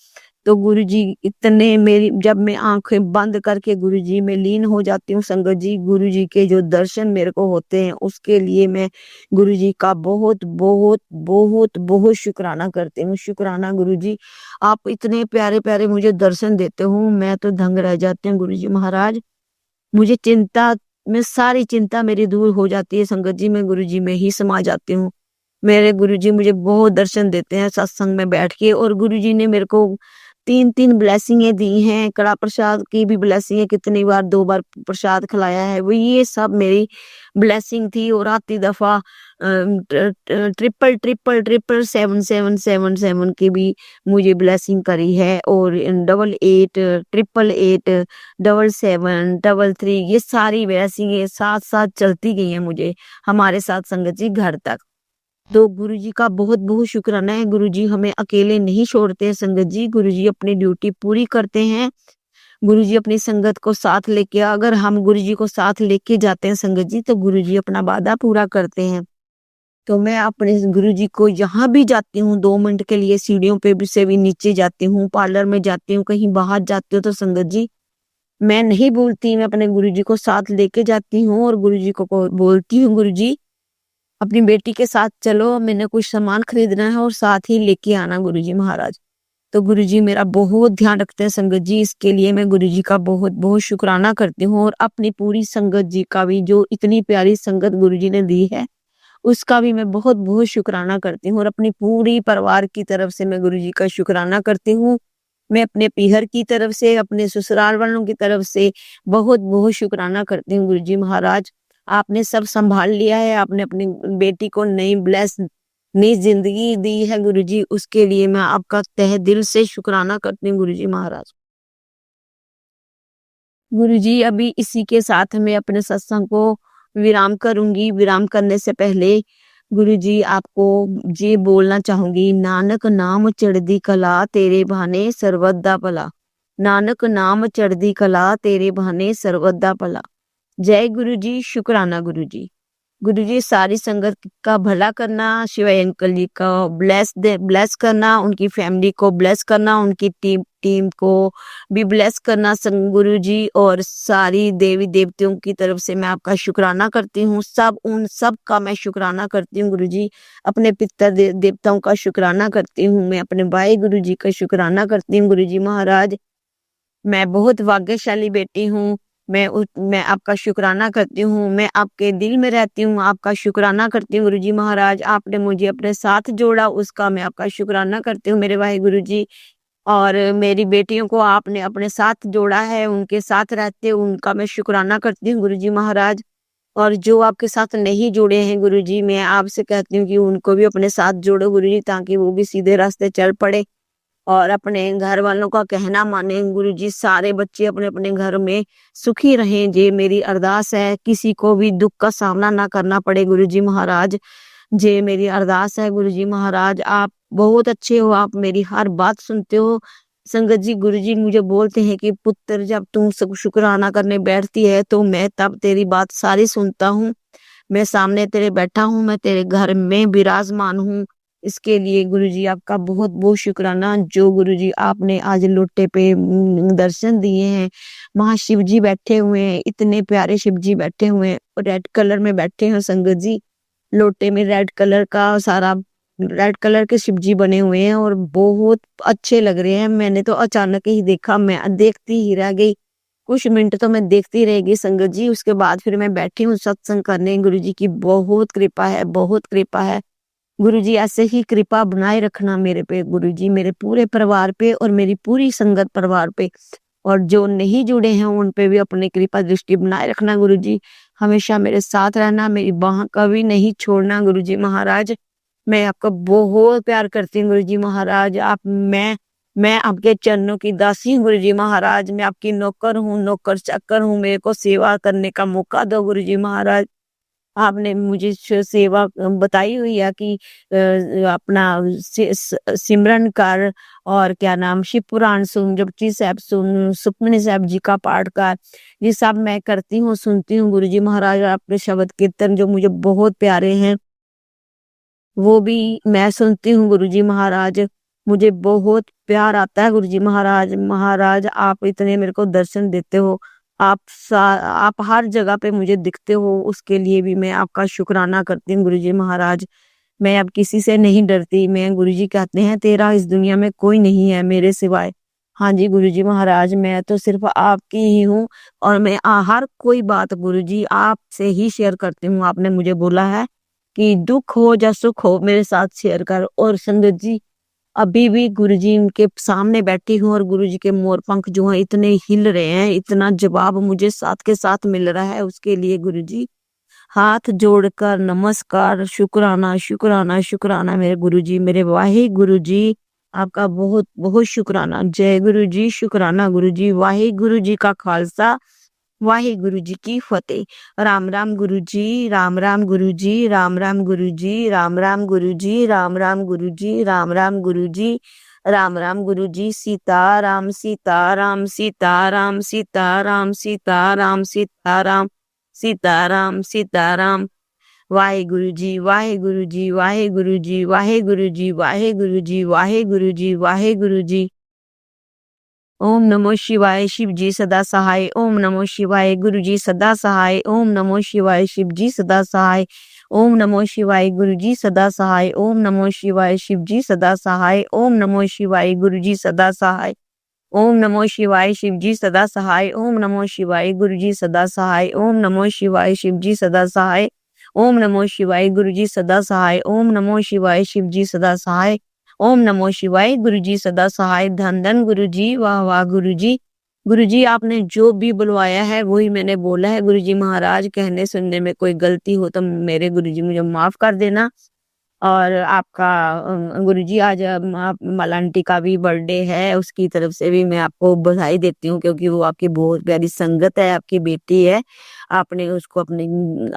तो गुरुजी इतने मेरी, जब मैं आंखें बंद करके गुरुजी में लीन हो जाती हूँ संगत जी, गुरुजी के जो दर्शन मेरे को होते हैं उसके लिए मैं गुरुजी का बहुत बहुत बहुत बहुत शुक्राना करती हूँ। शुक्राना गुरुजी, आप इतने प्यारे प्यारे मुझे दर्शन देते हो, मैं तो दंग रह जाती हूँ गुरुजी महाराज। मुझे चिंता में, सारी चिंता मेरी दूर हो जाती है संगत जी, मैं गुरुजी में ही समा जाती हूँ। मेरे गुरुजी मुझे बहुत दर्शन देते हैं सत्संग में बैठ के, और गुरुजी ने मेरे को 3 ब्लेसिंगें दी हैं। कड़ा प्रसाद की भी ब्लेसिंग है, कितनी बार 2 बार प्रसाद खिलाया है, वो ये सब मेरी ब्लेसिंग थी। और आती दफा ट्रिपल ट्रिपल ट्रिपल 7 की भी मुझे ब्लेसिंग करी है, और 88 888 77 33 ये सारी ब्लेसिंगें साथ साथ चलती गई हैं मुझे, हमारे साथ संगत जी घर तक। तो गुरुजी का बहुत बहुत शुक्राना है। गुरुजी हमें अकेले नहीं छोड़ते हैं संगत जी, गुरुजी अपनी ड्यूटी पूरी करते हैं। गुरुजी अपनी संगत को साथ लेके, अगर हम गुरुजी को साथ लेके जाते हैं संगत जी, तो गुरुजी अपना वादा पूरा करते हैं। तो मैं अपने गुरुजी को जहाँ भी जाती हूँ 2 मिनट के लिए, सीढ़ियों पे भी से भी नीचे जाती हूँ, पार्लर में जाती हूँ, कहीं बाहर जाती हूँ, तो संगत जी मैं नहीं बोलती, मैं अपने गुरुजी को साथ लेके जाती हूँ, और गुरुजी को बोलती हूँ गुरुजी अपनी बेटी के साथ चलो, मैंने कुछ सामान खरीदना है और साथ ही लेके आना गुरुजी महाराज। तो गुरुजी मेरा बहुत ध्यान रखते हैं संगत जी, इसके लिए मैं गुरुजी का बहुत बहुत शुक्राना करती हूँ, और अपनी पूरी संगत जी का भी, जो इतनी प्यारी संगत गुरुजी ने दी है उसका भी मैं बहुत बहुत शुक्राना करती हूँ, और अपनी पूरी परिवार की तरफ से मैं गुरुजी का शुक्राना करती हूँ। मैं अपने पीहर की तरफ से, अपने ससुराल वालों की तरफ से बहुत बहुत शुक्राना करती हूँ गुरुजी महाराज। आपने सब संभाल लिया है, आपने अपनी बेटी को नई जिंदगी दी है गुरुजी, उसके लिए मैं आपका तहे दिल से शुक्राना करती हूँ गुरुजी महाराज। गुरुजी अभी इसी के साथ मैं अपने सत्संग को विराम करूंगी। विराम करने से पहले गुरुजी आपको ये बोलना चाहूंगी, नानक नाम चढ़दी कला तेरे बहाने सर्वदा भला। नानक नाम चढ़दी कला तेरे बहाने सर्वदा भला। जय गुरुजी, शुक्राना गुरुजी। गुरुजी सारी संगत का भला करना, शिवाय अंकल जी का ब्लेस करना, उनकी फैमिली को ब्लेस करना, उनकी टीम को भी ब्लेस करना गुरुजी, और सारी देवी देवताओं की तरफ से मैं आपका शुक्राना करती हूँ। उन सब का मैं शुक्राना करती हूँ गुरुजी। अपने पितर देवताओं का शुक्राना करती हूँ, मैं अपने भाई गुरुजी का शुक्राना करती हूँ गुरुजी महाराज। मैं बहुत भाग्यशाली बेटी हूँ, मैं आपका शुक्राना करती हूँ, मैं आपके दिल में रहती हूँ, आपका शुक्राना करती हूँ गुरुजी महाराज। आपने मुझे अपने साथ जोड़ा, उसका मैं आपका शुक्राना करती हूँ मेरे भाई गुरुजी। और मेरी बेटियों को आपने अपने साथ जोड़ा है, उनके साथ रहते उनका मैं शुक्राना करती हूँ गुरुजी महाराज। और जो आपके साथ नहीं जुड़े हैं गुरुजी, मैं आपसे कहती हूँ कि उनको भी अपने साथ जोड़ो गुरुजी, ताकि वो भी सीधे रास्ते चल पड़े और अपने घर वालों का कहना माने गुरुजी। सारे बच्चे अपने अपने घर में सुखी रहें, ये मेरी अरदास है। किसी को भी दुख का सामना ना करना पड़े गुरुजी महाराज, ये मेरी अरदास है गुरुजी महाराज। आप बहुत अच्छे हो, आप मेरी हर बात सुनते हो संगत जी। गुरुजी मुझे बोलते हैं कि पुत्र जब तुम सब शुक्राना करने बैठती है तो मैं तब तेरी बात सारी सुनता हूँ। मैं सामने तेरे बैठा हूँ, मैं तेरे घर में विराजमान हूँ। इसके लिए गुरुजी आपका बहुत बहुत शुक्राना, जो गुरुजी आपने आज लोटे पे दर्शन दिए हैं। वहाँ शिव जी बैठे हुए हैं, इतने प्यारे शिव जी बैठे हुए हैं, रेड कलर में बैठे हैं संगत जी। लोटे में रेड कलर का सारा रेड कलर के शिव जी बने हुए हैं और बहुत अच्छे लग रहे हैं। मैंने तो अचानक ही देखा, मैं देखती ही रह गई। कुछ मिनट तो मैं देखती रह गई संगत जी। उसके बाद फिर मैं बैठी हूँ सत्संग करने। गुरु जी की बहुत कृपा है, बहुत कृपा है। गुरु जी ऐसे ही कृपा बनाए रखना मेरे पे गुरु जी, मेरे पूरे परिवार पे और मेरी पूरी संगत परिवार पे, और जो नहीं जुड़े हैं उन पे भी अपनी कृपा दृष्टि बनाए रखना गुरु जी। हमेशा मेरे साथ रहना, मेरी बाह कभी नहीं छोड़ना गुरु जी महाराज। मैं आपका बहुत प्यार करती हूँ गुरु जी महाराज। मैं आपके चरणों की दासी हूँ गुरु जी महाराज। मैं आपकी नौकर हूँ, नौकर चाकर हूँ। मेरे को सेवा करने का मौका दो गुरु जी महाराज। आपने मुझे सेवा बताई हुई है कि अपना सिमरन कर और क्या नाम शिव पुराण सुन, जपजी साहब सुन, सुखमनी साहब जी का पाठ कर। ये सब मैं करती हूँ, सुनती हूँ गुरु जी महाराज। आपके शब्द कीर्तन जो मुझे बहुत प्यारे हैं वो भी मैं सुनती हूँ गुरु जी महाराज। मुझे बहुत प्यार आता है गुरु जी महाराज। महाराज आप इतने मेरे को दर्शन देते हो, आप हर जगह पे मुझे दिखते हो, उसके लिए भी मैं आपका शुक्राना करती हूँ गुरु जी महाराज। मैं अब किसी से नहीं डरती। मैं गुरु जी कहते हैं तेरा इस दुनिया में कोई नहीं है मेरे सिवाय। हाँ जी गुरु जी महाराज, मैं तो सिर्फ आपकी ही हूँ और मैं हर कोई बात गुरु जी आपसे ही शेयर करती हूँ। आपने मुझे बोला है कि दुख हो या सुख हो मेरे साथ शेयर कर। और संगत जी अभी भी गुरुजी उनके सामने बैठी हूँ और गुरुजी के मोर पंख जो हैं इतने हिल रहे हैं, इतना जवाब मुझे साथ के साथ मिल रहा है। उसके लिए गुरुजी हाथ जोड़कर नमस्कार, शुक्राना शुक्राना शुक्राना मेरे गुरुजी, मेरे वाहे गुरुजी। आपका बहुत बहुत शुक्राना। जय गुरु जी, शुक्राना गुरु जी। वाहे गुरु जी का खालसा, वाहे गुरु जी की फतेह। राम राम गुरु जी, राम राम गुरु जी, राम राम गुरु जी, राम राम गुरु जी, राम राम गुरु जी, राम राम गुरु जी, राम राम गुरु जी। सीता राम सीता राम सीता राम सीता राम सीता राम सीता राम सीता राम सीता राम। वाहे गुरु जी, वाहे गुरु जी, वाहे गुरु जी, वाहे गुरु जी, वाहे गुरु जी, वाहे गुरु जी, वाहे गुरु जी। ओम नमो शिवाय, शिव जी सदा सहाय। ओम नमो शिवाय, गुरु जी सदा सहाय। ओम नमो शिवाय, शिव जी सदा सहाय। ओम नमो शिवाय, गुरु जी सदा सहाय। ओम नमो शिवाय, शिव जी सदा सहाय। ओम नमो शिवाय, गुरु जी सदा सहाय। ओम नमो शिवाय, शिव जी सदा सहाय। ओम नमो शिवाय, गुरु जी सदा सहाय। ओम नमो शिवाय, शिव जी सदा सहाय। ओम नमो शिवाय, गुरु जी सदा सहाय। ओम नमो शिवाय, शिव जी सदा सहाय। ओम नमो शिवाय, गुरु जी सदा सहाय। धन धन गुरु जी, वाह वाह गुरु जी। गुरु जी आपने जो भी बुलवाया है वही मैंने बोला है गुरु जी महाराज। कहने सुनने में कोई गलती हो तो मेरे गुरु जी मुझे माफ कर देना। और आपका गुरुजी आज माला आंटी का भी बर्थडे है, उसकी तरफ से भी मैं आपको बधाई देती हूँ क्योंकि वो आपकी बहुत प्यारी संगत है, आपकी बेटी है। आपने उसको अपने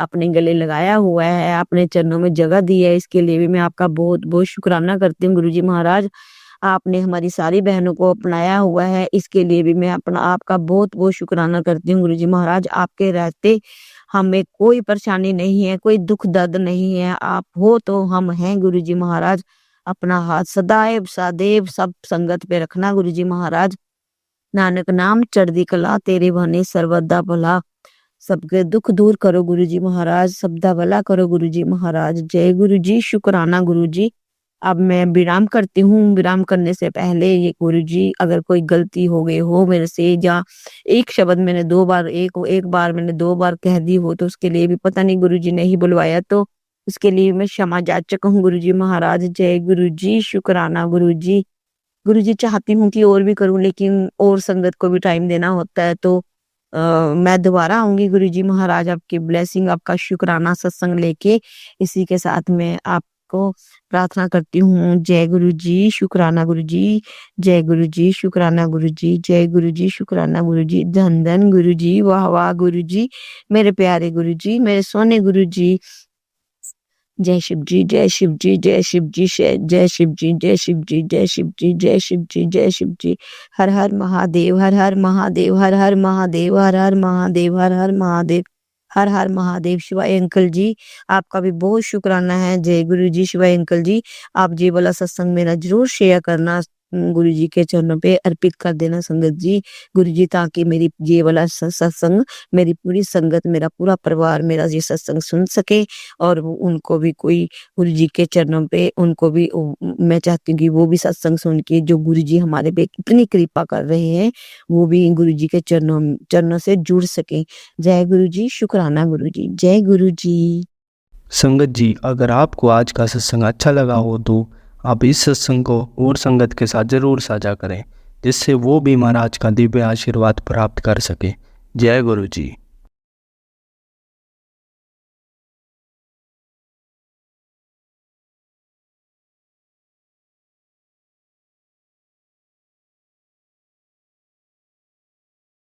अपने गले लगाया हुआ है, अपने चरणों में जगह दी है, इसके लिए भी मैं आपका बहुत बहुत शुक्राना करती हूँ गुरुजी महाराज। आपने हमारी सारी बहनों को अपनाया हुआ है, इसके लिए भी मैं अपना आपका बहुत बहुत शुक्राना करती हूँ गुरुजी महाराज। आपके रहते हमें कोई परेशानी नहीं है, कोई दुख दर्द नहीं है। आप हो तो हम हैं गुरुजी महाराज। अपना हाथ सदैव सदैव सब संगत पे रखना गुरुजी महाराज। नानक नाम चढ़दी कला, तेरे बने सर्वदा भला। सबके दुख दूर करो गुरुजी महाराज, सबदा भला करो गुरुजी महाराज। जय गुरु जी, शुक्राना गुरु जी। अब मैं विराम करती हूँ। विराम करने से पहले ये गुरु जी अगर कोई गलती हो गई हो मेरे से, या एक शब्द मैंने एक बार मैंने 2 बार कह दी हो तो उसके लिए भी पता नहीं गुरु जी ने ही बुलवाया, तो उसके लिए मैं क्षमा याचक हूँ गुरु जी महाराज। जय गुरु जी, शुक्राना गुरु जी। गुरु जी चाहती हूँ कि और भी करूँ लेकिन और संगत को भी टाइम देना होता है, तो मैं दोबारा आऊंगी गुरु जी महाराज आपकी ब्लेसिंग, आपका शुक्राना सत्संग लेके। इसी के साथ मैं आपको प्रार्थना करती हूँ। जय गुरु जी, शुक्राना गुरु जी। जय गुरु जी, शुक्राना गुरु जी। जय गुरु जी, शुक्राना गुरु जी। धन धन गुरु जी, वाह वाह गुरु जी, मेरे प्यारे गुरु जी, मेरे सोने गुरु जी। जय शिव जी, जय शिव जी, जय शिव जी, जय शिव जी, जय शिव जी, जय शिव जी, जय शिव जी, जय शिव जी। हर हर महादेव, हर हर महादेव, हर हर महादेव, हर हर महादेव, हर हर महादेव, हर हर महादेव। शिवाय अंकल जी आपका भी बहुत शुक्राना है। जय गुरु जी। शिवाय अंकल जी आप जी वाला सत्संग मेरा जरूर शेयर करना, गुरु जी के चरणों पे अर्पित कर देना संगत जी। गुरु जी ताकि मेरी ये वाला सत्संग, मेरी पूरी संगत, मेरा पूरा परिवार मेरा ये सत्संग सुन सके और उनको भी कोई गुरु जी के चरणों पे उनको भी मैं चाहती हूँ कि वो भी सत्संग सुन के जो गुरु जी हमारे पे इतनी कृपा कर रहे हैं वो भी गुरु जी के चरणों से जुड़ सके। जय गुरु जी, शुक्राना गुरु जी, जय गुरु जी। संगत जी, अगर आपको आज का सत्संग अच्छा लगा हो तो आप इस सत्संग को और संगत के साथ ज़रूर साझा करें, जिससे वो भी महाराज का दिव्य आशीर्वाद प्राप्त कर सके। जय गुरु जी।